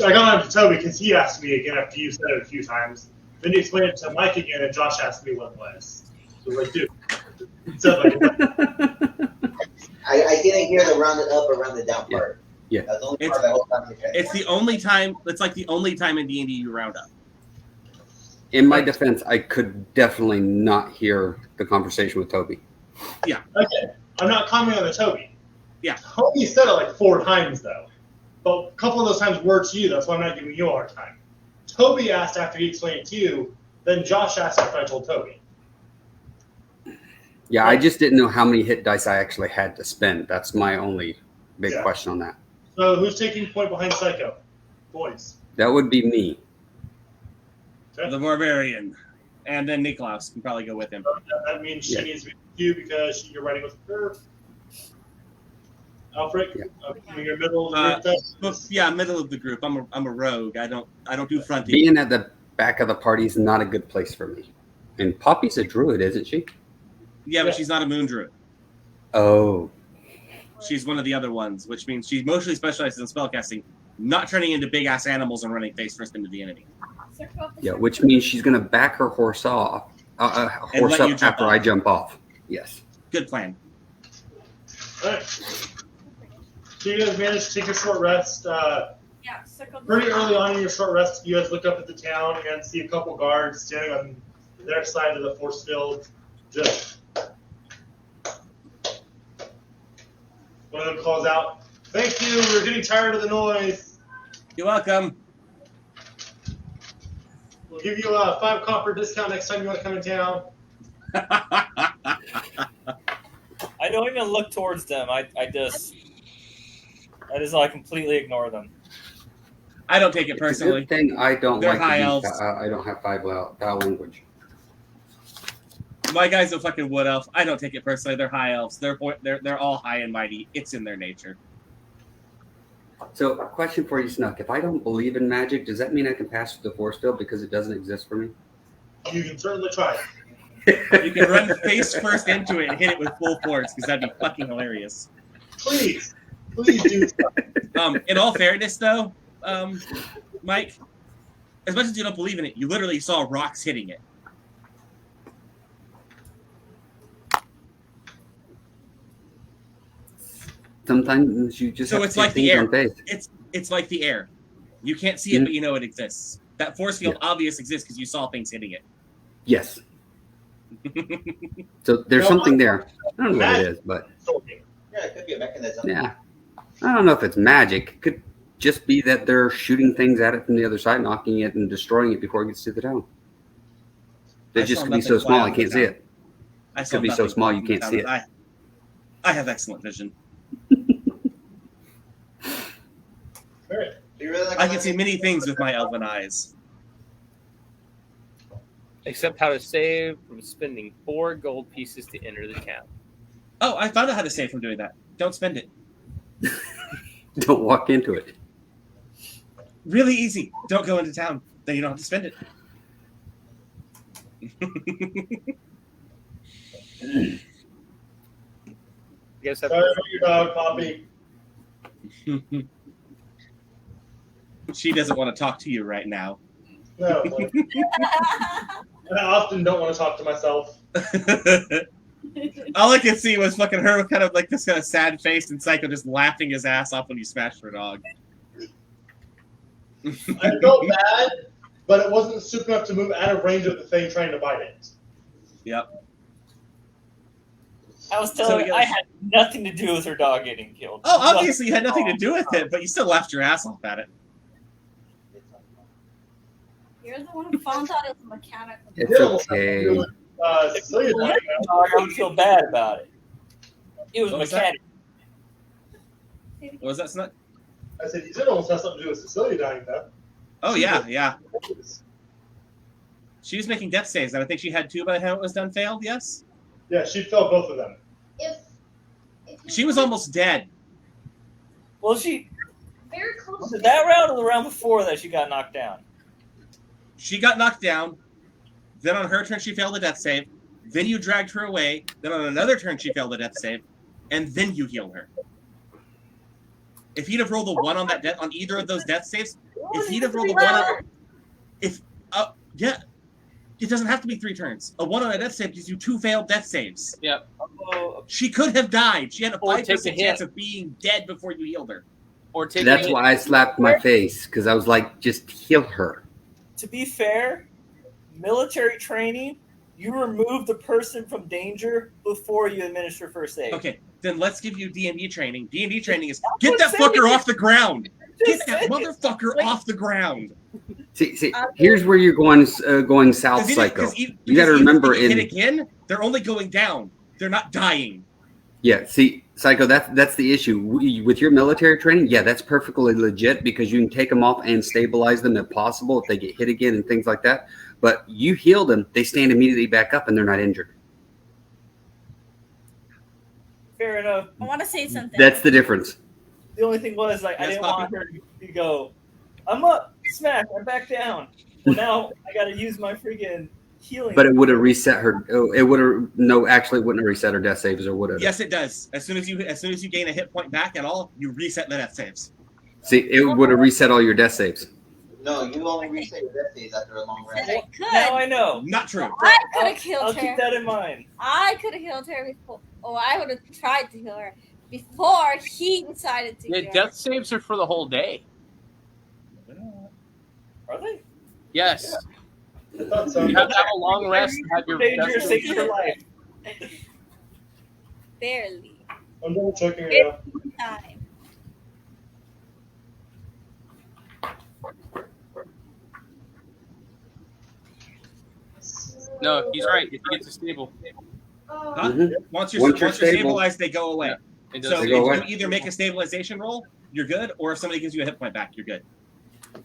I got on to Toby because he asked me again after you said it a few times. Then he explained it to Mike again, and Josh asked me what it was. So I was like, dude. So, like, I didn't hear the rounded up or rounded down part. Yeah. That's the only part that whole time. It's the only time. It's like the only time in D&D you round up. In my defense, I could definitely not hear the conversation with Toby. Yeah. Okay. I'm not commenting on the Toby. Yeah. Toby said it like 4 times, though. But a couple of those times were to you. That's why I'm not giving you a hard time. Toby asked after he explained it to you. Then Josh asked after I told Toby. Yeah, I just didn't know how many hit dice I actually had to spend. That's my only big Yeah. question on that. So who's taking point behind Psycho? Boys. That would be me. Okay. The Barbarian. And then Niklaus can probably go with him. So that means she needs to be with you because you're riding with her. Alfred, you're middle of the group. Yeah, middle of the group. I'm a rogue. I don't do fronting. Being at the back of the party is not a good place for me. And Poppy's a druid, isn't she? Yeah, but she's not a moon druid. Oh. She's one of the other ones, which means she mostly specializes in spellcasting, not turning into big ass animals and running face first into the enemy. Yeah, which means she's going to back her horse off, And let you jump after off. I jump off. Yes. Good plan. All right. So you guys managed to take a short rest. Pretty early on in your short rest, you guys look up at the town and see a couple guards standing on their side of the force field. Just one of them calls out, "Thank you. We're getting tired of the noise. You're welcome. We'll give you a 5 copper discount next time you want to come in town." I don't even look towards them. I just like completely ignore them. I don't take it It's a personally. good thing I don't They're like high to elves. I don't have foul language. My guy's a fucking wood elf. I don't take it personally. They're high elves. They're all high and mighty. It's in their nature. So, a question for you, Snuck. If I don't believe in magic, does that mean I can pass through the force field because it doesn't exist for me? You can certainly try. You can run face first into it and hit it with full force because that'd be fucking hilarious. Please do. In all fairness, though, Mike, as much as you don't believe in it, you literally saw rocks hitting it. Sometimes you just So have it's to like take the things air. on faith. It's like the air. You can't see it, but you know it exists. That force field obvious exists because you saw things hitting it. Yes. So there's something there. I don't know what it is, but Yeah, it could be a mechanism. yeah. I don't know if it's magic. It could just be that they're shooting things at it from the other side, knocking it and destroying it before it gets to the town. They I just saw could be nothing so small fly I out can't of see the it. I It saw could be so nothing small you fly can't out see of it. I have excellent vision. I can see many things with my elven eyes. Except how to save from spending 4 gold pieces to enter the town. Oh, I found out how to save from doing that. Don't spend it. Don't walk into it. Really easy. Don't go into town. Then you don't have to spend it. Guess Sorry about your dog, Poppy. She doesn't want to talk to you right now. No. I often don't want to talk to myself. All I could see was fucking her with kind of like this kind of sad face and Psycho just laughing his ass off when you smashed her dog. I felt bad, but it wasn't super enough to move out of range of the thing trying to bite it. Yep. I was telling you, I had nothing to do with her dog getting killed. Oh, obviously you had nothing to do with it, but you still laughed your ass off at it. You're the one who found out it was mechanical. It's okay. Cecilia I don't feel bad about it. It was What was mechanical. What was that, Snuck? I said, you did almost have something to do with Cecilia dying, though. Oh, yeah. She was making death saves, and I think she had 2 by the time it was done failed, yes? Yeah, she failed both of them. She was almost dead. Well, she... Very close. Was it that round or the round before that she got knocked down? She got knocked down. Then on her turn, she failed a death save. Then you dragged her away. Then on another turn, she failed a death save. and then you heal her. If he'd have rolled a 1 on that death on either of those death saves, if he'd have rolled a 1 on, it doesn't have to be 3 turns. A 1 on a death save gives you 2 failed death saves. Yep. She could have died. She had a Or take 5% a hit. chance of being dead before you healed her. Or take That's a hit. why I slapped my face, because I was like, just heal her. To be fair, military training, you remove the person from danger before you administer first aid. Okay, then let's give you D&D training. D&D training is get that fucker off the ground. Get that motherfucker off the ground. See, here's where you're going south, Psycho. You got to remember, hit again, they're only going down. They're not dying. Yeah, see, Psycho, that's the issue. With your military training, yeah, that's perfectly legit because you can take them off and stabilize them if possible if they get hit again and things like that. But you heal them, they stand immediately back up and they're not injured. Fair enough. I want to say something. That's the difference. The only thing was, like, I didn't want her to go, I'm up, smack, I'm back down. Well, now I got to use my freaking healing. But it would have reset her. It would have it wouldn't have reset her death saves, or would it? Yes, it does. As soon as you gain a hit point back at all, you reset the death saves. See, it would have reset all your death saves. No, you only reset your death saves after a long rest. I could. Now I know. Not true. I could have killed I'll her. keep that in mind. I could have healed her before. Oh, I would have tried to heal her before he decided to. Yeah, heal death saves are for the whole day. Are they? Yes. I thought so. You have to have a long rest and have your Danger death saves saves. your life. Barely. I'm double checking it out. Time. No, he's right. If you get to stable. Huh? Mhm. Once you're Once you're stable. stabilized, they go away. It does So They if go you away. either make a stabilization roll, you're good, or if somebody gives you a hit point back, you're good.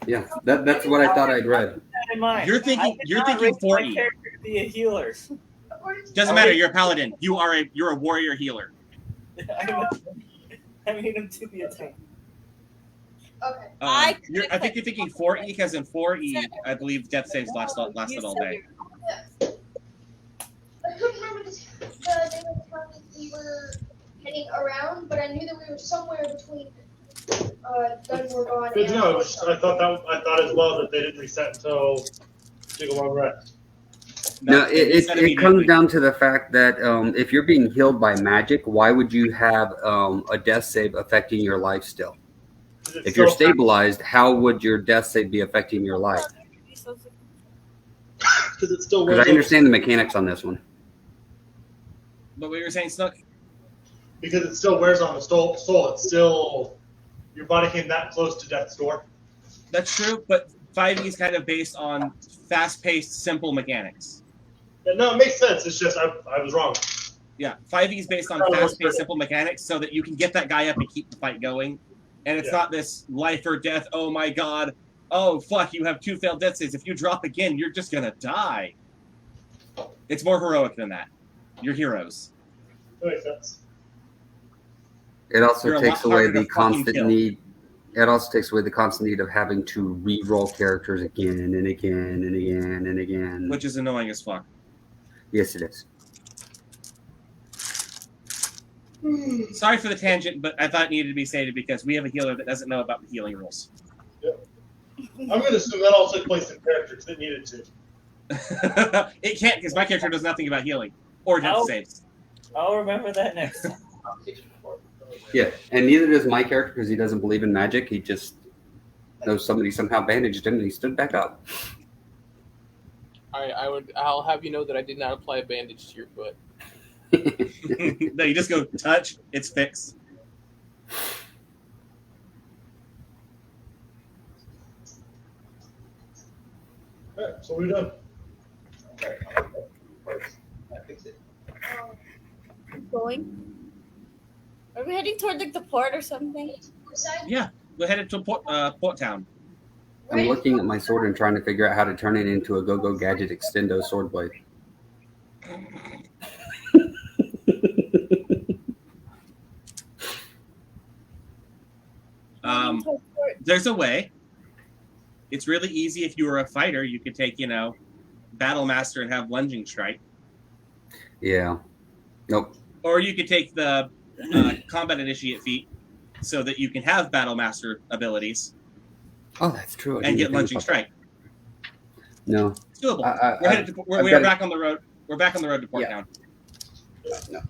Yeah, that's what I thought I'd read. Keep that in mind. You're thinking- I did you're not thinking raise my 40. character to be a healer. Doesn't matter. You're a paladin. You're a warrior healer. I made him to be a tank. Okay. I I think you're thinking 4E because in 4E, I believe death saves lasted all day. I couldn't remember the name of the town we were heading around, but I knew that we were somewhere between Dunmore Good to know. I thought as well that they didn't reset until take a long rest. No, they reset it comes immediately. down to the fact that if you're being healed by magic, why would you have a death save affecting your life still? If you're stabilized, how would your death save be affecting your life? Because it's still Because I understand the mechanics on this one. But what you were saying, Snook? Because it still wears on the soul. It's still your body came that close to death's door. That's true, but 5E is kind of based on fast-paced, simple mechanics. Yeah, no, it makes sense. It's just I was wrong. Yeah, 5E is based on fast-paced, simple mechanics so that you can get that guy up and keep the fight going. And it's not this life or death, oh my god, oh fuck, you have 2 failed death saves. If you drop again, you're just gonna die. It's more heroic than that. You're heroes. That makes sense. It also You're a takes lot away harder the to fucking constant kill. need. It also takes away the constant need of having to re-roll characters again and again and again and again. Which is annoying as fuck. Yes, it is. Sorry for the tangent, but I thought it needed to be stated because we have a healer that doesn't know about the healing rules. I'm going to assume that also took place in characters that needed to. It can't because my character knows nothing about healing or death Ow. saves. I'll remember that next time. Yeah, and neither does my character because he doesn't believe in magic. He just knows somebody somehow bandaged him and he stood back up. I'll have you know that I did not apply a bandage to your foot. No, you just go touch, it's fixed. Alright, so we're done. I fixed it. Going. Are we heading toward like the port or something? Yeah, we're headed to Port Town. I'm looking at my sword and trying to figure out how to turn it into a Go-Go Gadget Extendo sword blade. There's a way. It's really easy if you were a fighter. You could take, Battle Master and have lunging strike. Yeah. Nope. Or you could take the combat initiate feat so that you can have battle master abilities Oh, that's true. I and didn't get think lunging about strike. that. No. It's doable. I've We're got- back on the road. We're back on the road to Port Town.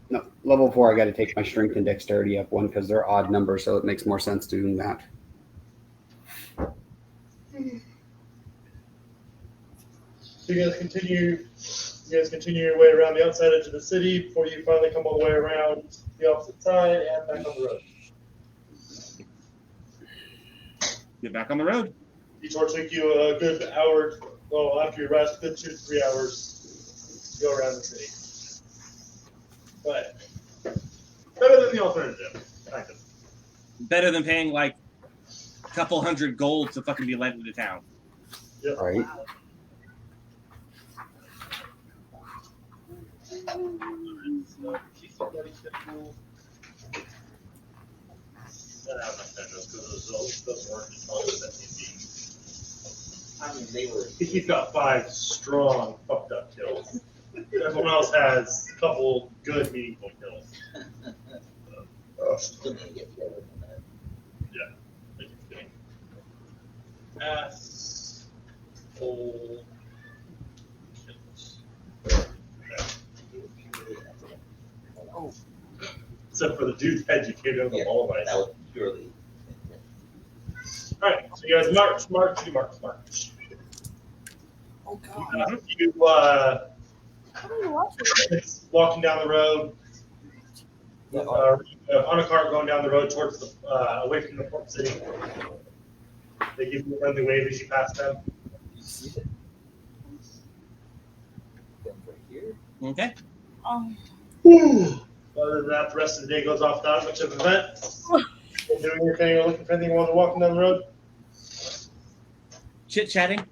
No. Level 4, I got to take my strength and dexterity up one because they're odd numbers, so it makes more sense doing that. So you guys continue your way around the outside edge of the city before you finally come all the way around the opposite side and back on the road. Get back on the road. Detour took you a good hour, well, after your rest, good 2 to 3 hours to go around the city. But better than the alternative, kind of. Better than paying like a couple hundred gold to fucking be led into town. Yep. Right. I mean, they were. He's got 5 strong, fucked up kills. Everyone else has a couple good, meaningful kills. Still need to get together on that. Yeah. Asshole kills. Oh. Except for the dude's head you gave over the wall of ice. That was purely. Alright, so you guys march. Oh god. You, walking down the road, on a cart going down the road towards the, away from the port city. They give you a friendly wave as you pass them. You see it? Them right here. Okay. Other than that, the rest of the day goes off without much of an event. Doing your thing or looking for anything while they're walking down the road. Chit-chatting. Are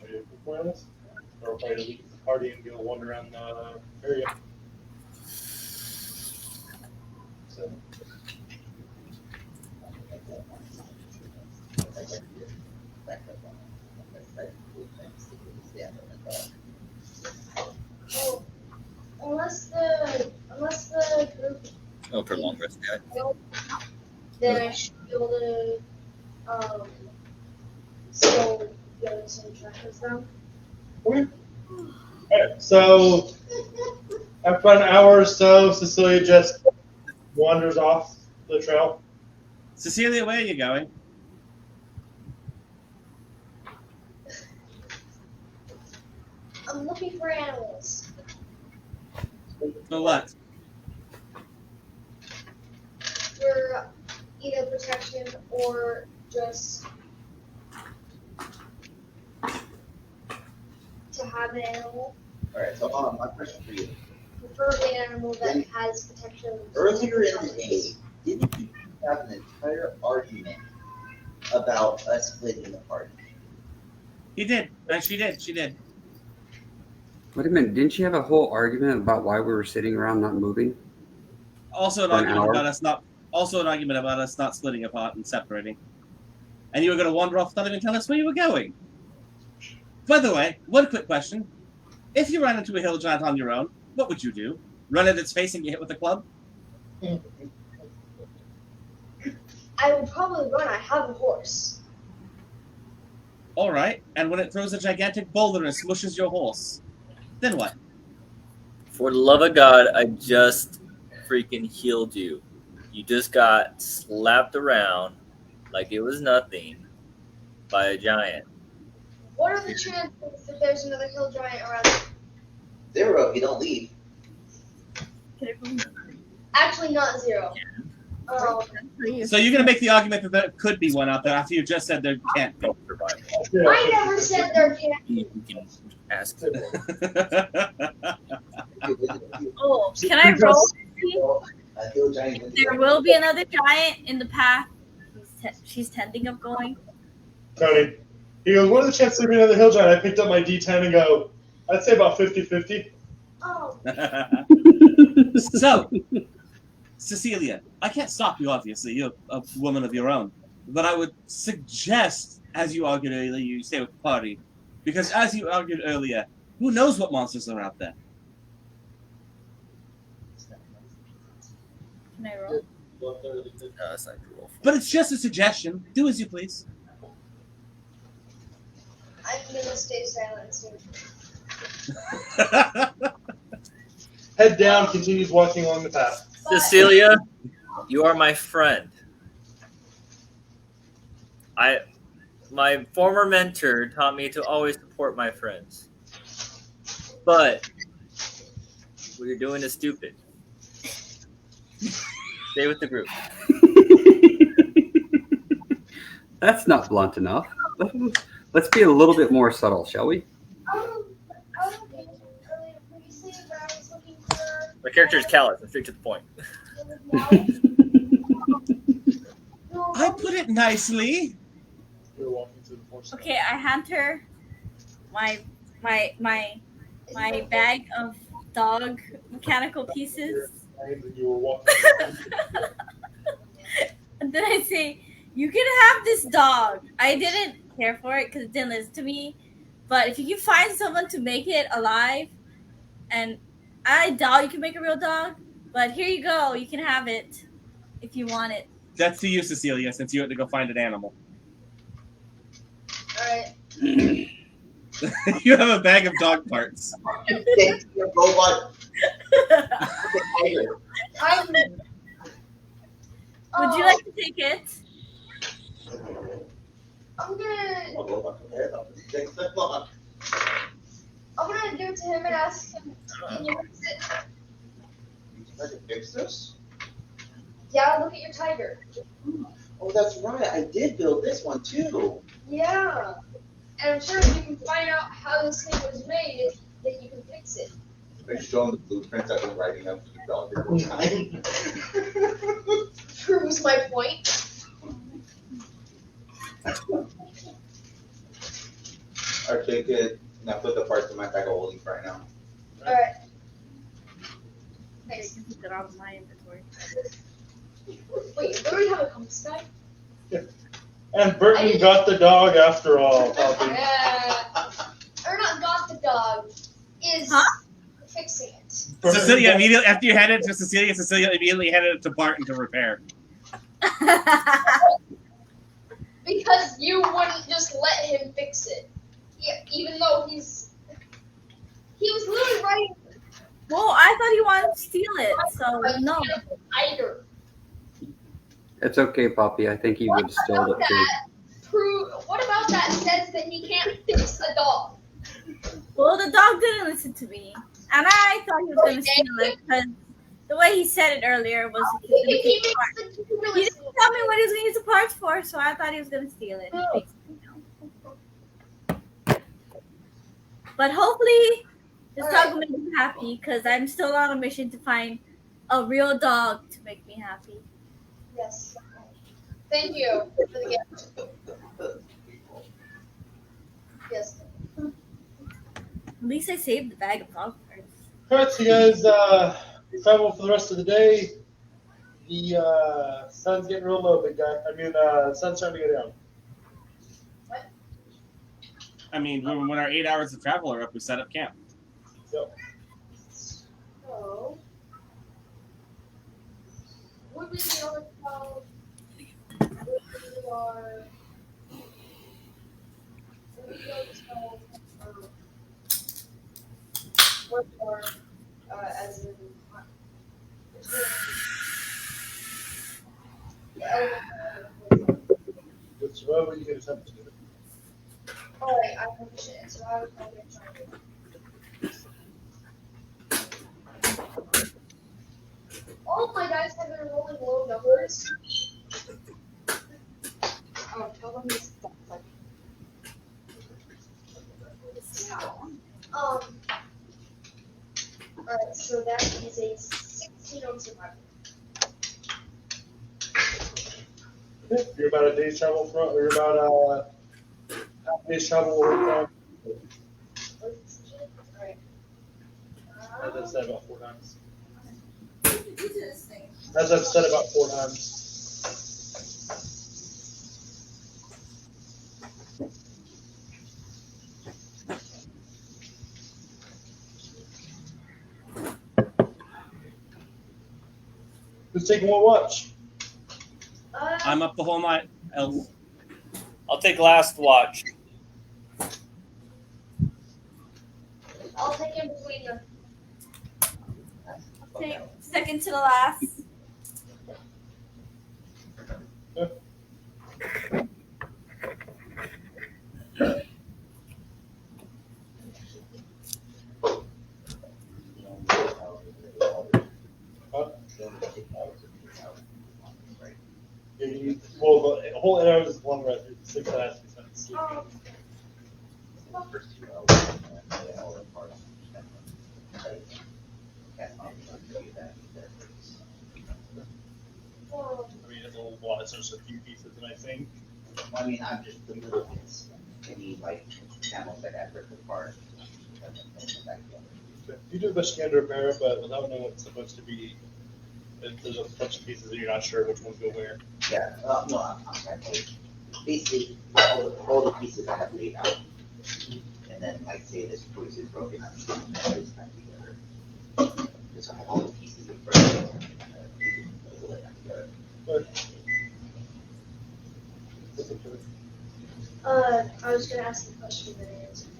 you looking for this? Or probably to leave the party and go wander around the area. So. Oh, unless the group Oh, for long rest, yeah. then I should be able to still be able to send trackers down. Okay. Alright, so after about an hour or so, Cecilia just wanders off the trail. Cecilia, where are you going? I'm looking for animals. For what? For either protection or just to have an animal. Alright, so my question for you. Preferably an animal that has protection. Earlier in the day, didn't you have an entire argument about us splitting the party? He did. She did. Wait a minute. Didn't you have a whole argument about why we were sitting around not moving? Also an argument about us not splitting apart and separating. And you were going to wander off without even telling us where you were going. By the way, one quick question. If you ran into a hill giant on your own, what would you do? Run at its face and get hit with a club? I would probably run. I have a horse. All right. And when it throws a gigantic boulder and smushes your horse, then what? For the love of God, I just freaking healed you. You just got slapped around like it was nothing by a giant. What are the chances that there's another hill giant around? 0 if you don't leave. Actually, not 0. So you're going to make the argument that there could be one out there after you just said there can't be. I never said there can't be. You can ask. Oh, can I roll? There will be another giant in the path she's tending of going. Tony, he goes, what are the chances there'd be another hill giant? I picked up my D10 and go, I'd say about 50-50. Oh. So, Cecilia, I can't stop you, obviously. You're a woman of your own. But I would suggest, as you argued earlier, you stay with the party. Because as you argued earlier, who knows what monsters are out there? Can I roll? No, it's not roll. But it's just a suggestion. Do as you please. I'm gonna stay silent soon. Head down, continues walking along the path. Cecilia, you are my friend. My former mentor taught me to always support my friends. But what you're doing is stupid. Stay with the group. That's not blunt enough. Let's be a little bit more subtle, shall we? I was looking earlier previously, but I was looking for. My character is callous. I'm straight to the point. I put it nicely. You're walking through the forest. Okay, I hand her my bag of dog mechanical pieces. And you were walking. And then I say, you can have this dog. I didn't care for it because it didn't listen to me. But if you can find someone to make it alive, and I doubt you can make a real dog, but here you go. You can have it if you want it. That's to you, Cecilia, since you had to go find an animal. Alright. You have a bag of dog parts. Thank you, robot. Would you like to take it? I'm gonna give it to him and ask him, can you fix it? I can fix this? Yeah, look at your tiger. Oh, that's right. I did build this one too. Yeah. And I'm sure if you can find out how this thing was made, that you can fix it. I show him the blueprints I've been writing up for the dog the whole time. Proves my point. Alright, take it. Now put the parts in my bag of holding for right now. Alright. Thanks. Keep it out of my inventory. Wait, you literally have a compass bag? And Burton got the dog after all, Poppy. Or not got the dog, is fixing it. Cecilia immediately, after you handed it to Cecilia immediately handed it to Barton to repair. Because you wouldn't just let him fix it. Yeah, even though he was literally right. Well, I thought he wanted to steal it, so no. Tiger. It's okay, Poppy. I think he would have stolen it too. What about that says that he can't fix a dog? Well, the dog didn't listen to me, and I thought he was going to steal it because the way he said it earlier was he didn't tell me what he was going to use the parts for, so I thought he was going to steal it. But hopefully, this dog will make me happy because I'm still on a mission to find a real dog to make me happy. Yes. Thank you for the gift. Yes. At least I saved the bag of dog parts. Alright, so you guys travel for the rest of the day. The sun's getting real low, big guy. Sun's starting to go down. I mean, when our 8 hours of travel are up, we set up camp. Yep. So, would we be able to tell as in With survival, you can attempt to do it. Alright, I appreciate it. So I was going to try to all of my guys have been rolling low numbers. Oh, tell them this stuff. Alright, so that is a 16 on survival. You're about a day's travel from, or you're about half a day's travel away from. Alright. As I've said about 4 times. As I've said about 4 times. Who's taking what watch? I'm up the whole night, Elf. I'll take last watch. I'll take in between you. Take second to the last. Well, the whole 8 hours is one rest. 6 hours to be spent sleeping. First 2 hours, and the hour apart. I mean, it's a little lot. It's just a few pieces, and I think. I mean, I'm just the little bits. Any like camels that have ripped apart. You do the best you can to repair it, but without knowing what it's supposed to be, there's a bunch of pieces that you're not sure which ones go where. Yeah, no, I'm basically all the pieces I have laid out. And then, like, say this voice is broken, I'm just going to put this back together. Just have all the pieces of broken. I was gonna ask a question that I answered.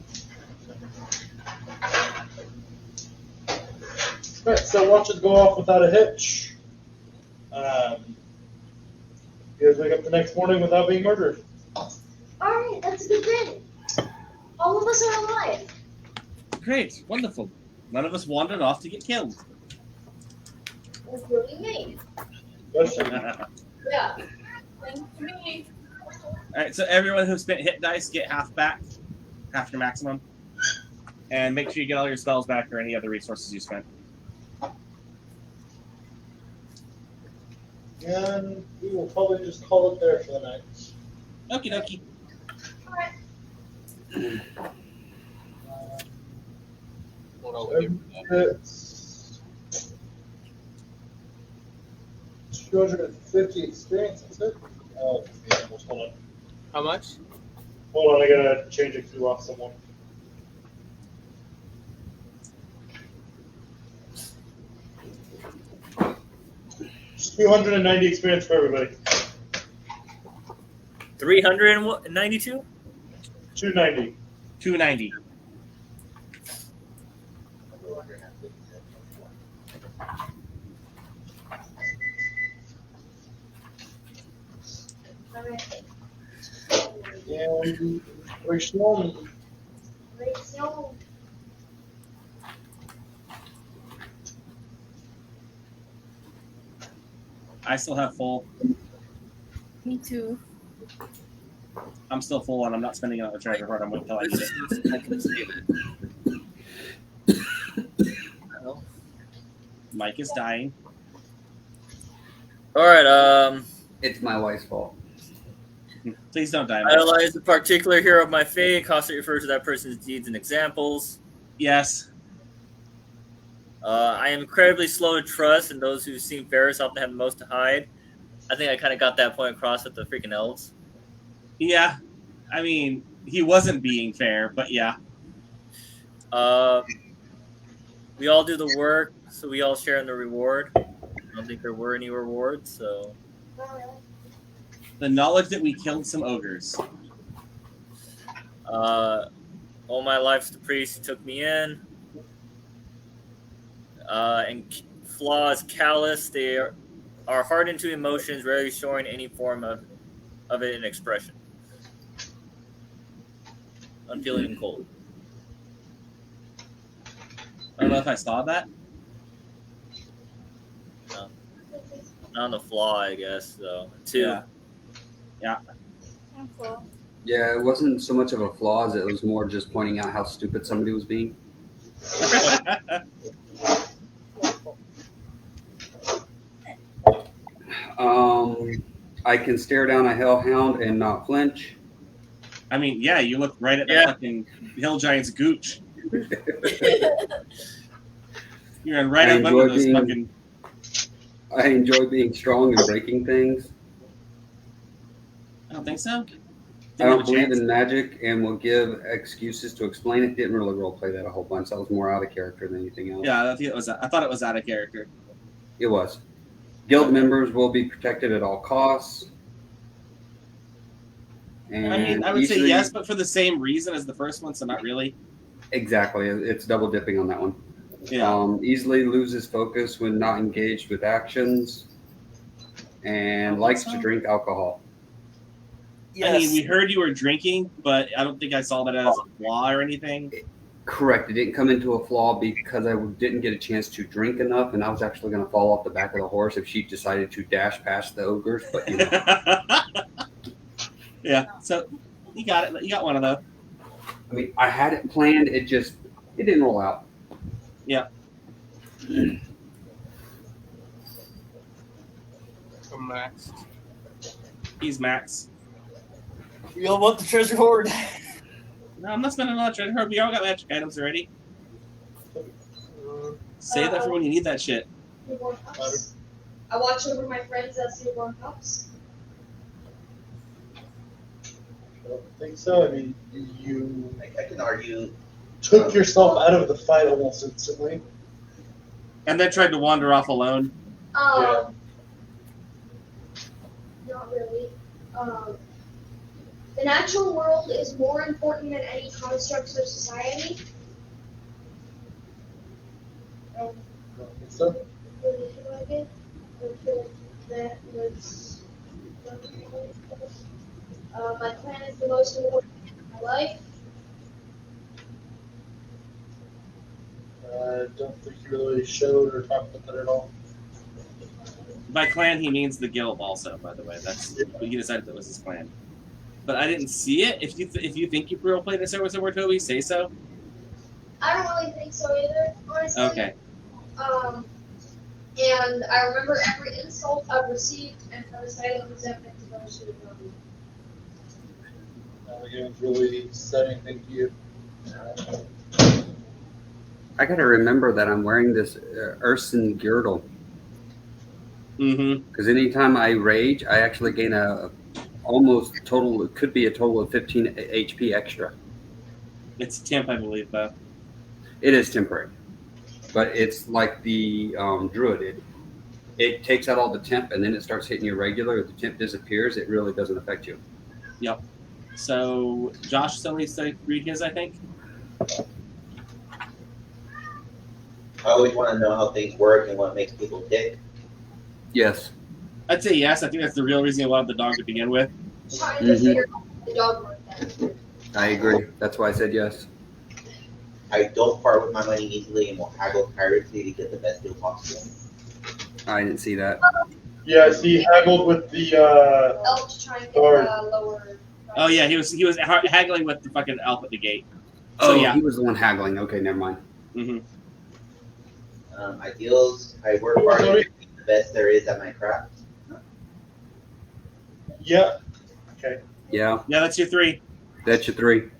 Right, so watches go off without a hitch. You guys wake up the next morning without being murdered. Alright, that's a good thing. All of us are alive. Great, wonderful. None of us wandered off to get killed. Including me. All Yeah. Thank me. right, so everyone who spent hit dice get half back, half your maximum, and make sure you get all your spells back or any other resources you spent. And we will probably just call it there for the night. Okie dokie. Alright. What else we do? It's 250 experience, that's it? Oh, yeah, hold on. How much? Hold on, I gotta change it to off someone. It's 290 experience for everybody. 392? 290. 290. Alright. And we're still Great snow. I still have full. Me too. I'm still full, and I'm not spending another treasure card. I'm waiting until I need it. I can save it. Mike is dying. All right. It's my wife's fault. Please don't die, Mike. Idolize a particular hero of my fate. Constantly refer to that person's deeds and examples. Yes. I am incredibly slow to trust, and those who seem fairest often have the most to hide. I think I kind of got that point across with the freaking elves. Yeah. I mean, he wasn't being fair, but yeah. We all do the work, so we all share in the reward. I don't think there were any rewards, so. The knowledge that we killed some ogres. All my life's the priest who took me in. And flaws callous. They are hardened to emotions, rarely showing any form of it in expression. I'm feeling cold. I don't know if I saw that. No. Not on the flaw, I guess, though. Two. Yeah. Yeah, it wasn't so much of a flaw as it was more just pointing out how stupid somebody was being. I can stare down a hellhound and not flinch. I mean, yeah, you look right at that fucking hill giant's gooch. You're right up under those fucking. I enjoy being strong and breaking things. I don't think so. I don't believe in magic and will give excuses to explain it. Didn't really roleplay that a whole bunch. That was more out of character than anything else. Yeah, I thought it was out of character. It was. Guild members will be protected at all costs. And I mean, I would say easily- yes, but for the same reason as the first one, so not really. Exactly, it's double dipping on that one. Yeah. Easily loses focus when not engaged with actions, and likes to drink alcohol. I mean, we heard you were drinking, but I don't think I saw that as a flaw or anything. Correct. It didn't come into a flaw because I didn't get a chance to drink enough, and I was actually going to fall off the back of the horse if she decided to dash past the ogres. But you know. Yeah. So you got it. You got one of those. I mean, I had it planned. It didn't roll out. Yeah. I'm Max. He's Max. We all want the treasure hoard. No, I'm not spending a lot of treasure hoard. We all got magic items already. Save that for when you need that shit. Newborn pups. I watch over my friends as newborn pups. I don't think so. I mean, you I can argue. took yourself out of the fight almost instantly. And then tried to wander off alone. Not really. The natural world is more important than any constructs of society. I don't think so. Really feel like it. I feel that was. My clan is the most important thing in my life. I don't think you really showed or talked about that at all. By clan, he means the guild also, by the way. That's he decided that was his clan. But I didn't see it. If you think you roleplayed this over somewhere, Toby, say so. I don't really think so either, honestly. Okay. And I remember every insult I've received, and for the sake of resentment to those who know me. The game's really said anything to you. I got to remember that I'm wearing this Urson girdle. Mm-hmm. Because anytime I rage, I actually gain a almost total. It could be a total of 15 HP extra. It's temp, I believe, though. It is temporary, but it's like the druid. It takes out all the temp, and then it starts hitting you regular. If the temp disappears, it really doesn't affect you. Yep. So Josh still needs to read his, I think. I always want to know how things work and what makes people tick. Yes. I'd say yes. I think that's the real reason you wanted the dog to begin with. Trying to figure out the dog work. I agree. That's why I said yes. I don't part with my money easily and will haggle tirelessly to get the best deal possible. I didn't see that. Yeah, he haggled with the Elf to try and get Guard. lower. Oh yeah, he was haggling with the fucking elf at the gate. Oh, So, yeah. he was the one haggling. Okay, never mind. Mm-hmm. Ideals, I work hard to be the best there is at my craft. Yeah. Okay. Yeah, Yeah, that's your 3. that's your 3.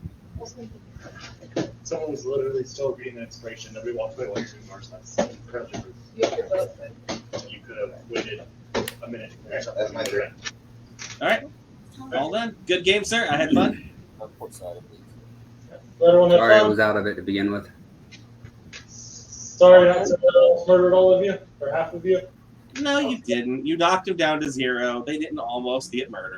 Someone was literally still reading the inspiration. Nobody walked away like 2 Mars. That's incredibly rude. You could have waited a minute. That's my turn. All right. All done. Good game, sir. I had fun. Let everyone have Sorry, I fun. was out of it to begin with. Sorry not to murdered all of you, or half of you. No, you didn't. You knocked him down to 0. They didn't almost get murdered.